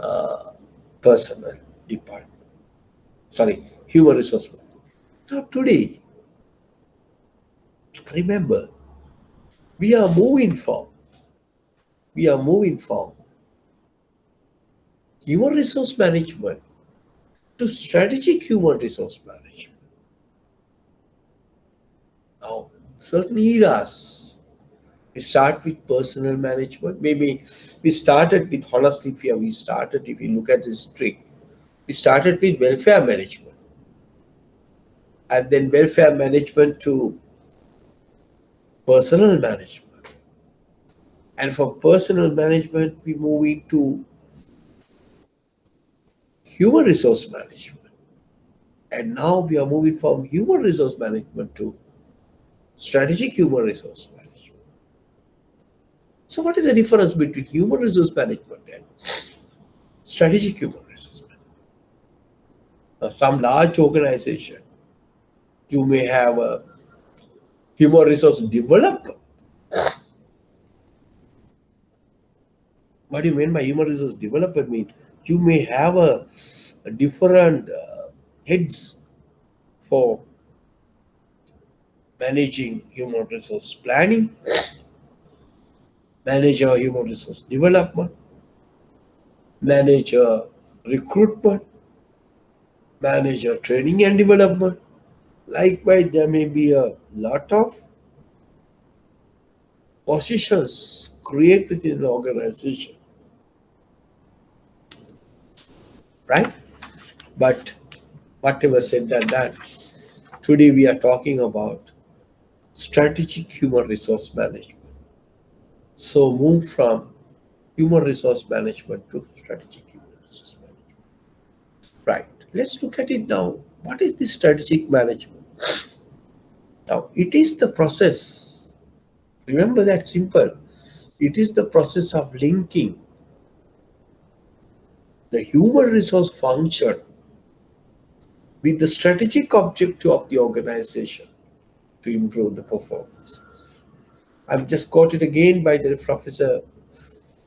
uh, personal department. Sorry, human resource management. Now today, remember, we are moving from human resource management to strategic human resource management. Now, certain eras, we start with personal management. Maybe we started with, honestly, if you look at the history, we started with welfare management, and then welfare management to personal management. And from personal management, we move into human resource management. And now we are moving from human resource management to strategic human resource management. So, what is the difference between human resource management and strategic human resource management? Now, some large organization, you may have a human resource development. What do you mean by human resource development? Mean you may have a different heads for managing human resource planning, manager human resource development, manager recruitment, manager training and development. Likewise, there may be a lot of positions created within the organization, right? But whatever said and done, today we are talking about strategic human resource management. So move from human resource management to strategic human resource management. Right. Let's look at it now. What is the strategic management? Now, it is the process. Remember that simple. It is the process of linking the human resource function with the strategic objective of the organization to improve the performance. I've just quoted again by the professor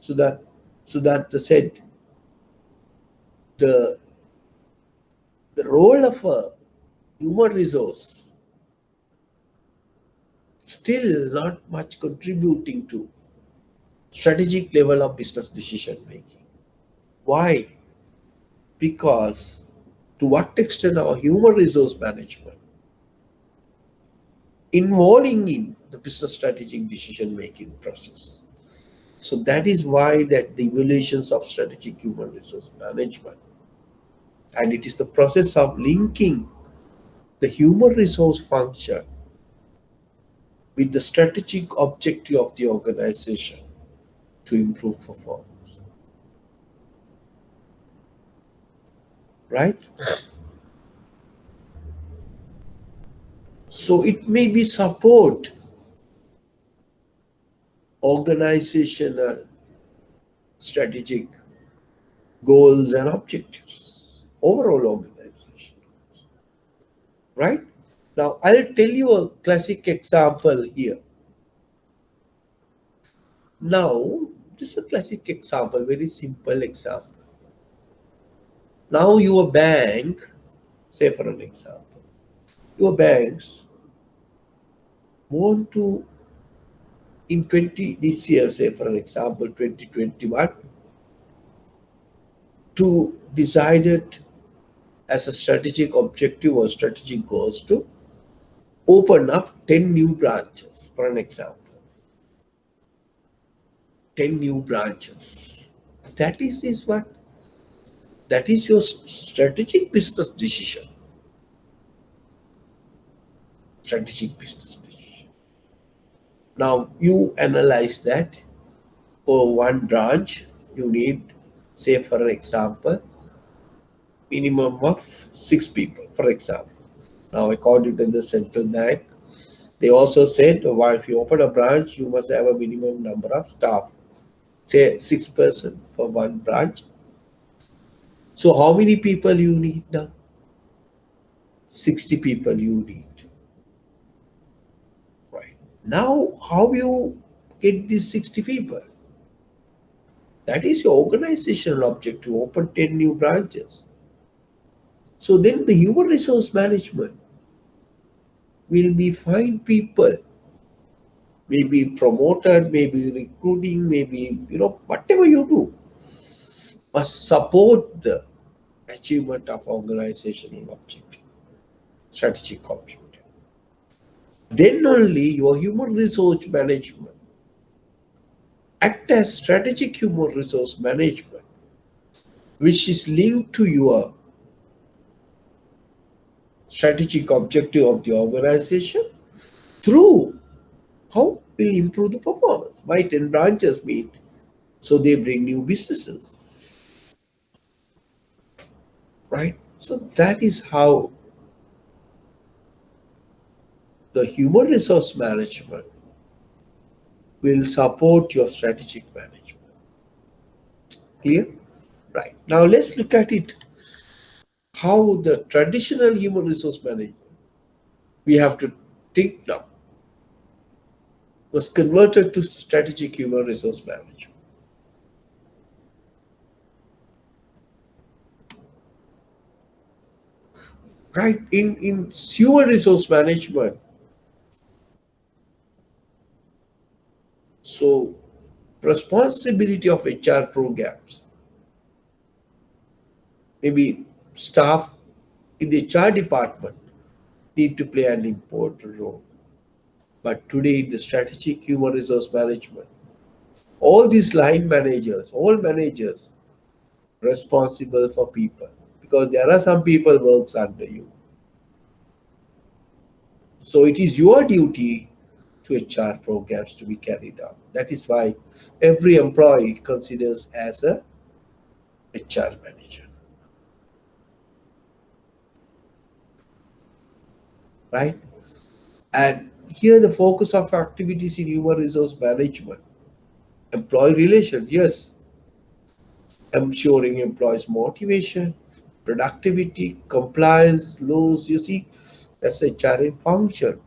Sudat Sudat said the the role of a human resource still not much contributing to strategic level of business decision making. Why? Because to what extent our human resource management involving in the business strategic decision making process. So that is why that the evaluations of strategic human resource management, and it is the process of linking the human resource function with the strategic objective of the organization to improve performance. Right? So it may be support organizational strategic goals and objectives, overall organization. Right? Now I'll tell you a classic example here. Now, this is a classic example, very simple example. Now your bank, say for an example, your banks want to in 20 this year, say for an example, 2021, to decide it as a strategic objective or strategic goals to open up 10 new branches, for an example. 10 new branches. Is what? That is your strategic business decision. Strategic business decision. Now you analyze that for one branch, you need, say for an example, minimum of 6 people, for example. Now according to the central bank, they also said, well, if you open a branch, you must have a minimum number of staff, say 6 person for one branch. So how many people you need now? 60 people you need. Right. Now how you get these 60 people? That is your organizational objective, to open 10 new branches. So then the human resource management will be find people, maybe promoted, maybe recruiting, maybe, whatever you do, must support the achievement of organizational objective, strategic objective. Then only your human resource management act as strategic human resource management, which is linked to your strategic objective of the organization through how will improve the performance. Why 10 branches meet? So they bring new businesses. Right? So that is how the human resource management will support your strategic management. Clear? Right. Now let's look at it. How the traditional human resource management, we have to think now, was converted to strategic human resource management. Right? In human resource management, so responsibility of HR programs, maybe staff in the HR department need to play an important role. But today in the strategic human resource management, all these line managers, all managers responsible for people, because there are some people works under you. So it is your duty to HR programs to be carried out. That is why every employee considers as a HR manager. Right? And here the focus of activities in human resource management, employee relation, yes, ensuring employees' motivation, productivity, compliance, loss. You see, that's a HRM function.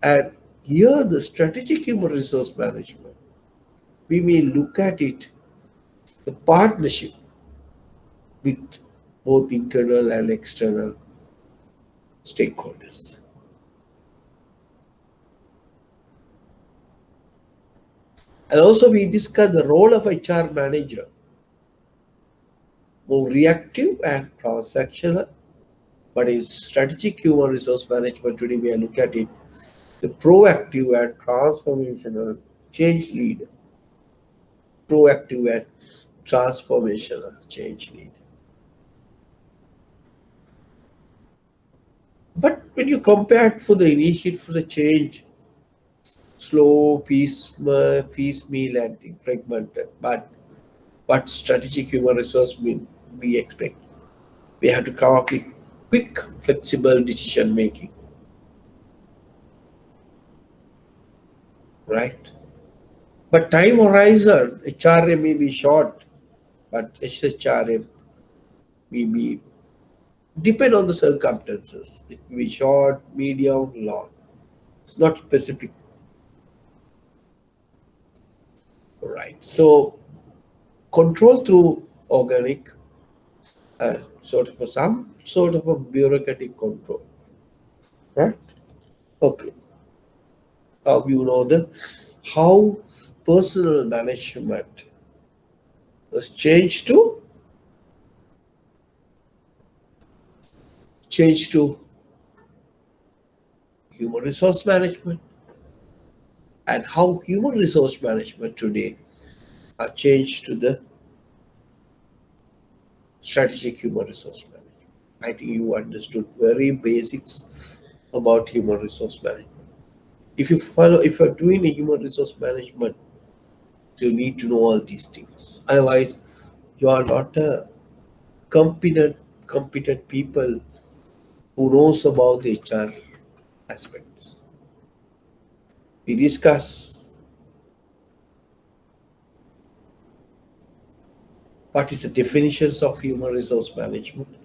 And here, the strategic human resource management, we may look at it the partnership with both internal and external stakeholders. And also, we discuss the role of HR manager, more reactive and transactional. But in strategic human resource management, today we are looking at it the proactive and transformational change lead. Proactive and transformational change lead. But when you compare it for the initiate for the change, slow, piecemeal, and fragmented. But what strategic human resource mean we expect? We have to come up with quick, flexible decision making, right? But time horizon, HRM may be short, but HRM may be depend on the circumstances. It may be short, medium, long. It's not specific, right? So control through organic, some sort of a bureaucratic control, right? Okay. You know the how personal management was changed to human resource management, and how human resource management today are changed to the strategic human resource management. I think you understood very basics about human resource management. If you're doing a human resource management, you need to know all these things. Otherwise, you are not a competent competent people who knows about the HR aspects. We discuss what is the definitions of human resource management,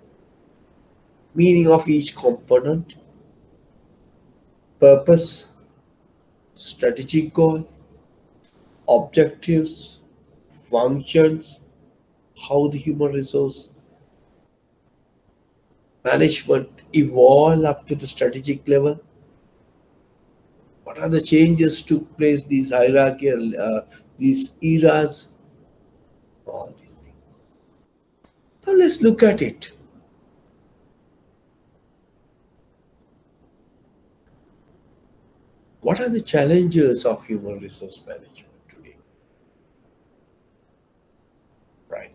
meaning of each component, purpose, strategic goal, objectives, functions, how the human resource management evolve up to the strategic level, what are the changes took place, these hierarchical, these eras, all these things. Now let's look at it. What are the challenges of human resource management today? Right.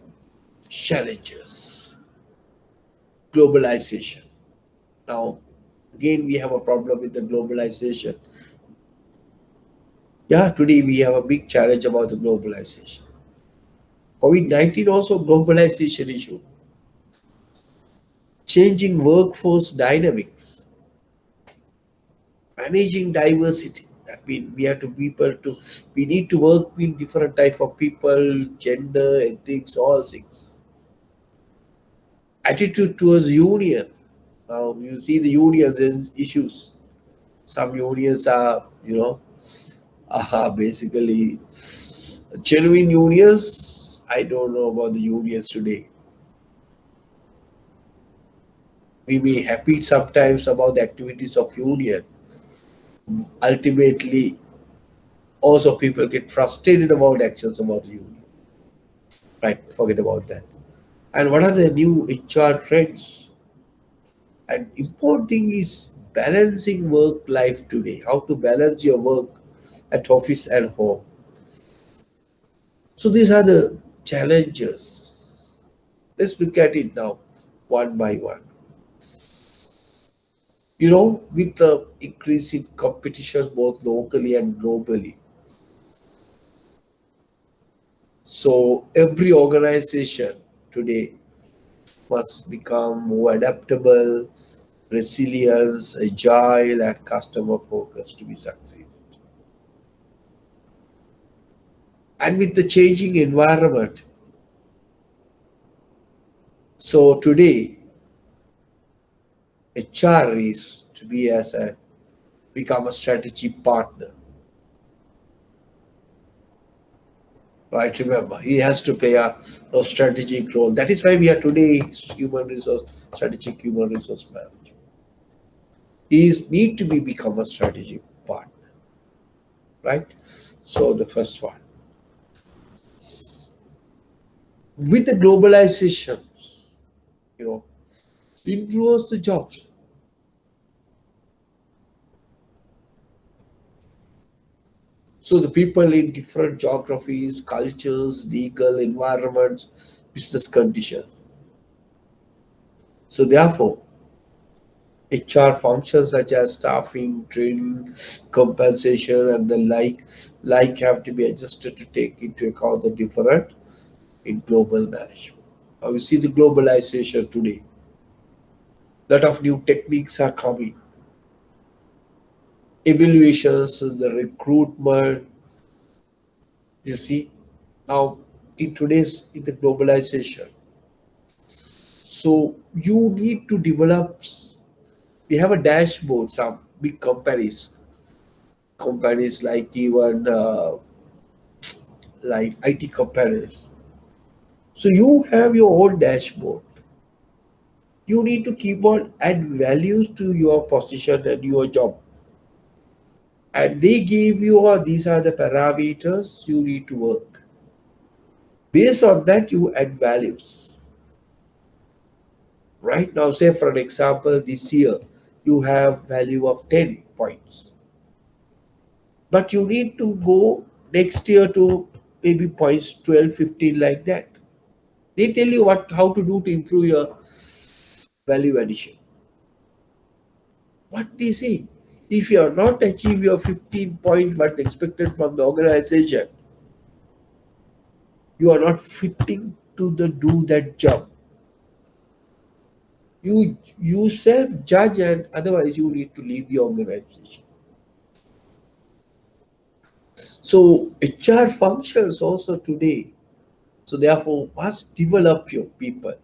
Challenges. Globalization. Now, again, we have a problem with the globalization. Yeah, today we have a big challenge about the globalization. COVID-19 also globalization issue. Changing workforce dynamics, managing diversity. That means we need to work with different type of people, gender, ethics, all things. Attitude towards union. Now you see the unions and issues. Some unions are, basically genuine unions. I don't know about the unions today. We may happy sometimes about the activities of union. Ultimately, also people get frustrated about actions about the union. Right, forget about that. And what are the new HR trends? And important thing is balancing work life today. How to balance your work at office and home. So these are the challenges. Let's look at it now, one by one. With the increasing competition both locally and globally, so every organization today must become more adaptable, resilient, agile, and customer focused to be succeed. And with the changing environment, So today, HR is to be as a become a strategy partner. Right, remember, he has to play a strategic role. That is why we are today human resource, strategic human resource manager. He is need to be become a strategic partner, right? So the first one, with the globalization, you know, influence the jobs. So the people in different geographies, cultures, legal environments, business conditions. So therefore, HR functions such as staffing, training, compensation, and the like have to be adjusted to take into account the different in global management. Now you see the globalization today. A lot of new techniques are coming. Evaluations, the recruitment, you see. Now in today's in the globalization. So you need to develop, we have a dashboard, some big companies like even like IT companies. So you have your own dashboard. You need to keep on add values to your position and your job. And they give you these are the parameters you need to work. Based on that, you add values. Right now, say for an example, this year you have value of 10 points. But you need to go next year to maybe points 12, 15 like that. They tell you what how to do to improve your value addition. What they say, if you are not achieve your 15 point what expected from the organization, you are not fitting to the do that job. You self judge, and otherwise you need to leave the organization. So HR functions also today. So therefore, must develop your people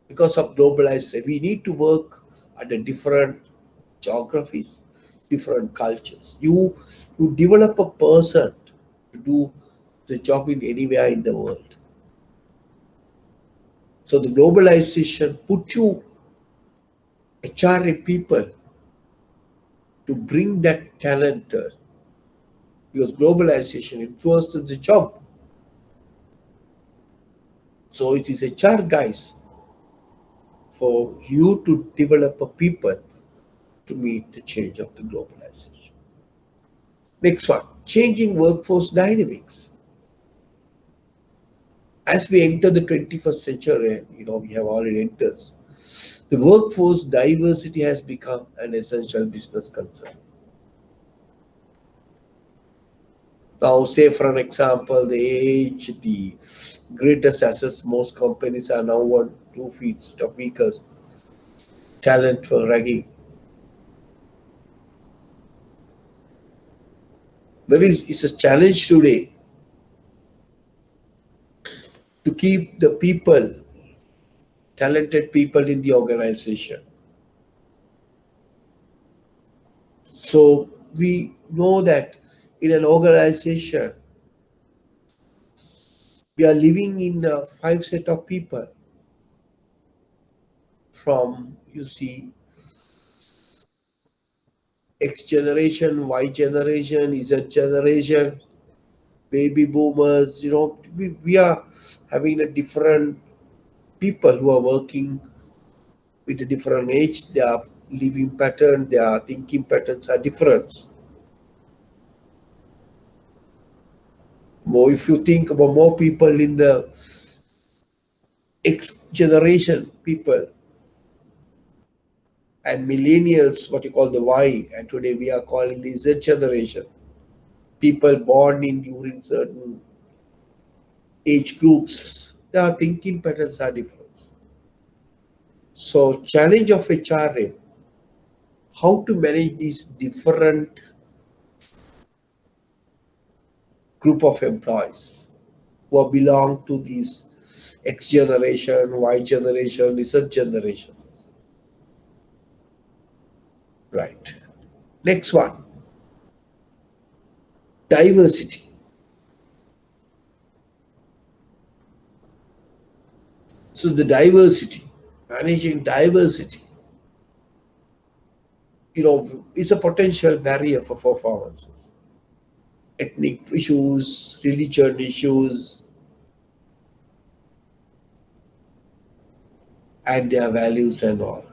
because of globalization. We need to work under different geographies, different cultures. You develop a person to do the job in anywhere in the world. So the globalization put you HRA people to bring that talent because globalization influenced the job. So it is HR guys for you to develop a people to meet the change of the globalization. Next one, changing workforce dynamics. As we enter the 21st century, and we have already entered, the workforce diversity has become an essential business concern. Now, say for an example, the age, the greatest assets, most companies are now on 2 feet of vehicles, talent for ragging. It's a challenge today to keep the people, talented people in the organization. So we know that in an organization, we are living in a five set of people from, you see, X generation, Y generation, Z generation, baby boomers. We are having a different people who are working with a different age. Their living pattern, their thinking patterns are different. More, if you think about more people in the X generation people and millennials, what you call the Y, and today we are calling the Z generation. People born in during certain age groups, their thinking patterns are different. So challenge of HRM, how to manage these different group of employees who belong to these X generation, Y generation, Z generation. Right. Next one, diversity. So the diversity, managing diversity, is a potential barrier for performances. Ethnic issues, religion issues, and their values and all.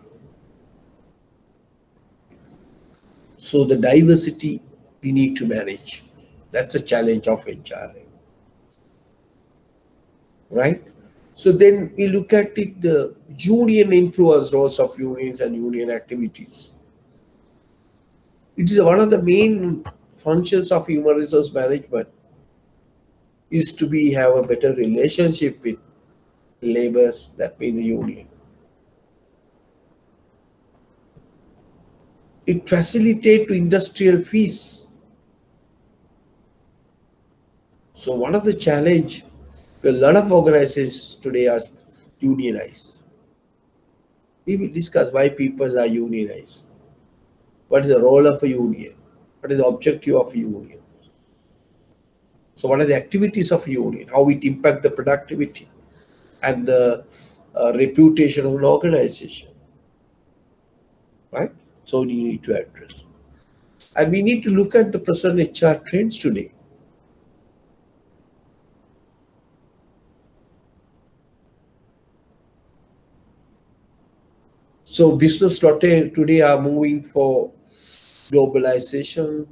So the diversity we need to manage. That's a challenge of HRA, right? So then we look at it, the union influence roles of unions and union activities. It is one of the main functions of human resource management is to be have a better relationship with labors, that means the union. It facilitates to industrial fees. So one of the challenge, a lot of organizations today are unionized. We will discuss why people are unionized. What is the role of a union? What is the objective of a union? So what are the activities of a union? How it impact the productivity and the reputation of an organization, right? So you need to address. And we need to look at the present HR trends today. So business today are moving for globalization,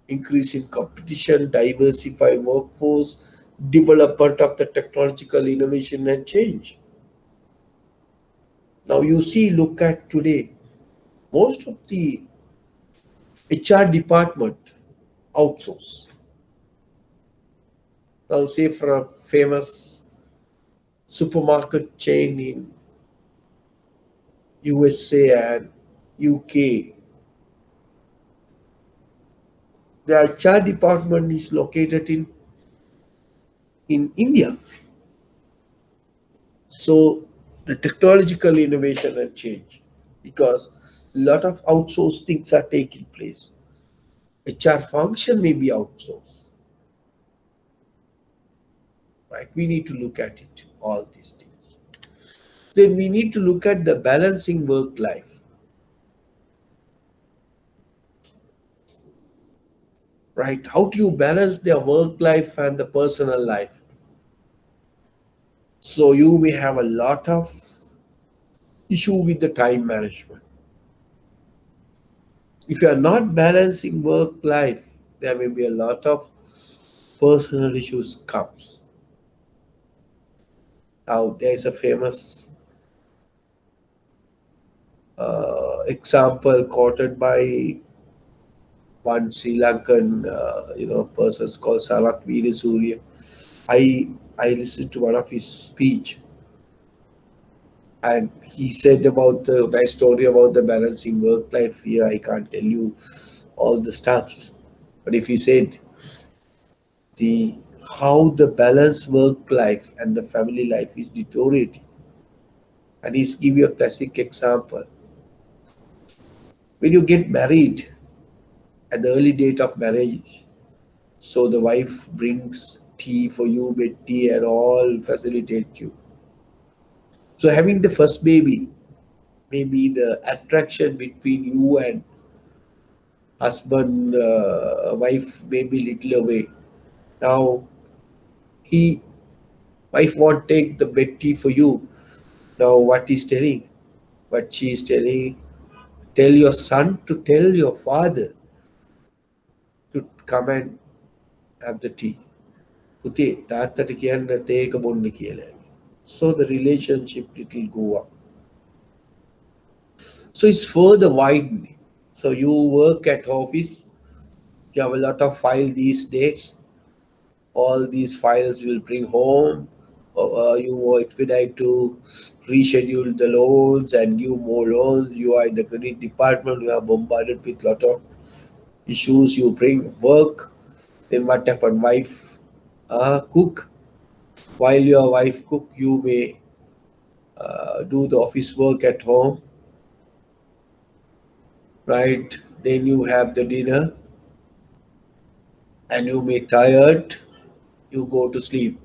increase in competition, diversify workforce, development of the technological innovation and change. Now you see, look at today, most of the HR department outsource. Now say for a famous supermarket chain in USA and UK, the HR department is located in India. So the technological innovation and change, because a lot of outsourced things are taking place. HR function may be outsourced, right? We need to look at it, all these things. Then we need to look at the balancing work life, right? How do you balance their work life and the personal life? So you may have a lot of issue with the time management. If you are not balancing work life, there may be a lot of personal issues comes. Now there is a famous example quoted by one Sri Lankan person called Sarak Surya. I listened to one of his speech, and he said about the nice story about the balancing work life. Here I can't tell you all the stuffs, but if he said the how the balance work life and the family life is deteriorating, and he's give you a classic example. When you get married at the early date of marriage, so the wife brings tea for you, with tea and all, facilitate you. So having the first baby, maybe the attraction between you and husband, wife may be little away. Now he wife won't take the bed tea for you. Now what he's telling, what she is telling, tell your son to tell your father to come and have the tea. පුතේ තාත්තට කියන්න තේක බොන්න කියලා. So the relationship it will go up. So it's further widening. So you work at office, you have a lot of files these days. All these files will bring home. You expedite to reschedule the loans and give more loans. You are in the credit department. You are bombarded with lot of issues. You bring work. Then what happened? Wife cook. While your wife cook, you may do the office work at home, right? Then you have the dinner and you may tired, you go to sleep.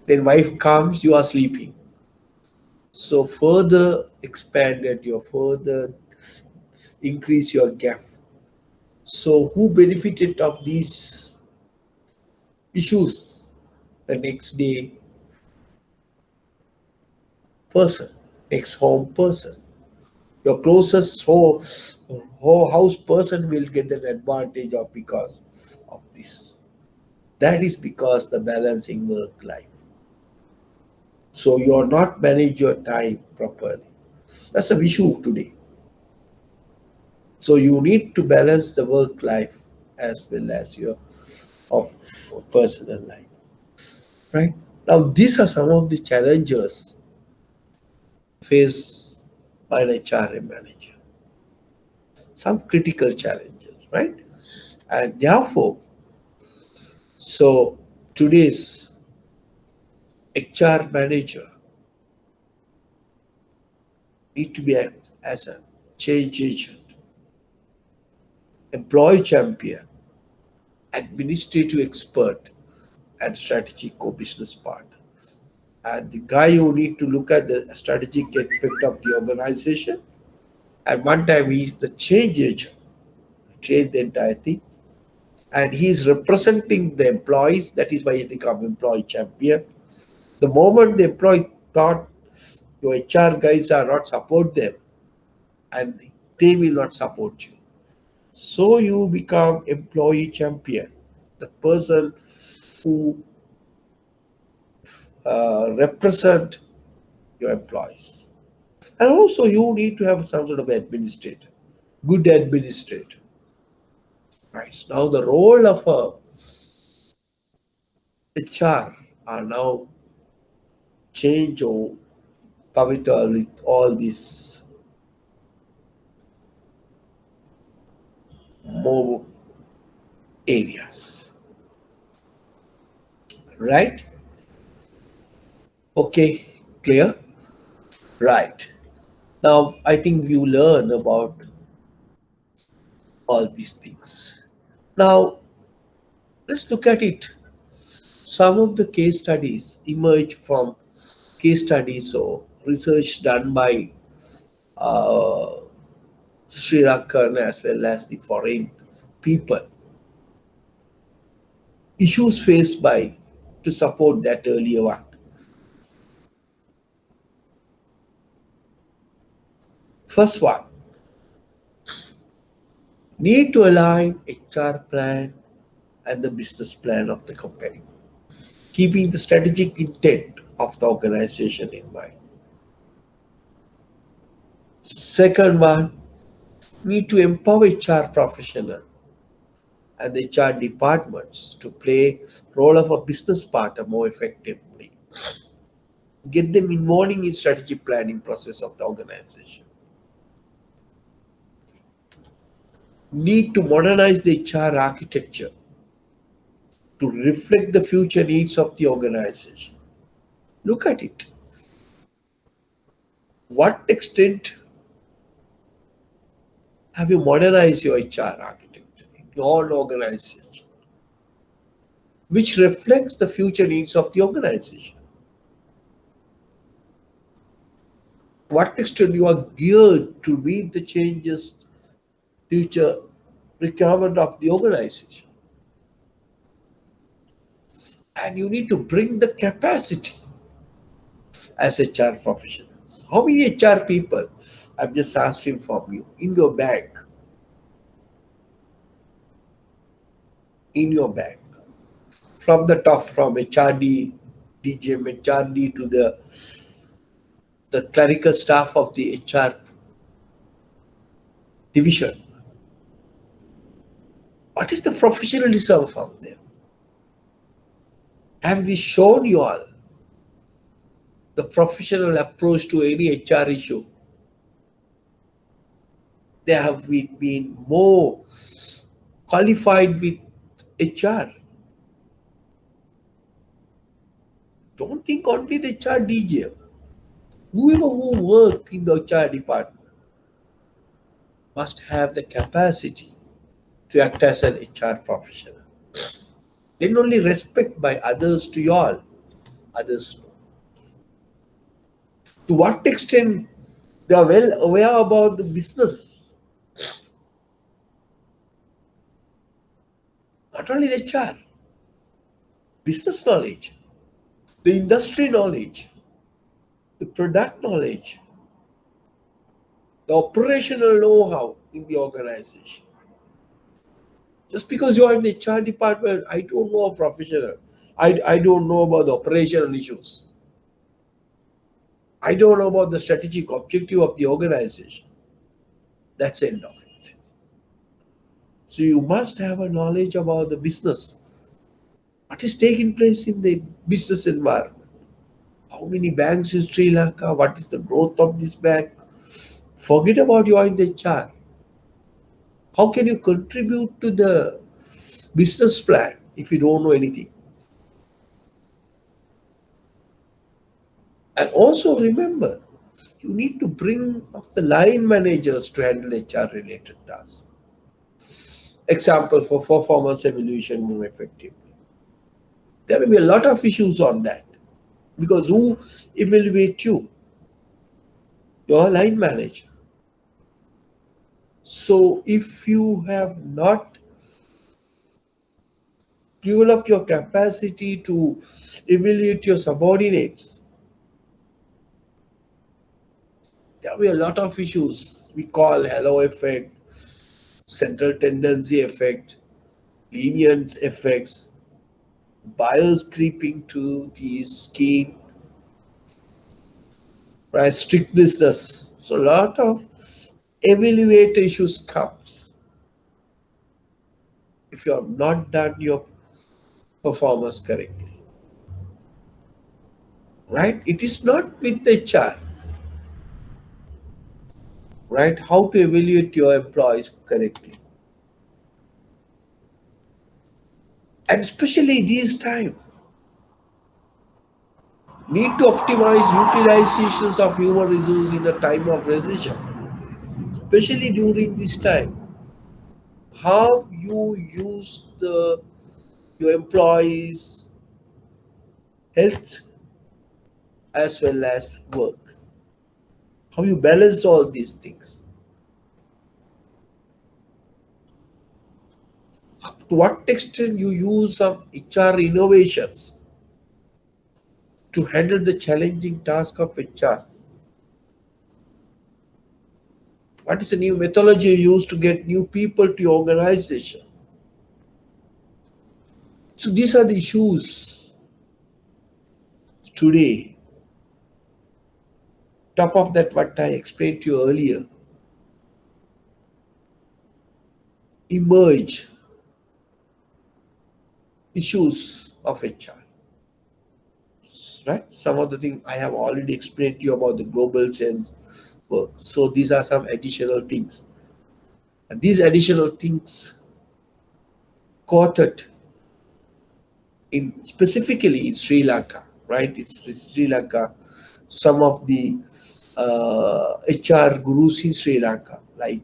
Then wife comes, you are sleeping. So further expanded your further increase your gap. So who benefited of these issues? The next day person, next home person. Your closest house person will get an advantage of because of this. That is because the balancing work life. So you are not manage your time properly. That's the issue today. So you need to balance the work life as well as your of personal life. Right? Now these are some of the challenges faced by an HRM manager. Some critical challenges, right? And therefore, so today's HR manager need to be as a change agent, employee champion, administrative expert, and strategic co-business partner. And the guy who need to look at the strategic aspect of the organization. At one time, he is the change agent, change the entire thing, and he is representing the employees. That is why he become employee champion. The moment the employee thought your HR guys are not support them, and they will not support you. So you become employee champion, the person who represent your employees. And also you need to have some sort of administrator, good administrator. Right. Now the role of a HR are now change or pivotal with all these more areas. Right? Okay, clear? Right. Now I think you learn about all these things. Now let's look at it. Some of the case studies emerge from case studies or research done by uh, Sri Lankan as well as the foreign people. Issues faced by to support that earlier one. First one, need to align HR plan and the business plan of the company, keeping the strategic intent of the organization in mind. Second one, need to empower HR professional and the HR departments to play role of a business partner more effectively. Get them involving in strategic planning process of the organization. Need to modernize the HR architecture to reflect the future needs of the organization. Look at it. What extent have you modernized your HR architecture in your organization, which reflects the future needs of the organization? What extent you are geared to meet the changes, future requirement of the organization? And you need to bring the capacity as HR professionals. How many HR people, I'm just asking from you, in your bank, from the top, from HRD, DGM, HRD to the clerical staff of the HR division. What is the professionalism from them? Have we shown you all the professional approach to any HR issue? They have been more qualified with HR. Don't think only the HR DJ. Whoever who work in the HR department must have the capacity to act as an HR professional. Then only respect by others to you all. Others know. To what extent they are well aware about the business, not only the HR, business knowledge, the industry knowledge, the product knowledge, the operational know-how in the organization. Just because you are in the HR department, I don't know a professional. I don't know about the operational issues. I don't know about the strategic objective of the organization. That's the end of it. So you must have a knowledge about the business. What is taking place in the business environment? How many banks in Sri Lanka? What is the growth of this bank? Forget about you are in the HR. How can you contribute to the business plan if you don't know anything? And also remember, you need to bring up the line managers to handle HR related tasks. Example for performance evaluation more effectively. There will be a lot of issues on that because who evaluate you? Your line manager. So if you have not developed your capacity to evaluate your subordinates, there will be a lot of issues we call halo effect, central tendency effect, lenience effects, bias creeping to the skin, right? Strict business. So a lot of evaluate issues comes if you have not done your performance correctly. Right? It is not with the HR, right? How to evaluate your employees correctly. And especially these times, need to optimize utilizations of human resource in a time of recession, especially during this time. How you use the your employees' health as well as work. How you balance all these things. To what extent you use some HR innovations to handle the challenging task of HR. What is the new methodology you use to get new people to your organization? So these are the issues today. Top of that, what I explained to you earlier, emerge issues of HR. Right? Some of the things I have already explained to you about the global sense work. So these are some additional things. And these additional things quoted in specifically in Sri Lanka, right? It's Sri Lanka. Some of the HR gurus in Sri Lanka, like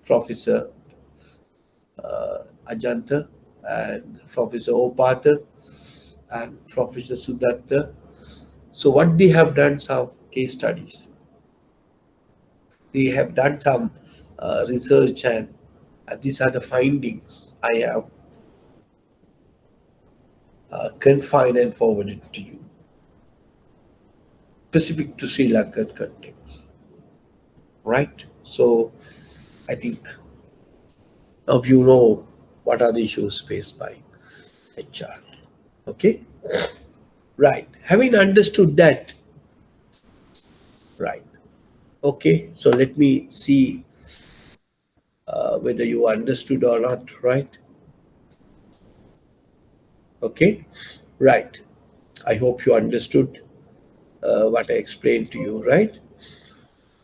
Professor Ajanta and Professor Opata and Professor Sudatta. So what they have done some case studies. They have done some research and these are the findings I have confined and forwarded to you, specific to Sri Lankan context, right? So I think now you know what are the issues faced by HR. Okay, right. Having understood that, right. Okay, so let me see whether you understood or not, right? Okay, right. I hope you understood what I explained to you, right?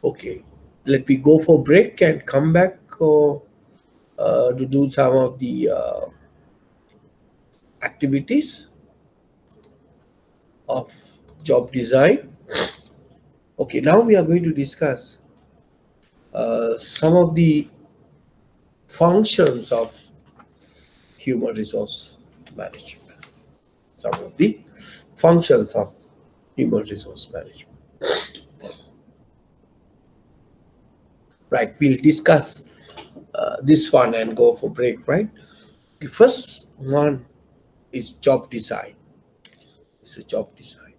Okay, let me go for break and come back to do some of the activities. of job design. Okay, now we are going to discuss some of the functions of human resource management. Some of the functions of human resource management. Right, we'll discuss this one and go for break, right? The first one is job design. It's a job design,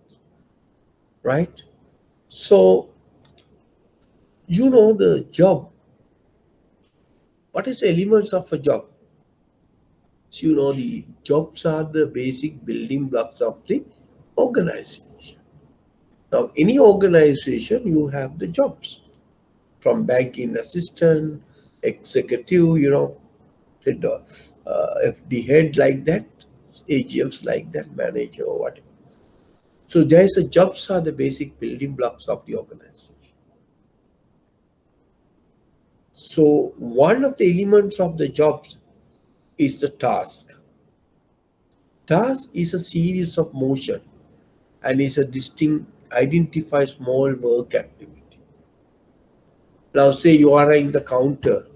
right? So, the job. What is the elements of a job? So, the jobs are the basic building blocks of the organization. Now, any organization, you have the jobs from banking assistant, executive, said, FD head like that, AGMs like that, manager or whatever. So there's a jobs are the basic building blocks of the organization. So one of the elements of the jobs is the task. Task is a series of motion and is a distinct identify small work activity. Now say you are in the counter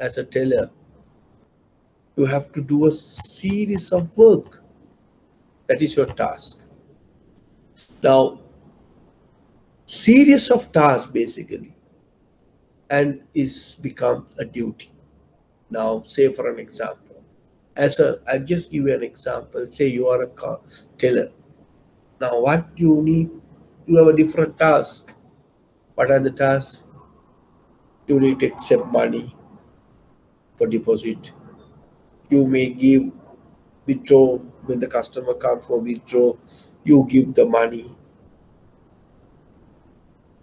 as a teller, you have to do a series of work. That is your task. Now, series of tasks basically, and is become a duty. Now, say for an example, I'll just give you an example. Say you are a car teller. Now, what you need, you have a different task. What are the tasks? You need to accept money for deposit. You may give withdraw when the customer comes for withdraw. You give the money,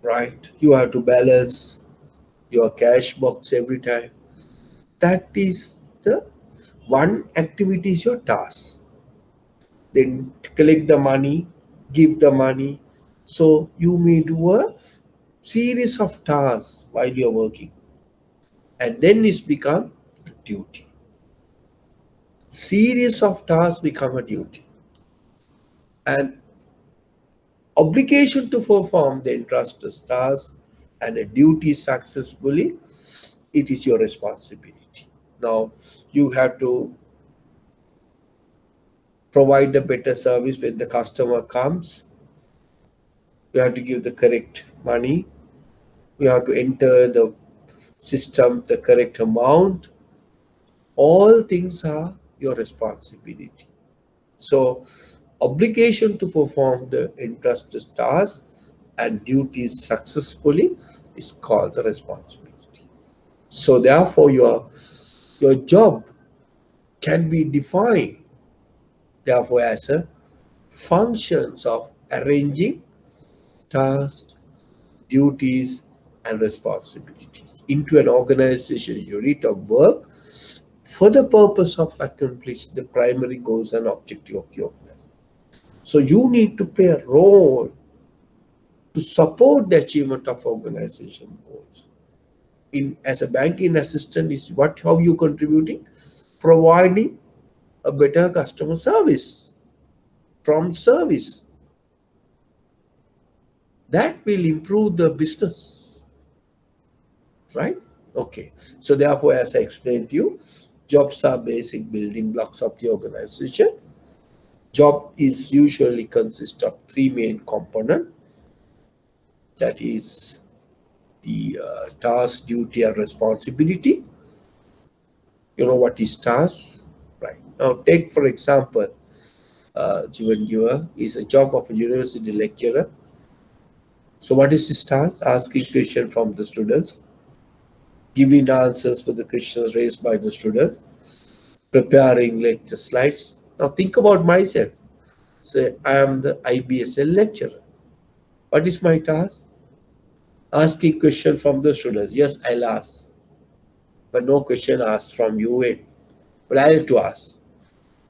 right? You have to balance your cash box every time. That is the one activity is your task. Then collect the money, give the money. So you may do a series of tasks while you're working. And then it's become a duty. Series of tasks become a duty. And obligation to perform the entrusted task and a duty successfully, it is your responsibility. Now you have to provide a better service when the customer comes. You have to give the correct money. You have to enter the system the correct amount. All things are your responsibility. So, obligation to perform the entrusted task and duties successfully is called the responsibility. So, therefore, your job can be defined therefore as a functions of arranging tasks, duties, and responsibilities into an organization unit of work for the purpose of accomplishing the primary goals and objective of the organization. So you need to play a role to support the achievement of organization goals. In as a banking assistant, is what how you contributing? Providing a better customer service, prompt service. That will improve the business, right? Okay. So therefore, as I explained to you, jobs are basic building blocks of the organization. Job is usually consist of three main components. That is the task, duty, and responsibility. You know what is task, right? Now, take for example, Jivan Giva is a job of a university lecturer. So, what is his task? Asking questions from the students, giving answers for the questions raised by the students, preparing lecture slides. Now, think about myself. Say, I am the IBSL lecturer. What is my task? Asking question from the students. Yes, I'll ask, but no question asked from you. But I have to ask.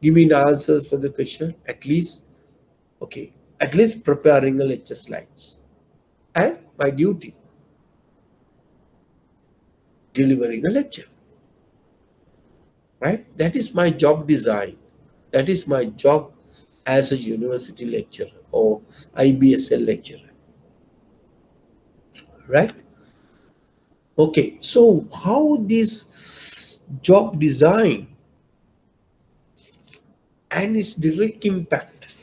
Give me the answers for the question. At least, okay, at least preparing a lecture slides. And my duty, delivering a lecture. Right? That is my job design. That is my job as a university lecturer or IBSL lecturer, right? Okay, so how this job design and its direct impact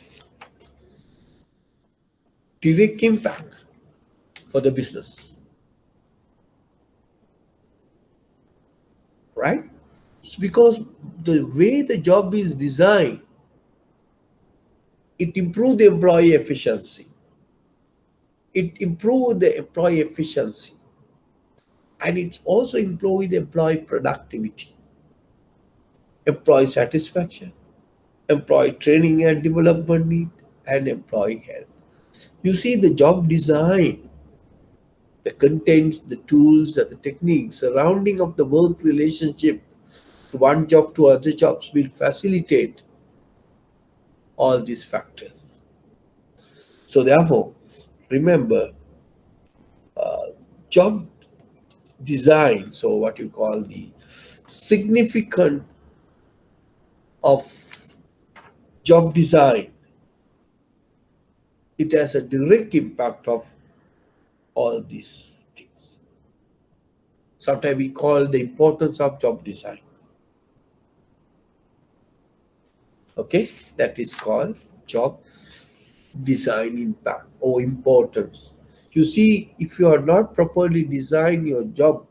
for the business, right? It's because the way the job is designed, it improves the employee efficiency. It improves the employee efficiency, and it also improves the employee productivity, employee satisfaction, employee training and development need, and employee health. You see, the job design that contains the tools and the techniques surrounding of the work relationship to one job to other jobs will facilitate all these factors. So therefore, remember, job design, so what you call the significant of job design, it has a direct impact of all these things. Sometimes we call the importance of job design. Okay, that is called job design impact or importance. You see, if you are not properly design your job,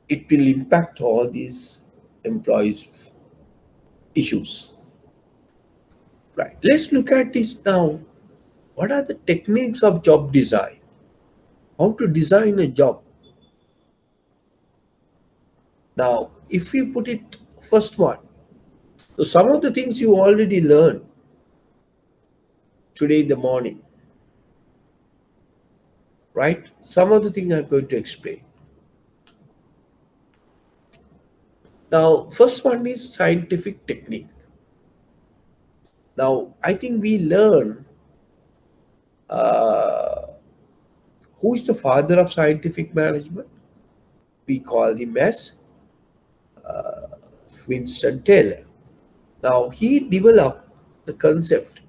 it will impact all these employees issues. Right, let's look at this now. What are the techniques of job design? How to design a job? Now, if we put it first one, so some of the things you already learned today in the morning, right? Some of the things I'm going to explain. Now, first one is scientific technique. Now, I think we learn uh, who is the father of scientific management. We call him as Winston Taylor. Now, he developed the concept.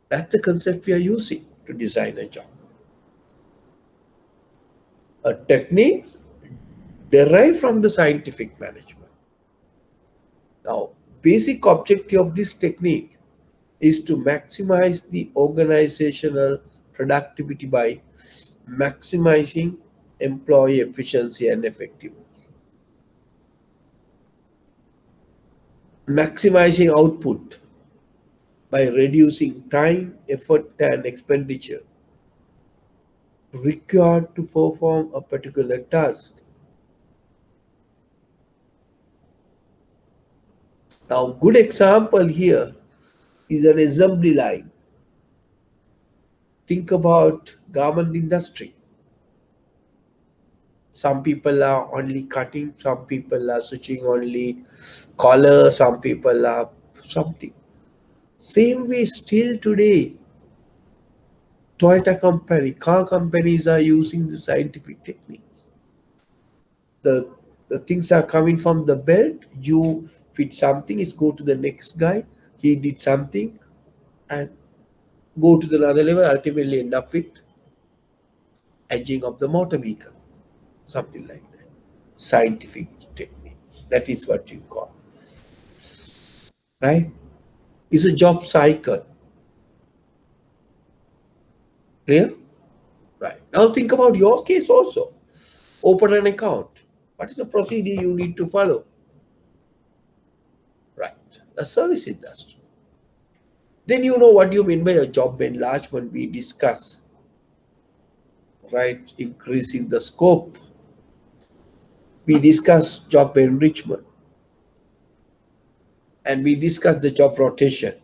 That's the concept we are using to design a job. Techniques derived from the scientific management. Now, basic objective of this technique is to maximize the organizational productivity by maximizing employee efficiency and effectiveness, maximizing output by reducing time, effort, and expenditure required to perform a particular task. Now, good example here is an assembly line. Think about garment industry. Some people are only cutting, some people are switching only collar, some people are something. Same way still today, Toyota company, car companies are using the scientific techniques. The, the things are coming from the belt, you fit something, is go to the next guy, he did something and go to the another level, ultimately end up with edging of the motor vehicle, something like that. Scientific techniques. That is what you call, right? It's a job cycle. Clear? Right. Now think about your case also. Open an account. What is the procedure you need to follow? Right. A service industry. Then you know what you mean by a job enlargement we discuss. Right. Increasing the scope. We discuss job enrichment. And we discuss the job rotation.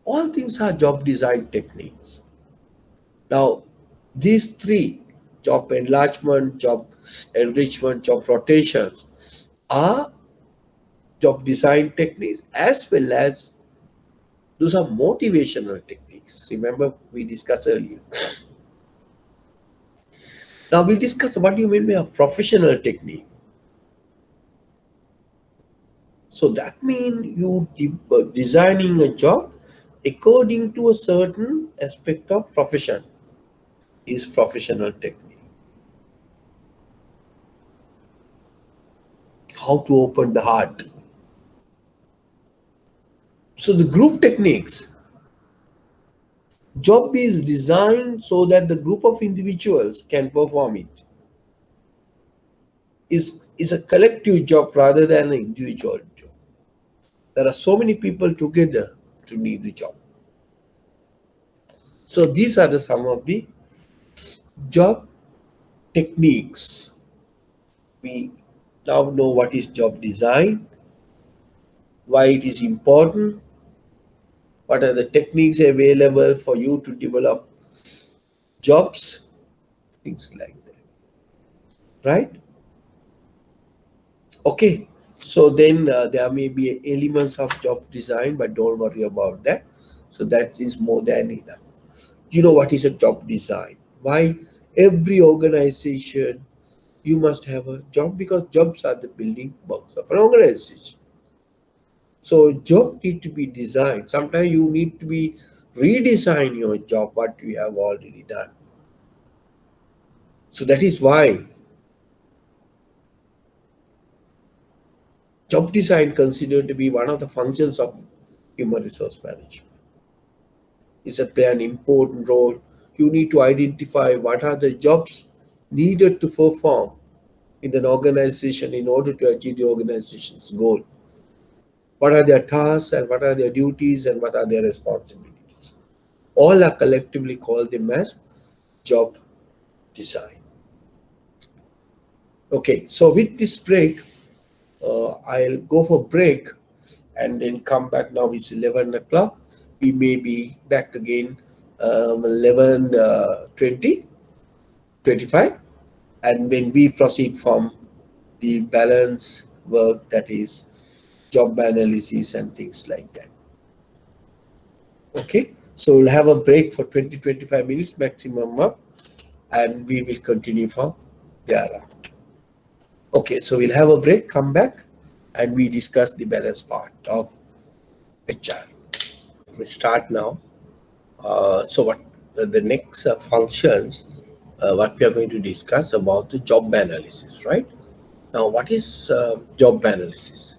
All things are job design techniques. Now, these three, job enlargement, job enrichment, job rotations, are job design techniques as well as those are motivational techniques. Remember, we discussed earlier. Now, we discuss what do you mean by a professional technique. So that means you designing a job according to a certain aspect of profession is professional technique. How to open the heart. So the group techniques, job is designed so that the group of individuals can perform it. Is a collective job rather than an individual job. There are so many people together to need the job. So these are the some of the job techniques. We now know what is job design, why it is important, what are the techniques available for you to develop jobs, things like that, right? Okay, so then there may be elements of job design, but don't worry about that. So that is more than enough. You know what is a job design? Why every organization you must have a job, because jobs are the building blocks of an organization. So job need to be designed. Sometimes you need to be redesign your job what you have already done. So that is why job design considered to be one of the functions of human resource management. It's a play an important role. You need to identify what are the jobs needed to perform in an organization in order to achieve the organization's goal. What are their tasks and what are their duties and what are their responsibilities? All are collectively called them as job design. Okay, so with this break, I'll go for break and then come back. Now it's 11 o'clock. We may be back again 11, 20, 25. And when we proceed from the balance work, that is job analysis and things like that. Okay, so we'll have a break for 20-25 minutes maximum up, and we will continue from there. Okay, so we'll have a break, come back, and we discuss the balance part of HR. We start now. So what the next functions, what we are going to discuss about the job analysis, right? Now, what is job analysis?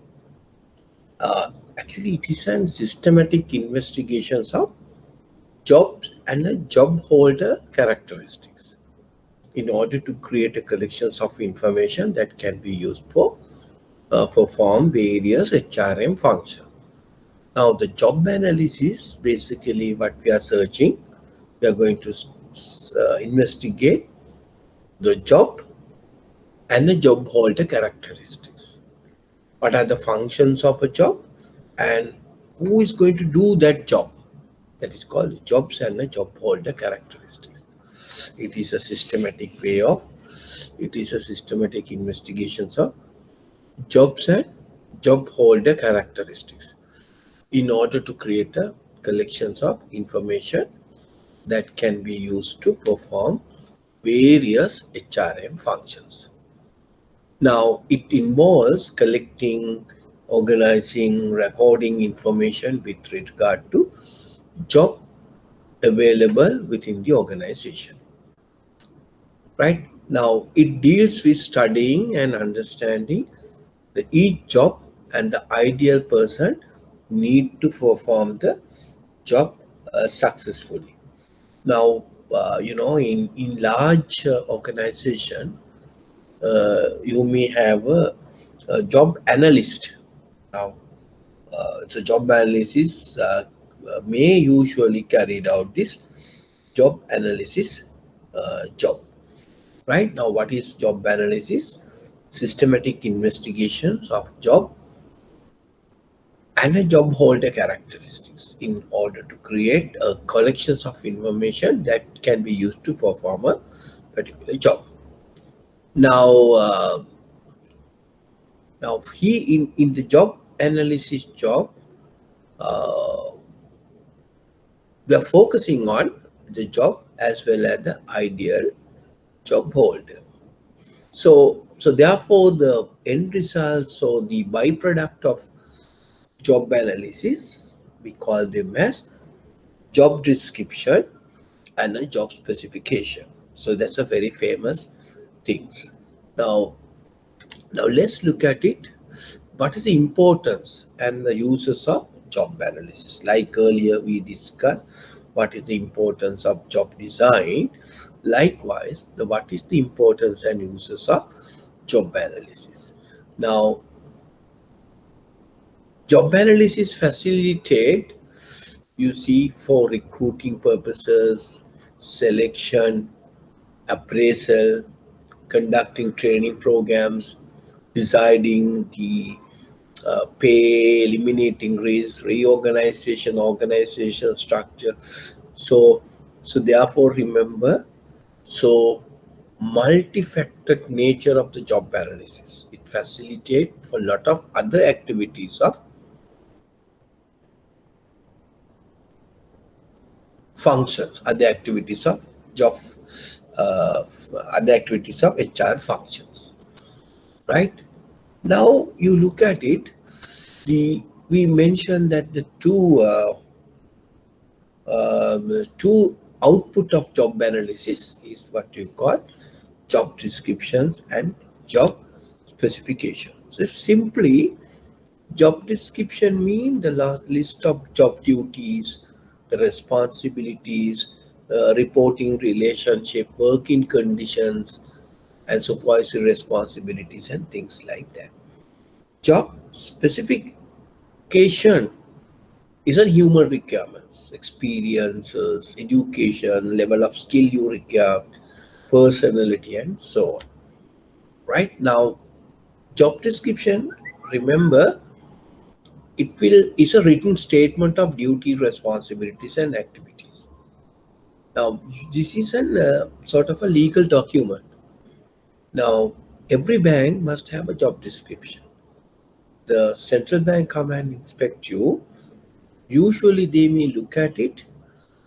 Actually, it is a systematic investigations of jobs and a job holder characteristics in order to create a collections of information that can be used for perform various HRM functions. Now, the job analysis, basically what we are searching, we are going to investigate the job and the job holder characteristics. What are the functions of a job and who is going to do that job? That is called jobs and the job holder characteristics. It is a systematic way of, it is a systematic investigations of jobs and job holder characteristics in order to create a collections of information that can be used to perform various HRM functions. Now, it involves collecting, organizing, recording information with regard to job available within the organization. Right? Now, it deals with studying and understanding the each job and the ideal person need to perform the job successfully. Now, in large organization, you may have a job analyst. Now, so job analysis may usually carried out this job analysis job. Right now, what is job analysis? Systematic investigations of job and a job holder characteristics in order to create a collections of information that can be used to perform a particular job. Now, in the job analysis job, uh, we are focusing on the job as well as the ideal job holder. So therefore, the end result, so the byproduct of job analysis, we call them as job description and a job specification. So that's a very famous thing. Now, now let's look at it. What is the importance and the uses of job analysis? Like earlier we discussed what is the importance of job design. Likewise, what is the importance and uses of job analysis? Now, job analysis facilitate, you see, for recruiting purposes, selection, appraisal, conducting training programs, deciding the pay, eliminating risk, reorganization, organization structure. So, so therefore, remember, so multifaceted nature of the job analysis. It facilitates for a lot of other activities of functions, other activities of job, uh, other activities of HR functions. Right now, you look at it. We mentioned that the two output of job analysis is what you call job descriptions and job specification. So simply, job description means the list of job duties, the responsibilities, reporting relationship, working conditions, and supervisory responsibilities and things like that. Job specification is a human requirements, experiences, education, level of skill you require, personality, and so on. Right now, job description, remember, it will is a written statement of duty, responsibilities, and activities. Now, this is an sort of a legal document. Now, every bank must have a job description. The central bank come and inspect you. Usually, they may look at it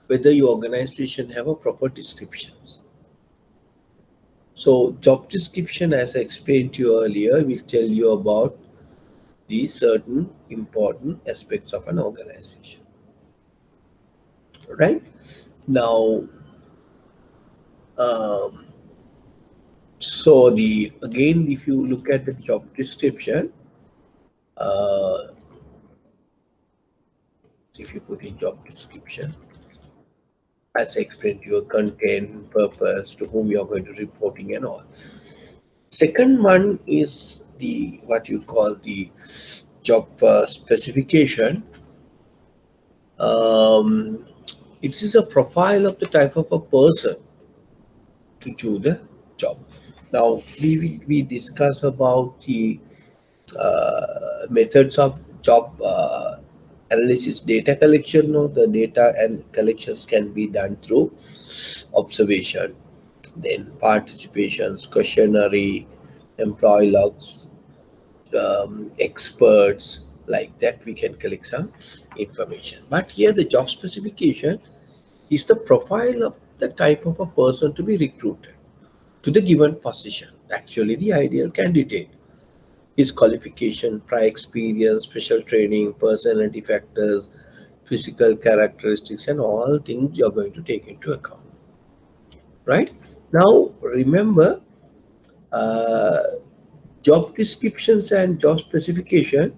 whether your organization have a proper descriptions. So job description, as I explained to you earlier, will tell you about the certain important aspects of an organization. Right now, um, so the again, if you look at the job description, uh, if you put in job description, as I explained to you, content, purpose, to whom you are going to reporting and all. Second one is the what you call the job specification. Um, it is a profile of the type of a person to do the job. Now we discuss about the methods of job analysis, data collection. No, the data and collections can be done through observation, then participations, questionnaire, employee logs, experts, like that we can collect some information. But here the job specification is the profile of the type of a person to be recruited to the given position. Actually, the ideal candidate, his qualification, prior experience, special training, personality factors, physical characteristics, and all things you're going to take into account. Right now, remember, uh, job descriptions and job specification.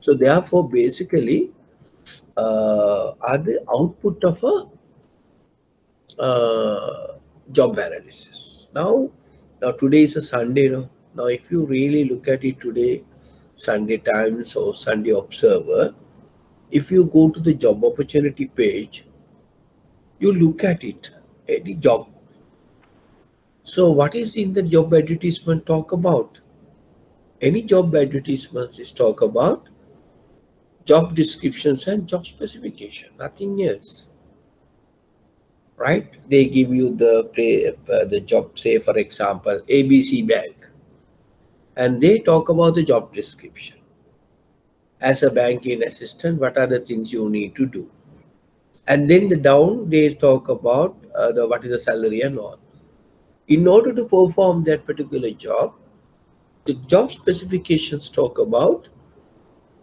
So, therefore, basically, are the output of a job analysis. Now today is a Sunday. No? Now, if you really look at it today, Sunday Times or Sunday Observer, if you go to the job opportunity page, you look at it, any job. So, what is in the job advertisement talk about? Any job advertisements is talk about job descriptions and job specification, nothing else. Right? They give you the job, say for example, ABC Bank, and they talk about the job description. As a banking assistant, what are the things you need to do? And then the down they talk about the what is the salary and all. In order to perform that particular job, the job specifications talk about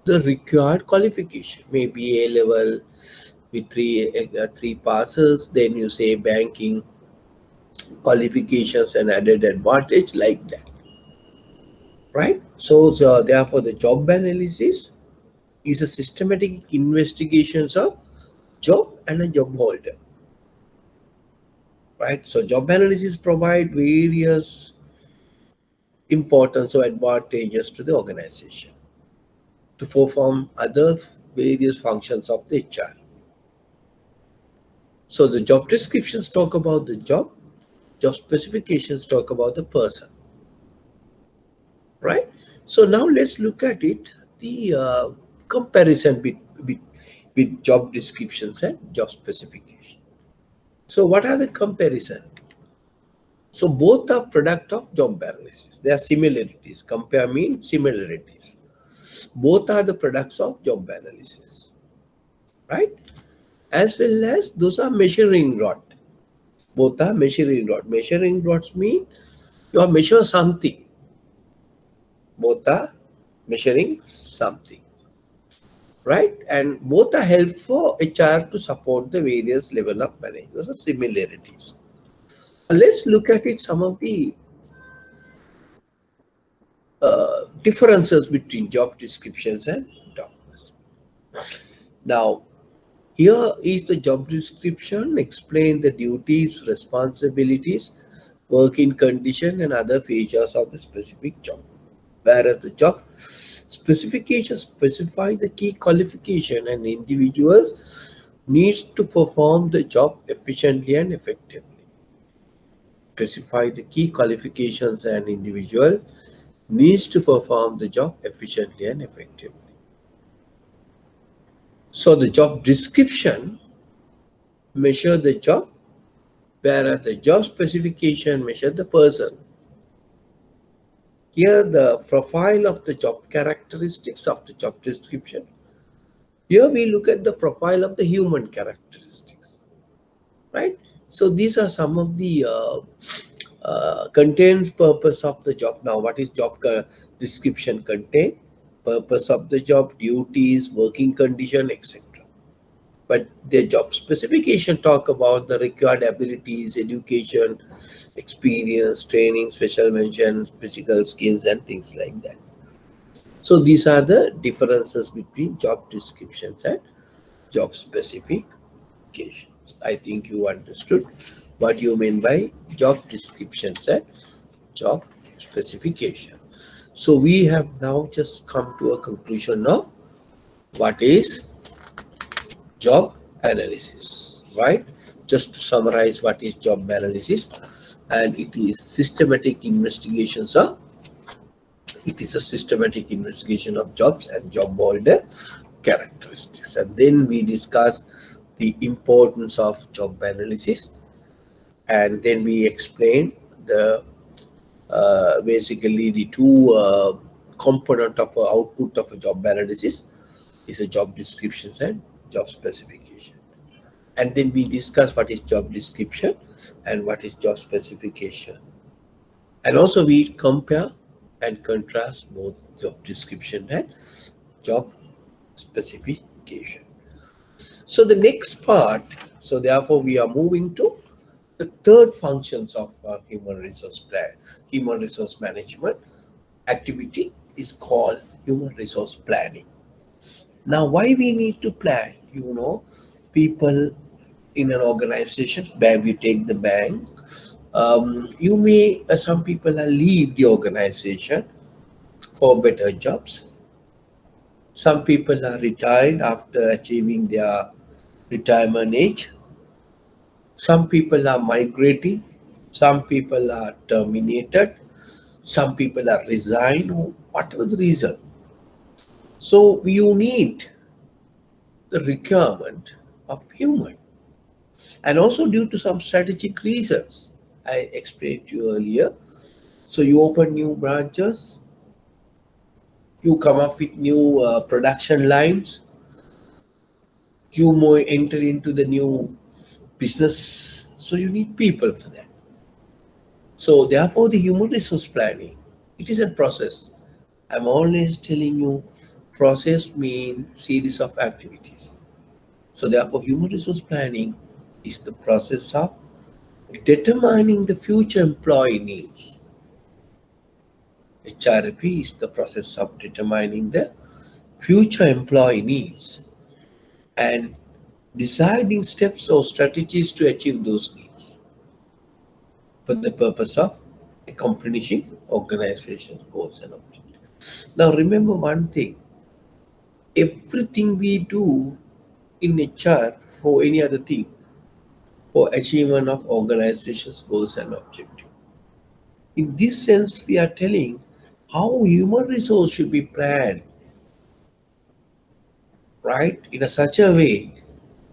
the required qualification, maybe A level with three passes. Then you say banking qualifications and added advantage like that, right? So therefore, the job analysis is a systematic investigations of job and a job holder, right? So job analysis provide various importance or advantages to the organization to perform other various functions of the HR. So the job descriptions talk about the job specifications talk about the person, right? So now let's look at it, the comparison with job descriptions and job specification. So what are the comparison? So both are product of job analysis. They are similarities. Compare means similarities. Both are the products of job analysis, right? As well as those are measuring rod. Both are measuring rod. Measuring rods mean you are measure something. Both are measuring something, right? And both are helpful for HR to support the various level of management. Those are similarities. Let's look at it. Some of the differences between job descriptions and documents. Now, here is the job description. Explain the duties, responsibilities, working condition, and other features of the specific job. Whereas the job specifications specify the key qualification and individuals needs to perform the job efficiently and effectively. Specify the key qualifications and individual needs to perform the job efficiently and effectively. So the job description measure the job, whereas the job specification measure the person. Here the profile of the job characteristics of the job description. Here we look at the profile of the human characteristics, right? So these are some of the contains purpose of the job. Now, what is job description contain? Purpose of the job, duties, working condition, etc. But their job specification talk about the required abilities, education, experience, training, special mention, physical skills, and things like that. So these are the differences between job descriptions and job specifications. I think you understood what you mean by job descriptions and job specification. So we have now just come to a conclusion of what is job analysis, right? Just to summarize what is job analysis, and it is systematic investigations of it is a systematic investigation of jobs and job holder characteristics. And then we discuss the importance of job analysis, and then we explain the basically the two component of output of a job analysis is a job description and job specification. And then we discuss what is job description and what is job specification. And also we compare and contrast both job description and job specification. So the next part, so therefore we are moving to the third functions of human resource management activity is called human resource planning. Now, why we need to plan? People in an organization, bank, we take the bank. You may, some people are leave the organization for better jobs. Some people are retired after achieving their retirement age. Some people are migrating. Some people are terminated. Some people are resigned, whatever the reason. So you need the requirement of human. And also due to some strategic reasons, I explained to you earlier. So you open new branches, you come up with new production lines, you more enter into the new business. So you need people for that. So therefore the human resource planning, it is a process. I'm always telling you process means series of activities. So therefore, human resource planning is the process of determining the future employee needs. HRP is the process of determining the future employee needs and deciding steps or strategies to achieve those needs for the purpose of accomplishing organization's goals and objectives. Now, remember one thing, everything we do in HR for any other thing for achievement of organization's goals and objectives. In this sense, we are telling how human resource should be planned, right, in a such a way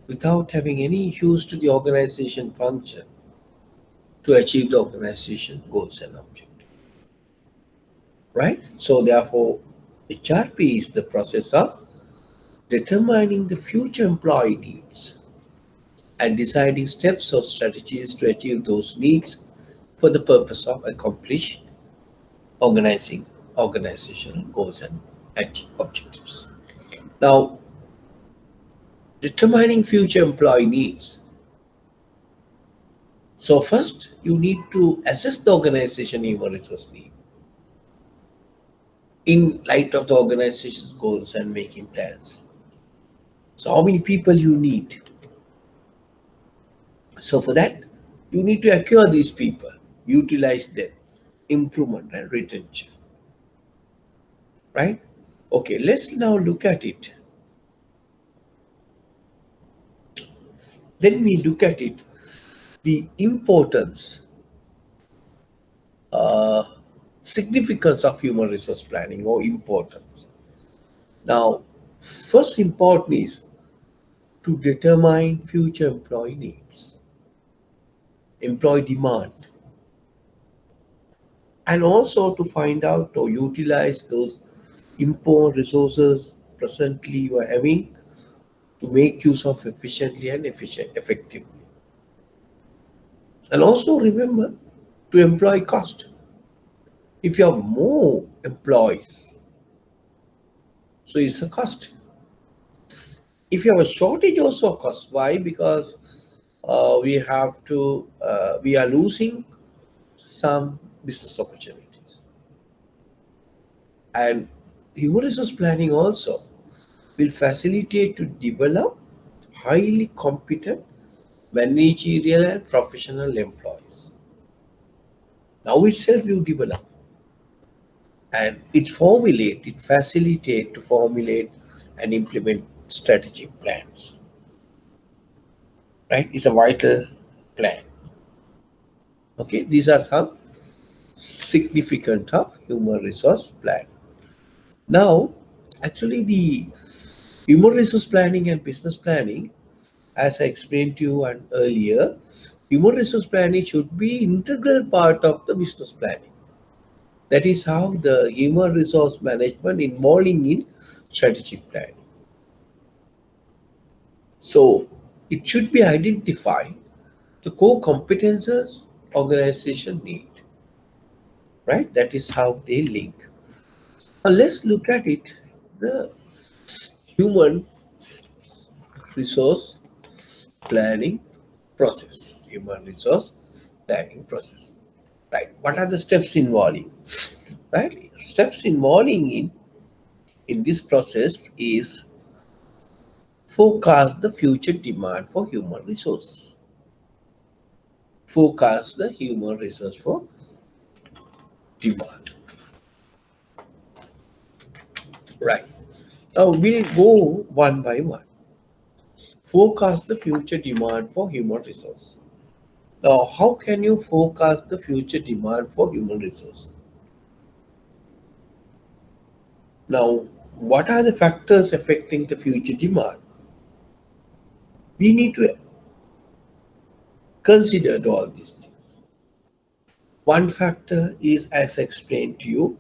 without having any issues to the organization function to achieve the organization goals and objectives, right? So therefore, HRP is the process of determining the future employee needs and deciding steps or strategies to achieve those needs for the purpose of accomplish organizing organizational goals and objectives. Now, determining future employee needs. So first, you need to assess the organization human resource need in light of the organization's goals and making plans. So how many people you need? So for that, you need to acquire these people, utilize them, improvement and retention, right? Okay, let's now look at it. Then we look at it, the importance, uh, significance of human resource planning or importance. Now, first important is to determine future employee needs, employee demand, and also to find out or utilize those important resources presently you are having to make use of efficiently and effectively. And also remember to employ cost. If you have more employees, so it's a cost. If you have a shortage, also a cost. Why? Because we are losing some business opportunities. And human resource planning also will facilitate to develop highly competent managerial and professional employees. Now itself you develop and it facilitate to formulate and implement strategic plans. Right? It's a vital plan. Okay, these are some significant of human resource plan. Now, actually the human resource planning and business planning, as I explained to you and earlier, human resource planning should be integral part of the business planning. That is how the human resource management involving in strategic planning. So it should be identified the core competences organization need, right? That is how they link. Now let's look at it, the human resource planning process. Human resource planning process. Right. What are the steps involving? Right. Steps involving in this process is forecast the future demand for human resource. Forecast the human resource for demand. Right. Now we'll go one by one. Forecast the future demand for human resource. Now, how can you forecast the future demand for human resource? Now, what are the factors affecting the future demand? We need to consider all these things. One factor is, as I explained to you,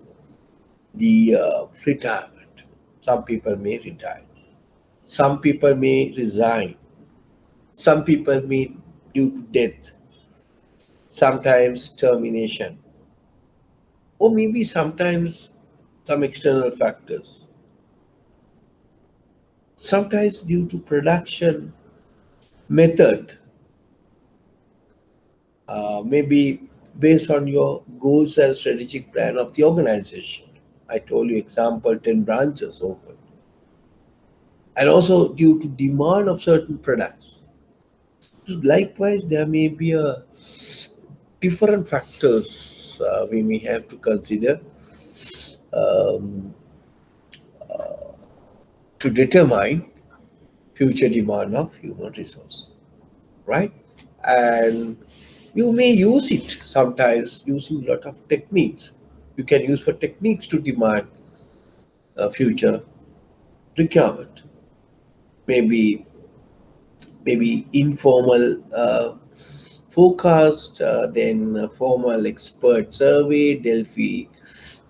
the retirement. Some people may retire. Some people may resign. Some people may due to death. Sometimes termination. Or maybe sometimes some external factors. sometimes due to production method, maybe based on your goals and strategic plan of the organization. I told you example 10 branches open. And also due to demand of certain products. Likewise, there may be a different factors we may have to consider um, to determine future demand of human resource, right? And you may use it sometimes using a lot of techniques. You can use for techniques to demand future requirement. Maybe informal forecast, then formal expert survey, Delphi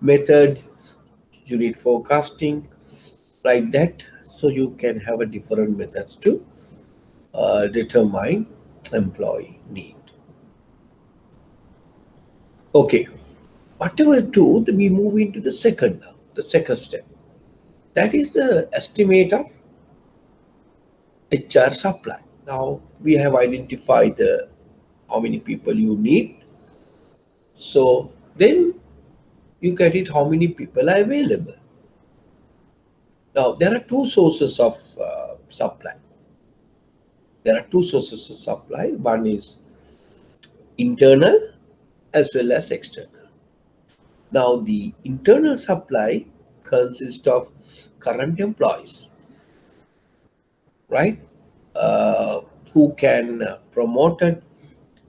method, unit forecasting, like that. So you can have a different methods to determine employee need. Okay, whatever do, we move into the second now, the second step. That is the estimate of HR supply. Now we have identified the how many people you need. So then you get it how many people are available. Now there are two sources of supply. There are two sources of supply. One is internal as well as external. Now the internal supply consists of current employees, right? Uh, who can promoted,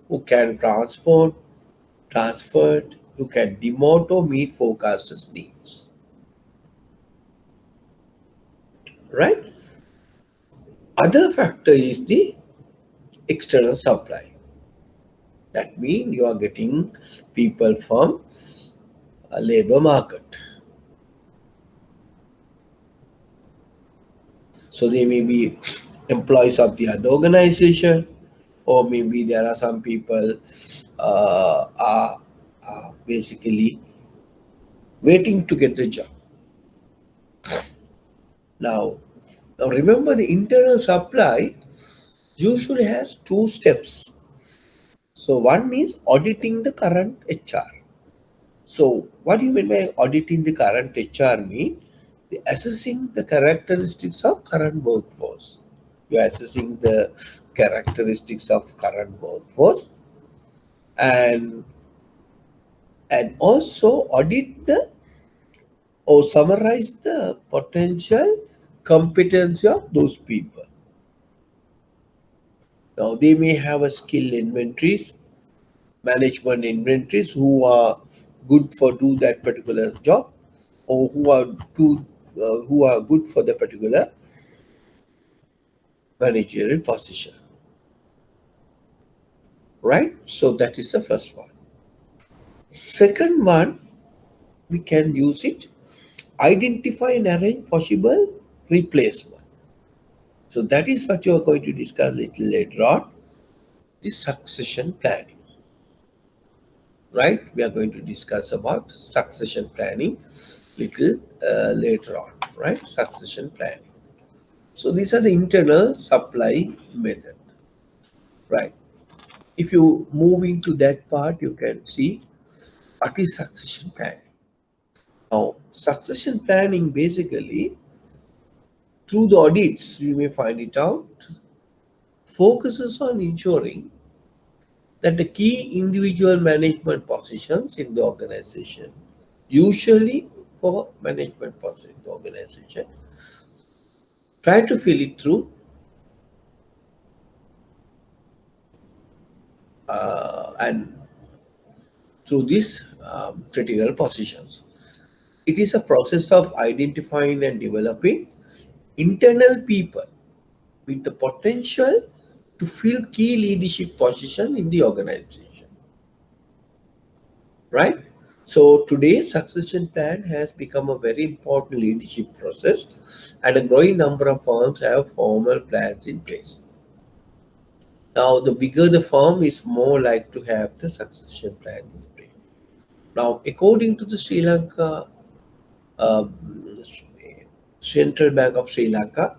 who can transferred, who can demote or meet forecasters' needs, right? Other factor is the external supply. That means you are getting people from a labor market. So they may be employees of the other organization, or maybe there are some people are basically waiting to get the job. Now, now remember the internal supply usually has two steps. So one is auditing the current HR. So what do you mean by auditing the current HR mean? The assessing the characteristics of current workforce. You are assessing the characteristics of current workforce and also audit the or summarize the potential competency of those people. Now they may have a skill inventories, management inventories who are good for do that particular job, or who are good for the particular managerial position, right? So that is the first one. Second one, we can use it, identify and arrange possible replacement. So that is what you are going to discuss a little later on, the succession planning, right? We are going to discuss about succession planning little later on, right? Succession planning. So these are the internal supply method, right? If you move into that part, you can see what is succession planning. Now, succession planning basically, through the audits, you may find it out, focuses on ensuring that the key individual management positions in the organization, usually for management position in the organization, try to fill it through and through these critical positions. It is a process of identifying and developing internal people with the potential to fill key leadership position in the organization, right? So today succession plan has become a very important leadership process and a growing number of firms have formal plans in place. Now the bigger the firm is more like to have the succession plan in place. Now according to the Sri Lanka uh, Central Bank of Sri Lanka,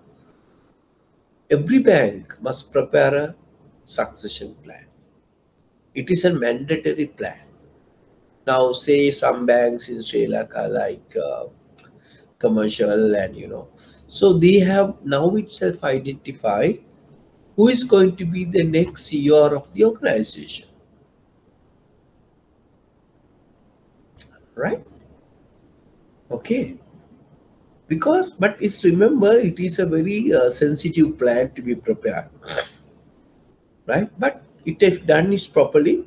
Every bank must prepare a succession plan. It is a mandatory plan. Now, say some banks in Sri Lanka, like commercial, and so they have now itself identified who is going to be the next CEO of the organization, right? Okay, because but it's remember it is a very sensitive plan to be prepared, right? But it if done is properly,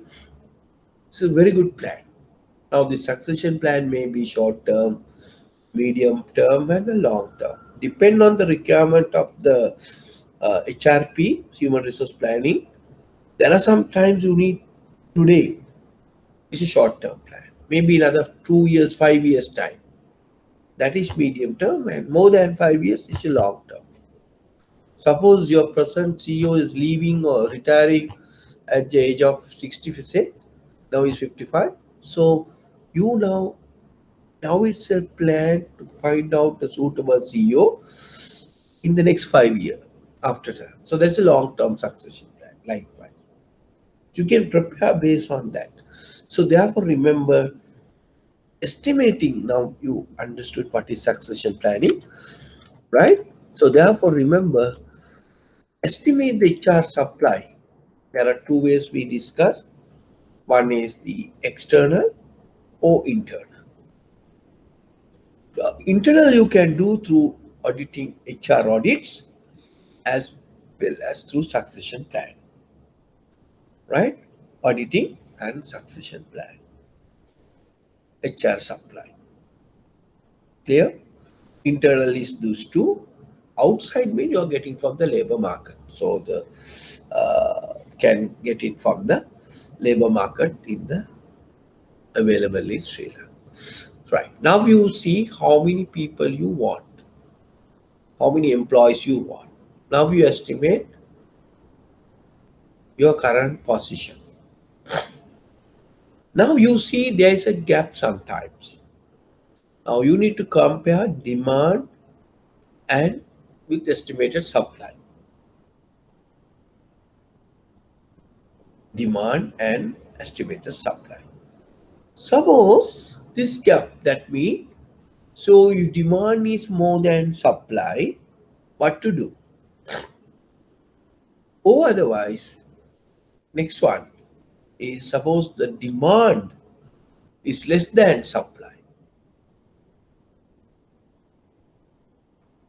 it's a very good plan. Now the succession plan may be short term, medium term, and a long term. Depend on the requirement of the HRP, human resource planning. There are some times you need today. It's a short term plan. Maybe another 2 years, 5 years time. That is medium term, and more than 5 years, it's a long term. Suppose your present CEO is leaving or retiring at the age of 60, say, now he's 55. So you now it's a plan to find out a suitable CEO in the next 5 years after that. So that's a long-term succession plan, likewise. You can prepare based on that. So therefore remember estimating, now you understood what is succession planning, right? So therefore remember estimate the HR supply. There are two ways we discuss. One is the external or internal. Internal you can do through auditing HR audits as well as through succession plan, right? Auditing and succession plan, HR supply. Clear? Internal is those two. Outside mean you're getting from the labor market. So the can get it from the labor market in the available in Sri Lanka. Right. Now you see how many people you want, how many employees you want. Now you estimate your current position. Now you see there is a gap sometimes. Now you need to compare demand and with estimated supply. Demand and estimated supply. Suppose this gap, that means, so if demand is more than supply, what to do? Or otherwise, next one is suppose the demand is less than supply.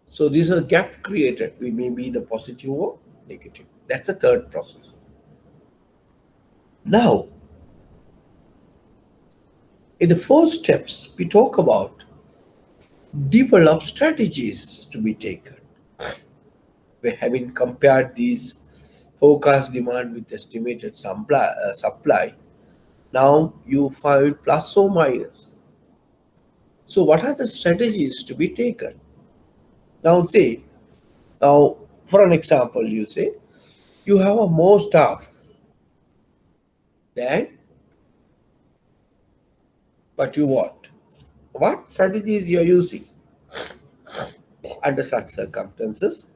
So this is a gap created. We may be the positive or negative. That's the third process. Now, in the four steps, we talk about develop strategies to be taken. We having compared these forecast demand with estimated supply. Now you find plus or minus. So what are the strategies to be taken? Now say, now for an example, you say you have a more staff than what you want. What strategies you are using under such circumstances?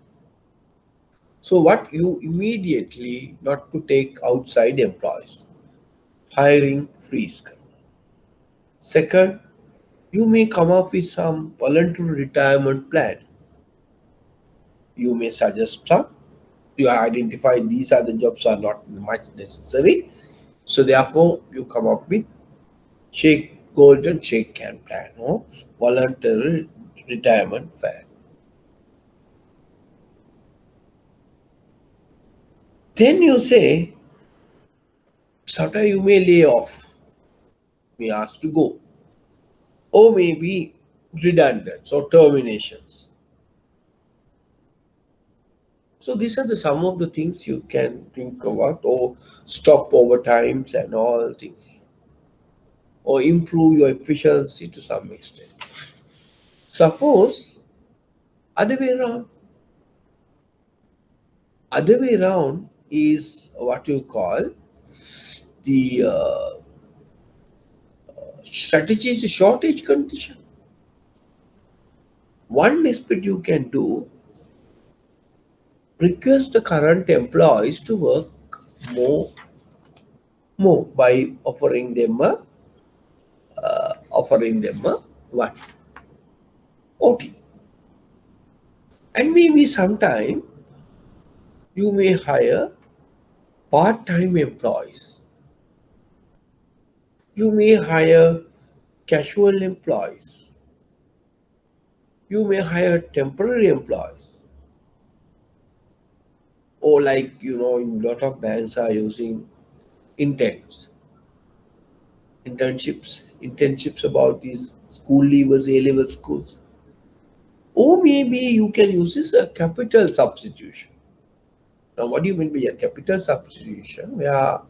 So what you immediately not to take outside employees, hiring freeze. Second, you may come up with some voluntary retirement plan. You may suggest some. You identify these are the jobs are not much necessary. So therefore, you come up with golden shake can plan or voluntary retirement plan. Then you say, sometimes you may lay off, may ask to go, or maybe redundant or terminations. So these are the some of the things you can think about, or stop overtimes and all things, or improve your efficiency to some extent. Suppose other way around. Other way around is what you call the strategy is a shortage condition. One aspect you can do, request the current employees to work more, more by offering them a what? OT. And maybe sometime you may hire part-time employees. You may hire casual employees. You may hire temporary employees. Or like, in a lot of banks are using interns, internships about these school leavers, A-level schools. Or maybe you can use this a capital substitution. Now, what do you mean by a capital substitution? Where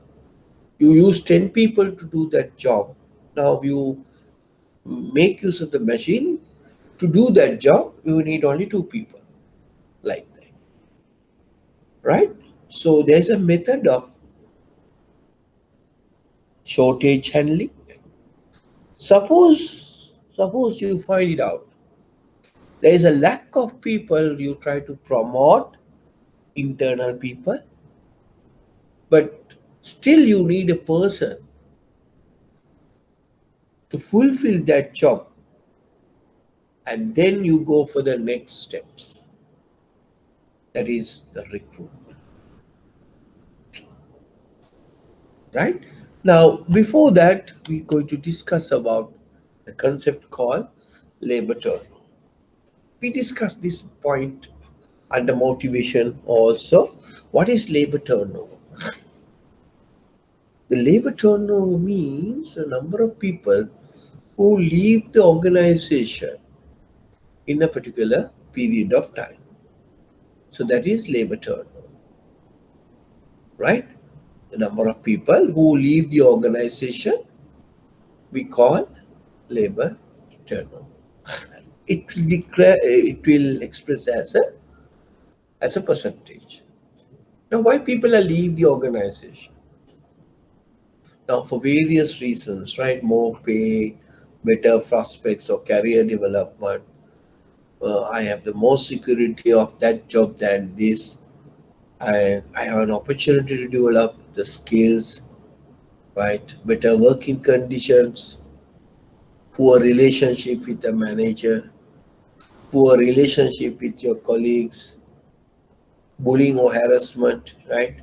you use 10 people to do that job. Now you make use of the machine. To do that job, you need only 2 people, like that, right? So there's a method of shortage handling. Suppose you find it out. There is a lack of people, you try to promote internal people, but still you need a person to fulfill that job, and then you go for the next steps. That is the recruitment, right? Now, before that, we're going to discuss about the concept called labor turnover. We discussed this point under motivation also. What is labor turnover? The labor turnover means a number of people who leave the organization in a particular period of time. So that is labor turnover, right? The number of people who leave the organization we call labor turnover. It will express as a percentage. Now, why people are leave the organization? Now, for various reasons, right? More pay, better prospects or career development. I have the more security of that job than this. I have an opportunity to develop the skills, right? Better working conditions, poor relationship with the manager, poor relationship with your colleagues, bullying or harassment, right?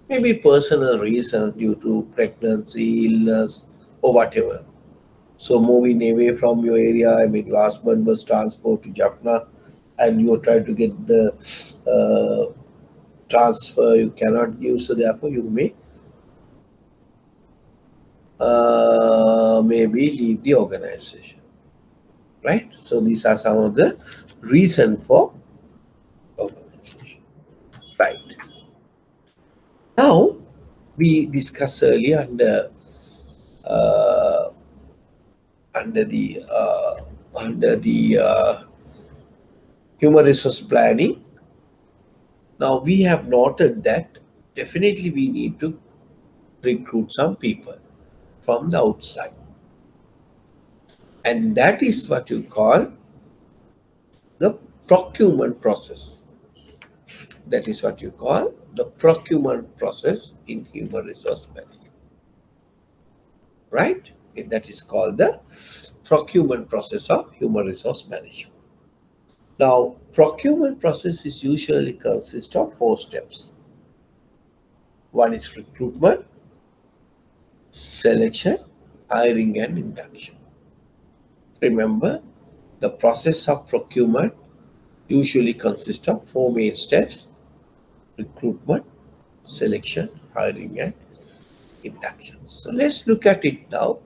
Maybe personal reasons due to pregnancy, illness, or whatever. So moving away from your area, I mean, your husband was transferred to Jaffna, and you try to get the uh, transfer, you cannot give, so therefore you may maybe leave the organization, right? So these are some of the reason for organization, right? Now we discussed earlier uh, under the uh, under the human resource planning. Now we have noted that definitely we need to recruit some people from the outside, and that is what you call the procurement process. That is what you call the procurement process in human resource management, right? That is called the procurement process of human resource management. Now, procurement process is usually consists of 4 steps. One is recruitment, selection, hiring, and induction. Remember, the process of procurement usually consists of 4 main steps: recruitment, selection, hiring, and induction. So let's look at it now.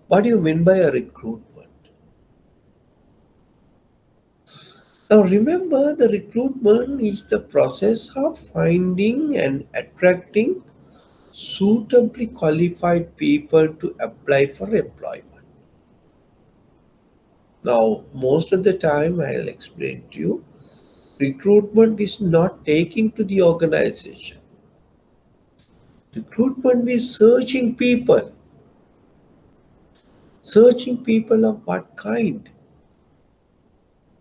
What do you mean by a recruitment? Now remember, the recruitment is the process of finding and attracting suitably qualified people to apply for employment. Now, most of the time, I'll explain to you, recruitment is not taken to the organization. Recruitment is searching people of what kind?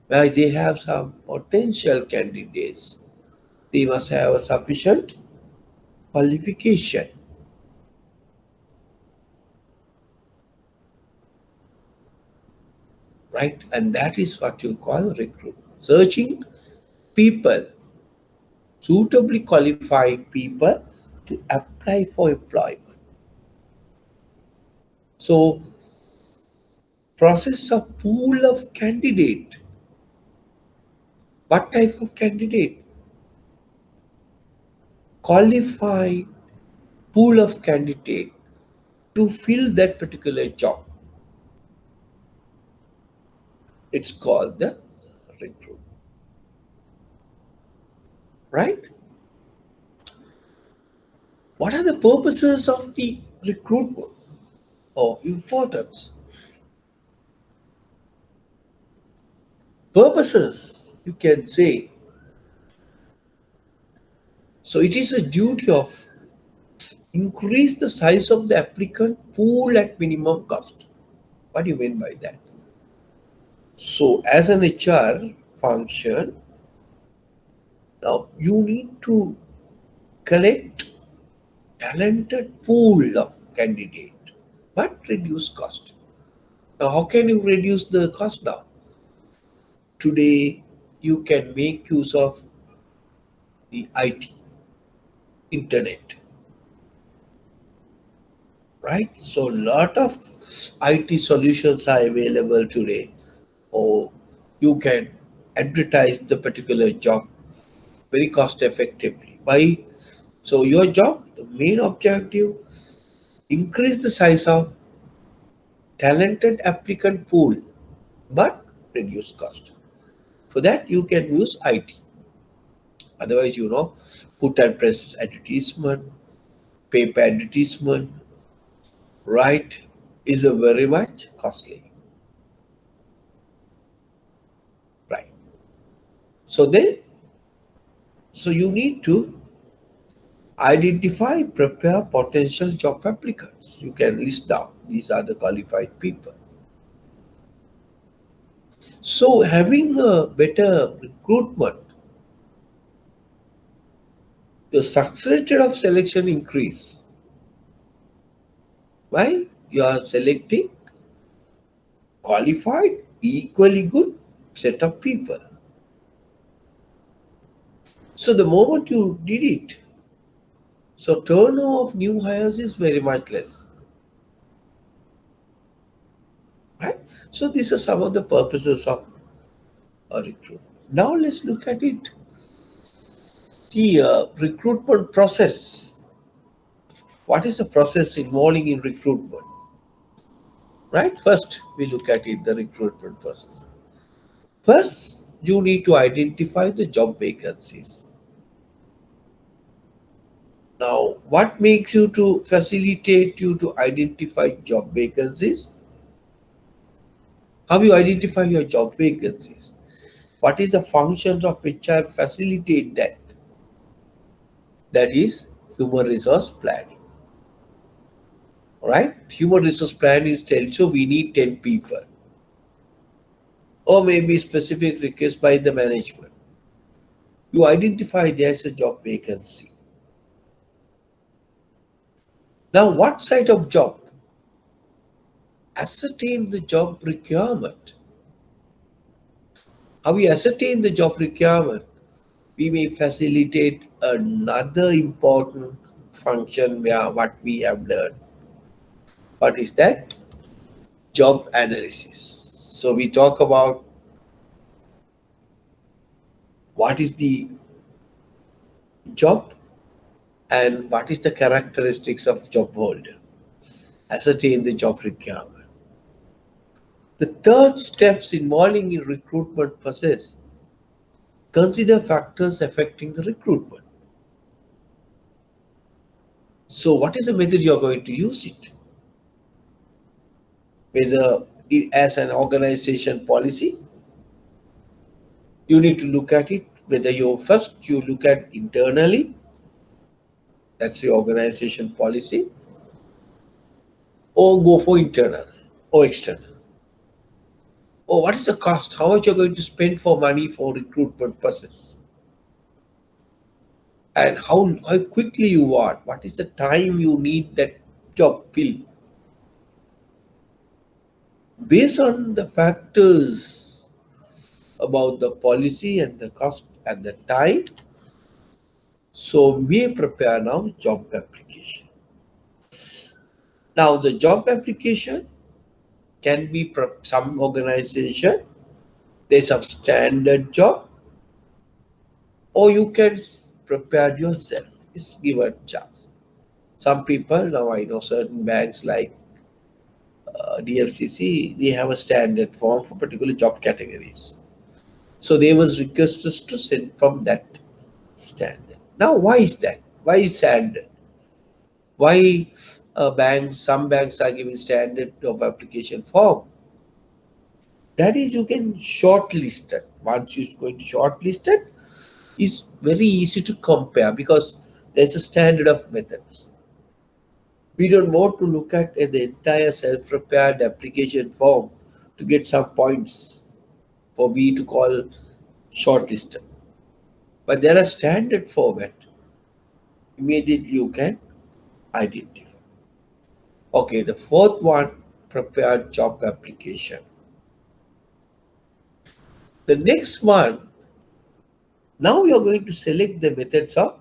Where they have some potential candidates. They must have a sufficient qualification, right? And that is what you call recruit. Searching people, suitably qualified people to apply for employment. So process a pool of candidate. What type of candidate? Qualified pool of candidate to fill that particular job. It's called the recruit, right? What are the purposes of the recruitment of importance? Purposes, you can say. So it is a duty of increase the size of the applicant pool at minimum cost. What do you mean by that? So as an HR function, now you need to collect talented pool of candidate, but reduce cost. Now, how can you reduce the cost now? Today, you can make use of the IT, internet, right? So, lot of IT solutions are available today, or you can advertise the particular job very cost effectively. Why? So, your job, the main objective, increase the size of talented applicant pool, but reduce cost. For that, you can use IT. Otherwise, put and press advertisement, paper advertisement, right, is a very much costly, right? So then, so you need to identify, prepare potential job applicants. You can list down these are the qualified people. So having a better recruitment, the success rate of selection increase. Why? You are selecting qualified, equally good set of people. So the moment you did it, so turnover of new hires is very much less, right? So these are some of the purposes of a recruitment. Now let's look at it. The recruitment process. What is the process involving in recruitment? Right? First, we look at it, the recruitment process. First, you need to identify the job vacancies. Now, what makes you to facilitate you to identify job vacancies? How you identify your job vacancies? What is the functions of HR facilitate that? That is human resource planning. Right? Human resource planning tells you we need 10 people. Or maybe specific request by the management. You identify there's a job vacancy. Now, what side of job? Ascertain the job requirement. How we ascertain the job requirement? We may facilitate another important function where what we have learned. What is that? Job analysis. So we talk about what is the job and what is the characteristics of job holder. Ascertain the job requirement. The third steps involving in recruitment process, consider factors affecting the recruitment. So what is the method you are going to use it? Whether it as an organization policy, you need to look at it, whether you look at internally, that's the organization policy, or go for internal or external. Or what is the cost? How much you're going to spend for money for recruitment process? and how quickly you want, what is the time you need that job filled. Based on the factors about the policy and the cost and the time, so we prepare now job application. Now the job application can be some organization, there's some standard job, or you can prepare yourself. It's given chance. Some people, now I know certain banks like DFCC, they have a standard form for particular job categories. So they was requested to send from that standard. Now why is that? Why is standard? Why banks, some banks are giving standard job application form? That is, you can shortlist it. Once you're going to shortlist it, it's very easy to compare because there's a standard of methods. We don't want to look at the entire self-prepared application form to get some points for me to call shortlisted. But there are standard format. Immediately you can identify. Okay, the fourth one, prepared job application. The next one, now we are going to select the methods of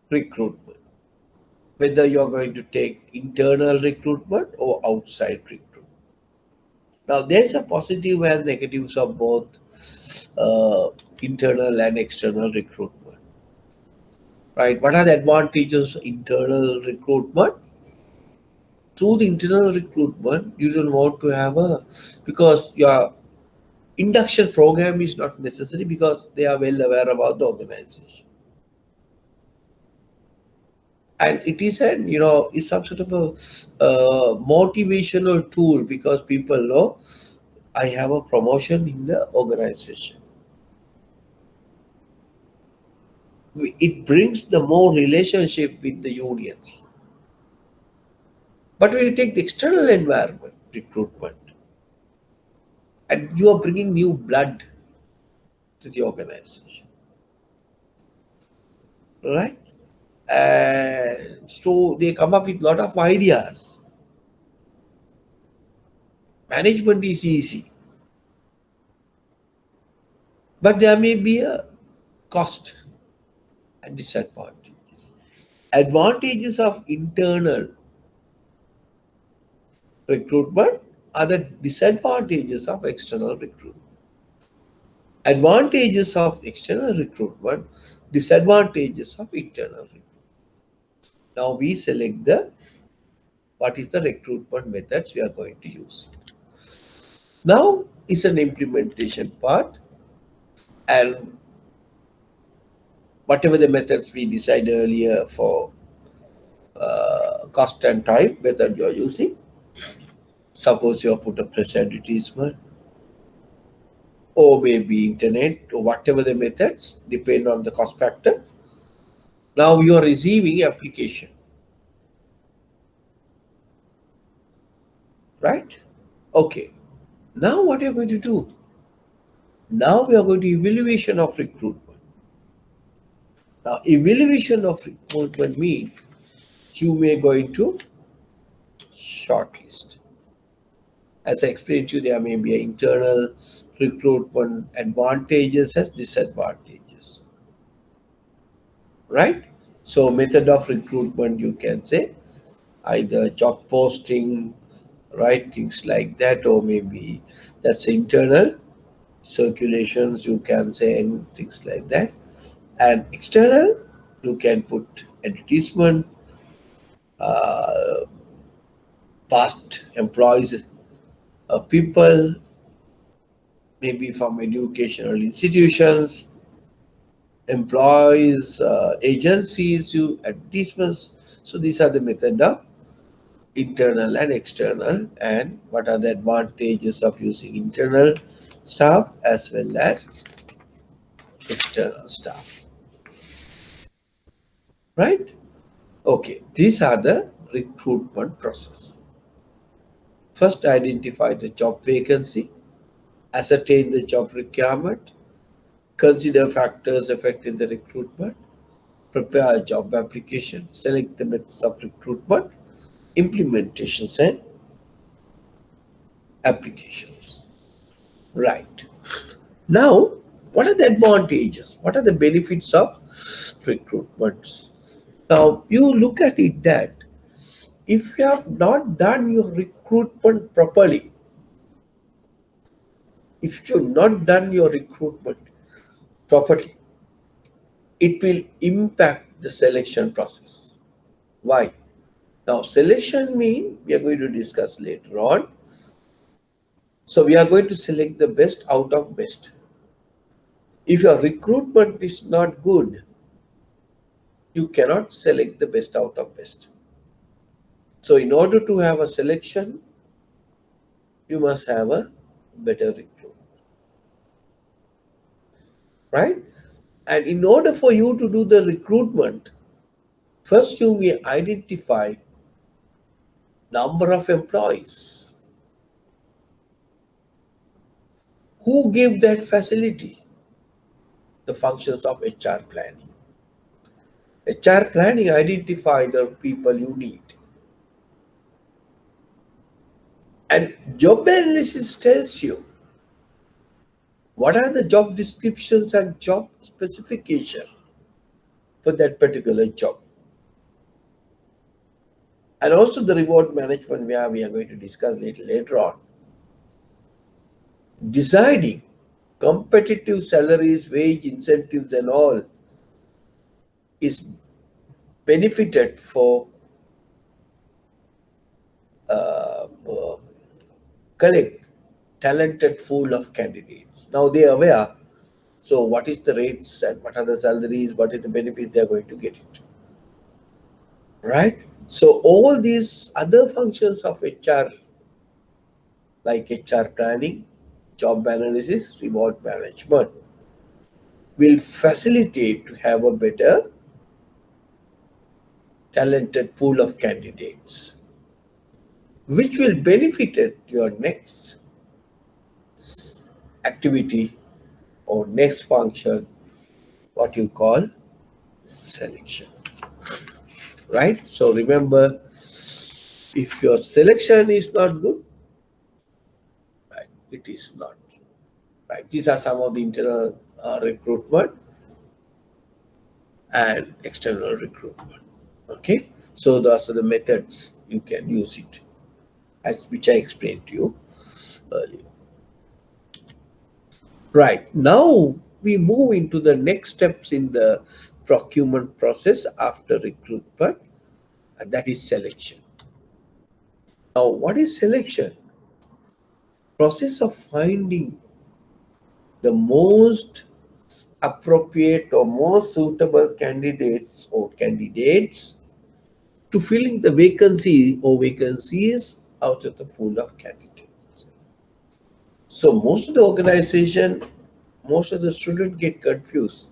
recruitment. Whether you are going to take internal recruitment or outside recruitment. Now, there's a positive and negatives of both internal and external recruitment. Right? What are the advantages of internal recruitment? Through the internal recruitment, you don't want to have because your induction program is not necessary because they are well aware about the organization. And it is it's some sort of a motivational tool because people know I have a promotion in the organization. It brings the more relationship with the unions. But when you take the external environment recruitment, and you are bringing new blood to the organization, right? And so they come up with a lot of ideas. Management is easy, but there may be a cost and disadvantages. Advantages of internal recruitment are the disadvantages of external recruitment. Advantages of external recruitment, disadvantages of internal recruitment. Now we select what is the recruitment methods we are going to use. Now is an implementation part, and whatever the methods we decided earlier for cost and time method you are using. Suppose you have put a press advertisement or maybe internet or whatever the methods depend on the cost factor. Now you are receiving application, right? Okay. Now what are you going to do? Now we are going to evaluation of recruitment. Now evaluation of recruitment means you may going to shortlist. As I explained to you, there may be internal recruitment advantages as disadvantages, right? So method of recruitment, you can say either job posting, right, things like that, or maybe that's internal circulations, you can say, and things like that. And external, you can put advertisement, uh, past employees, people, maybe from educational institutions, employees, agencies, you advertisements. So these are the method of internal and external, and what are the advantages of using internal staff as well as external staff, right? Okay, these are the recruitment process. First, identify the job vacancy, ascertain the job requirement, consider factors affecting the recruitment, prepare a job application, select the methods of recruitment, implementations and applications. Right. Now, what are the advantages? What are the benefits of recruitment? Now, you look at it that if you have not done your recruitment properly, if you have not done your recruitment properly, it will impact the selection process. Why? Now, selection mean we are going to discuss later on. So we are going to select the best out of best. If your recruitment is not good, you cannot select the best out of best. So in order to have a selection, you must have a better recruit, right? And in order for you to do the recruitment, first you will identify number of employees who give that facility, the functions of HR planning. HR planning identify the people you need. And job analysis tells you what are the job descriptions and job specification for that particular job. And also the reward management where we are going to discuss later on. Deciding competitive salaries, wage incentives and all is benefited for collect talented pool of candidates. Now they are aware. So what is the rates and what are the salaries, what is the benefits they are going to get it. Right? So all these other functions of HR like HR planning, job analysis, reward management will facilitate to have a better talented pool of candidates, which will benefit your next activity or next function, what you call selection. Right? So remember, if your selection is not good, right, it is not. Right? These are some of the internal recruitment and external recruitment. Okay, so those are the methods you can use it, as which I explained to you earlier. Right, now we move into the next steps in the procurement process after recruitment, and that is selection. Now, what is selection? Process of finding the most appropriate or most suitable candidates to filling the vacancy or vacancies out of the pool of candidates. So most of the organization, most of the students get confused.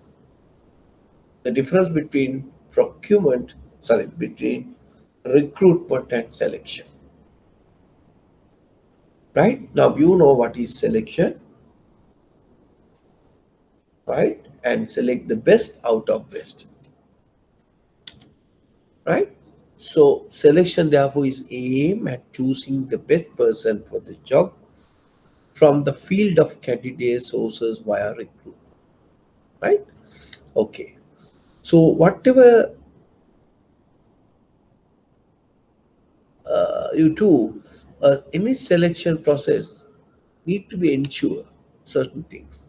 The difference between between recruitment and selection. Right? Now you know what is selection, right? And select the best out of best. Right? So selection therefore is aim at choosing the best person for the job from the field of candidate sources via recruitment. Right? Okay. So whatever you do, any selection process need to be ensure certain things.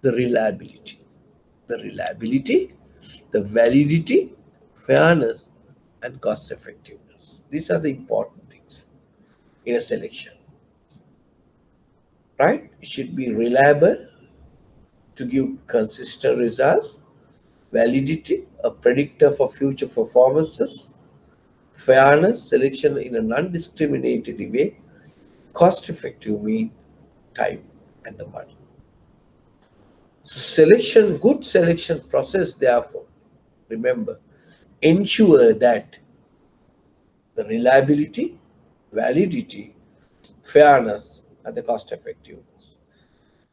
The reliability, the validity, fairness, and cost effectiveness. These are the important things in a selection. Right? It should be reliable to give consistent results, validity, a predictor for future performances, fairness, selection in a non-discriminatory way, cost effective mean time and the money. So good selection process, therefore, remember, ensure that the reliability, validity, fairness, and the cost effectiveness.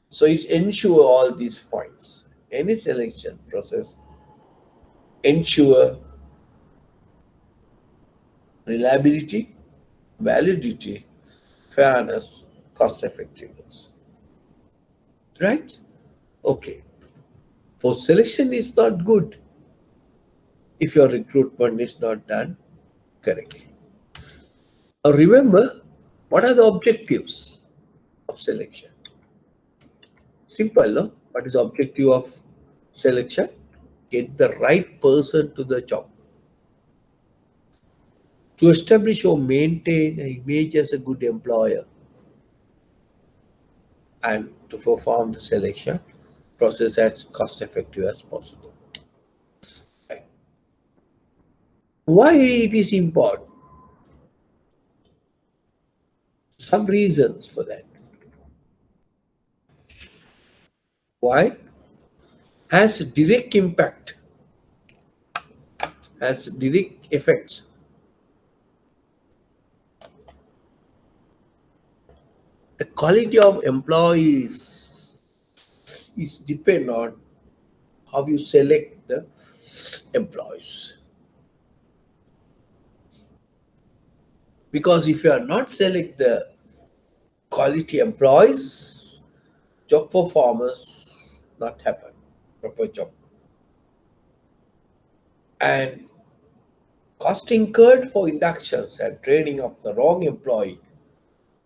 So it's ensure all these points. Any selection process ensure reliability, validity, fairness, cost effectiveness. Right? Okay. Post selection is not good if your recruitment is not done correctly. Now remember, what are the objectives of selection? Simple, no? What is the objective of selection? Get the right person to the job. To establish or maintain an image as a good employer and to perform the selection process as cost effective as possible. Right. Why it is important? Some reasons for that. Why? Has direct impact, has direct effects. The quality of employees is depend on how you select the employees. Because if you are not select the quality employees, job performance not happen, proper job. And cost incurred for inductions and training of the wrong employee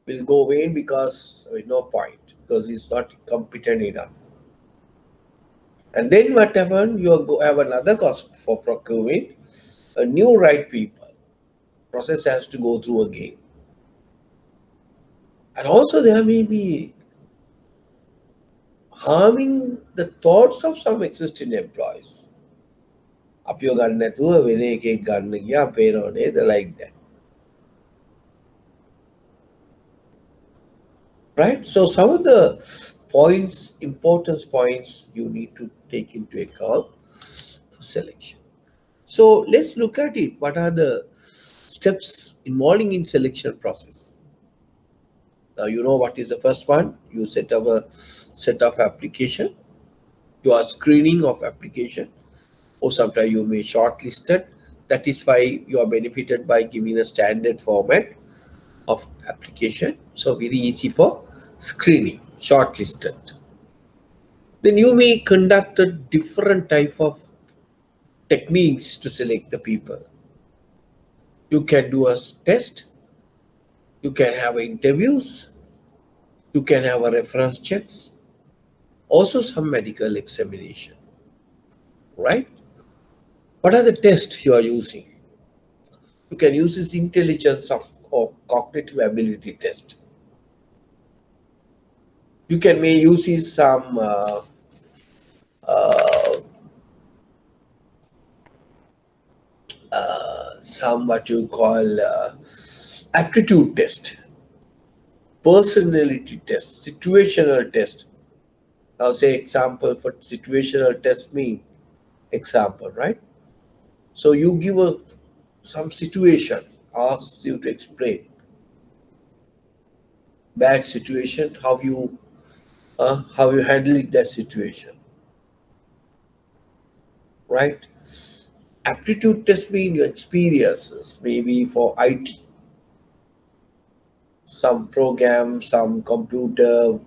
will go away because no point because he's not competent enough. And then what happened? You have another cost for procuring a new right people. Process has to go through again. And also there may be harming the thoughts of some existing employees. අපිව ගන්න නැතුව වෙන එකෙක් ගන්න ගියා පේනව නේද like that. Right? So some of the points, importance points you need to take into account for selection. So let's look at it. What are the steps involving in selection process? Now you know what is the first one. You set up a set of application. You are screening of application, or sometimes you may shortlisted. That is why you are benefited by giving a standard format of application. So very easy for screening, shortlisted. Then you may conduct a different type of techniques to select the people. You can do a test. You can have interviews. You can have a reference checks. Also some medical examination. Right? What are the tests you are using? You can use this intelligence or cognitive ability test. You can may use some what you call aptitude test, personality test, situational test. Now say example for situational test mean example, right? So you give some situation, asks you to explain bad situation, how you handle that situation, right? Aptitude test mean your experiences, maybe for IT, some program, some computer,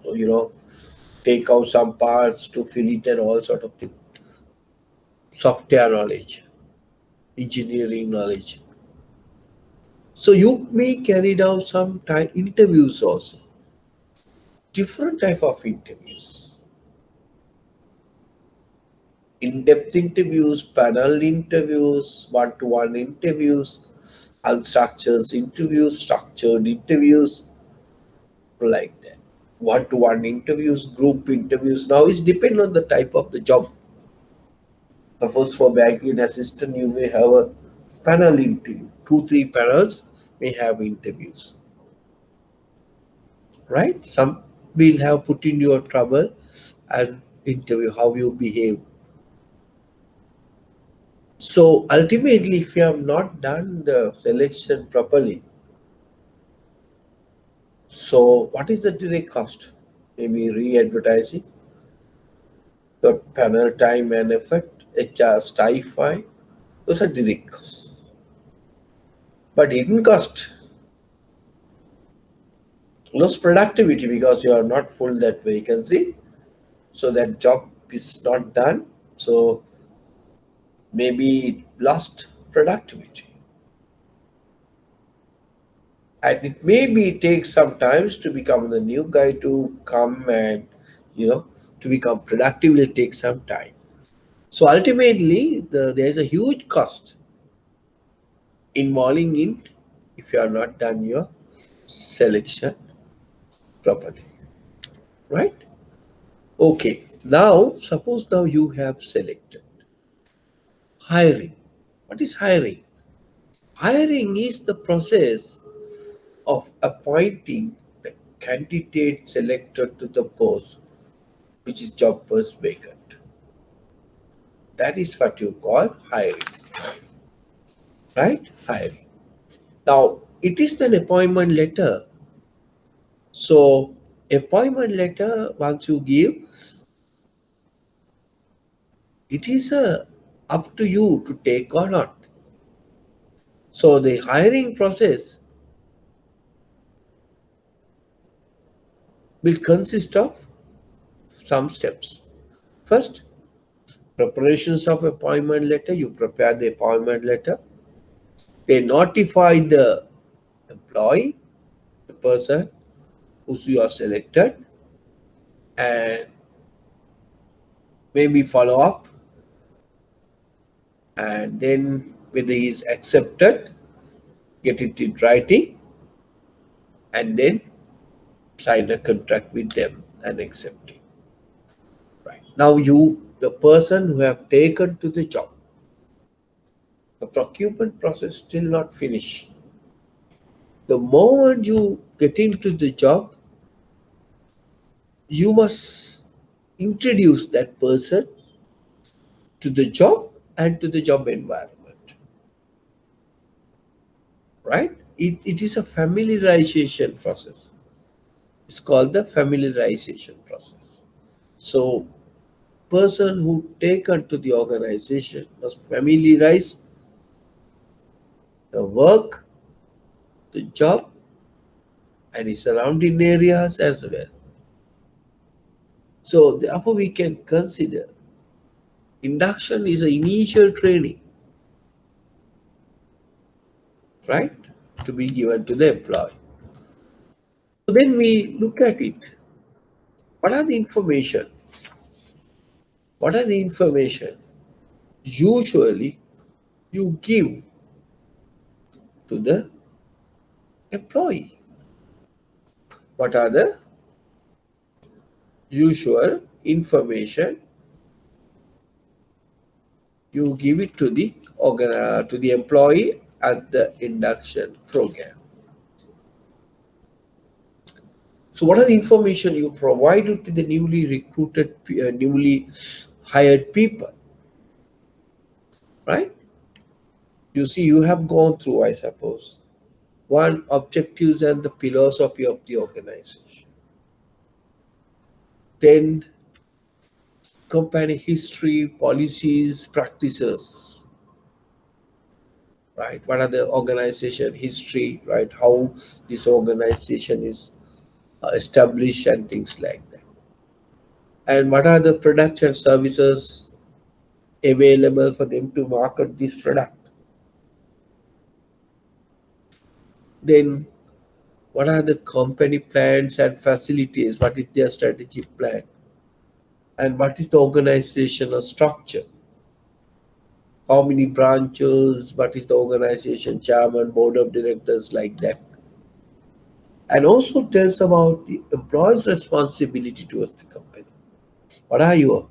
take out some parts to fill it and all sort of thing. Software knowledge, engineering knowledge. So you may carry out some interviews also. Different type of interviews. In-depth interviews, panel interviews, one-to-one interviews, unstructured interviews, structured interviews, like that. One-to-one interviews, group interviews. Now it depends on the type of the job. Suppose for banking assistant, you may have a panel interview. 2-3 panels may have interviews. Right? Some will have put in your trouble and interview how you behave. So ultimately, if you have not done the selection properly, so what is the direct cost? maybe re-advertising, your panel time and effort, HR sci-fi, those are direct costs. But hidden cost, lost productivity because you are not full that vacancy, so that job is not done. So maybe lost productivity. And it maybe takes some times to become the new guy to come and, you know, to become productive will take some time. So ultimately, there is a huge cost involving in if you are not done your selection properly, right? Okay, now suppose now you have selected hiring. What is hiring? Hiring is the process of appointing the candidate selected to the post which is job post vacant. That is what you call hiring, right? Hiring. Now, it is an appointment letter. So, appointment letter, once you give, it is up to you to take or not. So, the hiring process will consist of some steps. First, preparations of appointment letter. You prepare the appointment letter. They notify the employee, the person whose you are selected, and maybe follow up, and then whether he is accepted, get it in writing, and then sign a contract with them and accept it. Right. Now you, the person who have taken to the job, the procurement process still not finished. The moment you get into the job, you must introduce that person to the job and to the job environment. Right? It is a familiarization process. It's called the familiarization process. So person who taken to the organization must familiarize the work, the job, and the surrounding areas as well. So therefore we can consider induction is an initial training, right? To be given to the employee. So then we look at it. What are the information? What are the information usually you give to the employee? What are the usual information you give it to the to the employee at the induction program? So what are the information you provide to the newly recruited, newly hired people, right? You see, you have gone through, I suppose, one objectives and the philosophy of the organization. Then company history, policies, practices, right? What are the organization history, right? How this organization is established and things like that. And what are the products and services available for them to market this product? Then what are the company plans and facilities? What is their strategic plan? And what is the organizational structure? How many branches? What is the organization chairman, board of directors, like that? And also tells about the employee's responsibility towards the company. What are your?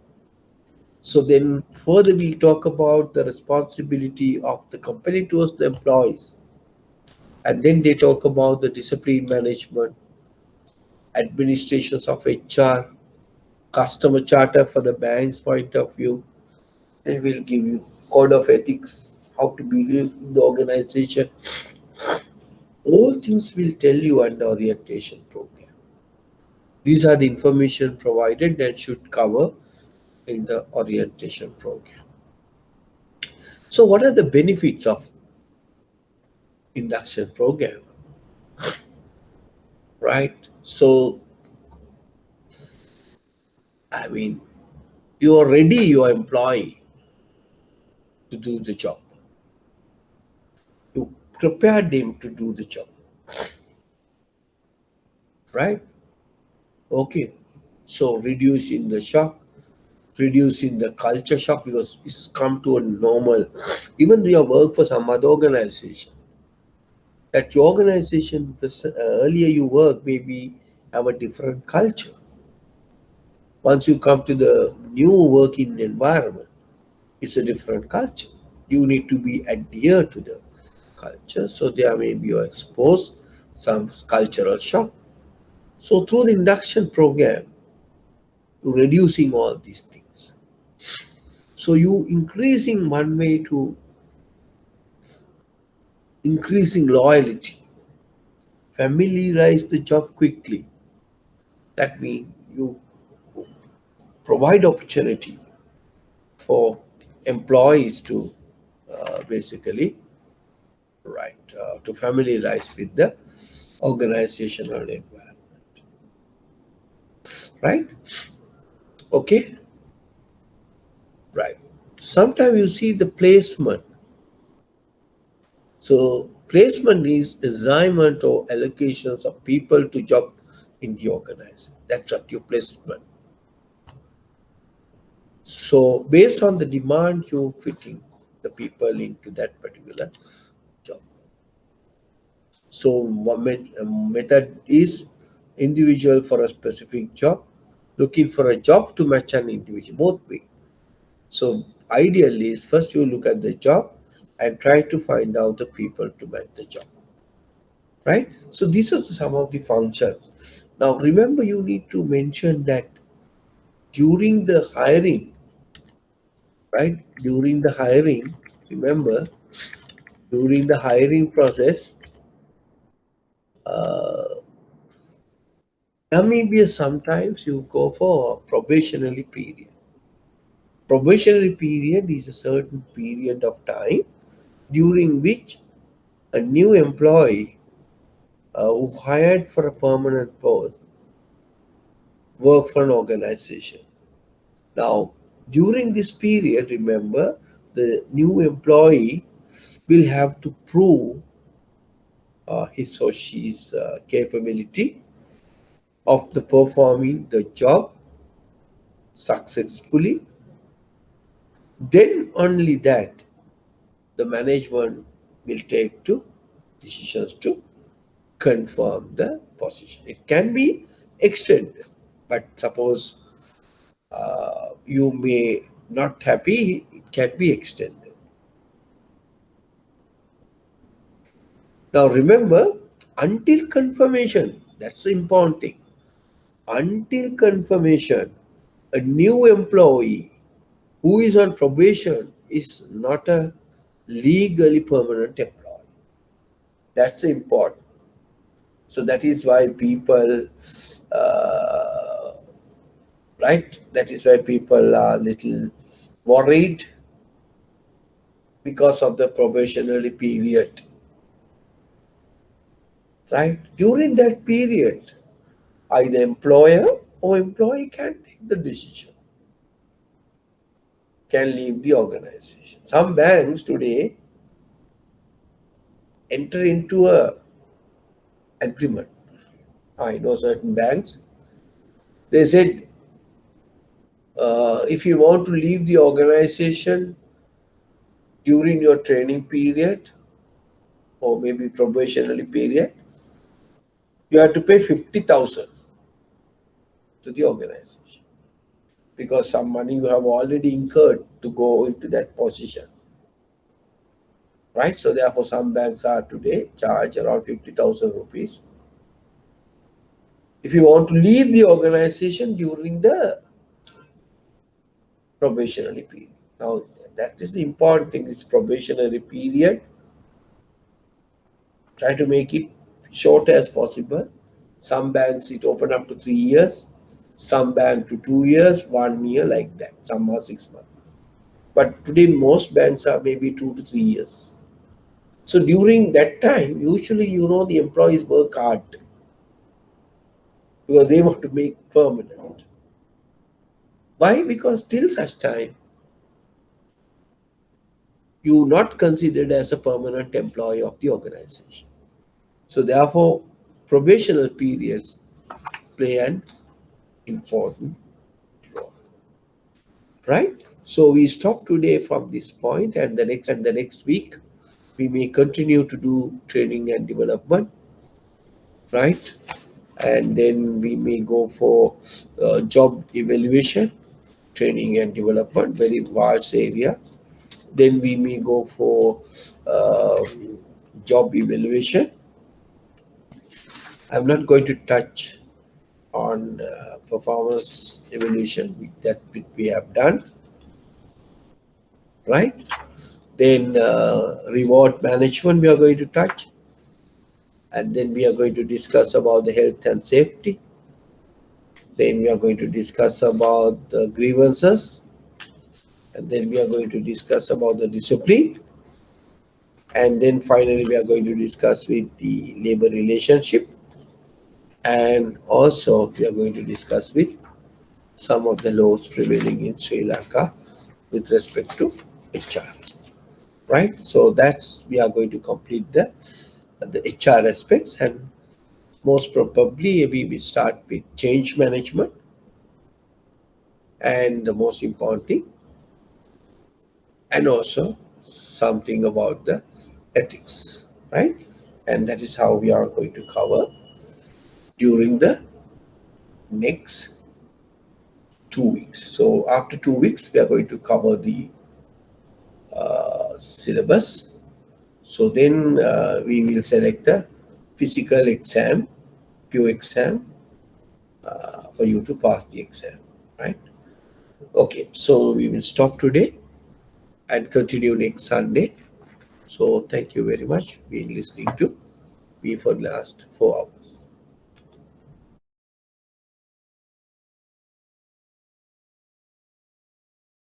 So then further we talk about the responsibility of the company towards the employees. And then they talk about the discipline management, administrations of HR, customer charter for the bank's point of view. They will give you code of ethics, how to behave in the organization. All things will tell you under orientation program. These are the information provided that should cover in the orientation program. So what are the benefits of induction program? Right? So, I mean, you are ready your employee to do the job. You prepare them to do the job. Right? Okay. So reducing the shock, reducing the culture shock, because it's come to a normal. Even though you work for some other organization, that your organization, earlier you work, maybe have a different culture. Once you come to the new working environment, it's a different culture. You need to be adhere to the culture, so there may be exposed some cultural shock. So through the induction program, to reducing all these things. So you increasing one way to increasing loyalty, familiarize the job quickly. That means you provide opportunity for employees to basically to familiarize with the organizational environment. Right? Okay. Right. Sometimes you see the placement. So placement is assignment or allocations of people to job in the organization. That's what your placement. So based on the demand, you fitting the people into that particular job. So one method is individual for a specific job, looking for a job to match an individual, both way. So ideally, first you look at the job and try to find out the people to match the job. Right? So these are some of the functions. Now remember, you need to mention that during the hiring, right? During the hiring, remember, during the hiring process, uh, there may be sometimes you go for a probationary period. Probationary period is a certain period of time during which a new employee who hired for a permanent post work for an organization. Now, during this period, remember, the new employee will have to prove his or she's capability of the performing the job successfully. Then only that the management will take to decisions to confirm the position. It can be extended, but suppose you may not happy, it can be extended. Now remember, until confirmation, that's the important thing. Until confirmation, a new employee who is on probation is not a legally permanent employee. That's important. So that is why people, uh, right? That is why people are little worried because of the probationary period. Right? During that period, either employer or employee can take the decision, can leave the organization. Some banks today enter into a agreement. I know certain banks, they said if you want to leave the organization during your training period or maybe probationary period, you have to pay 50,000 to the organization because some money you have already incurred to go into that position. Right? So therefore, some banks are today charge around 50,000 rupees if you want to leave the organization during the probationary period. Now, that is the important thing, this probationary period. Try to make it short as possible Some banks it open up to 3 years, some bank to 2 years, 1 year, like that. Some are 6 months. But today most banks are maybe 2 to 3 years. So during that time, usually the employees work hard because they want to make permanent. Why? Because till such time you not considered as a permanent employee of the organization. So therefore, probational periods play an important role, right? So we stop today from this point, and the next week we may continue to do training and development, right? And then we may go for job evaluation, training and development, very vast area. Then we may go for uh, job evaluation. I'm not going to touch on performance evaluation that we have done, right? Then reward management we are going to touch, and then we are going to discuss about the health and safety. Then we are going to discuss about the grievances, and then we are going to discuss about the discipline, and then finally we are going to discuss with the labor relationship, and also we are going to discuss with some of the laws prevailing in Sri Lanka with respect to HR, right? So that's we are going to complete the HR aspects, and most probably we will start with change management, and the most important thing, and also something about the ethics, right? And that is how we are going to cover during the next 2 weeks. So after 2 weeks, we are going to cover the syllabus. So then we will select the physical exam, pure exam, for you to pass the exam, right? Okay, so we will stop today and continue next Sunday. So thank you very much. Been listening to me for the last 4 hours.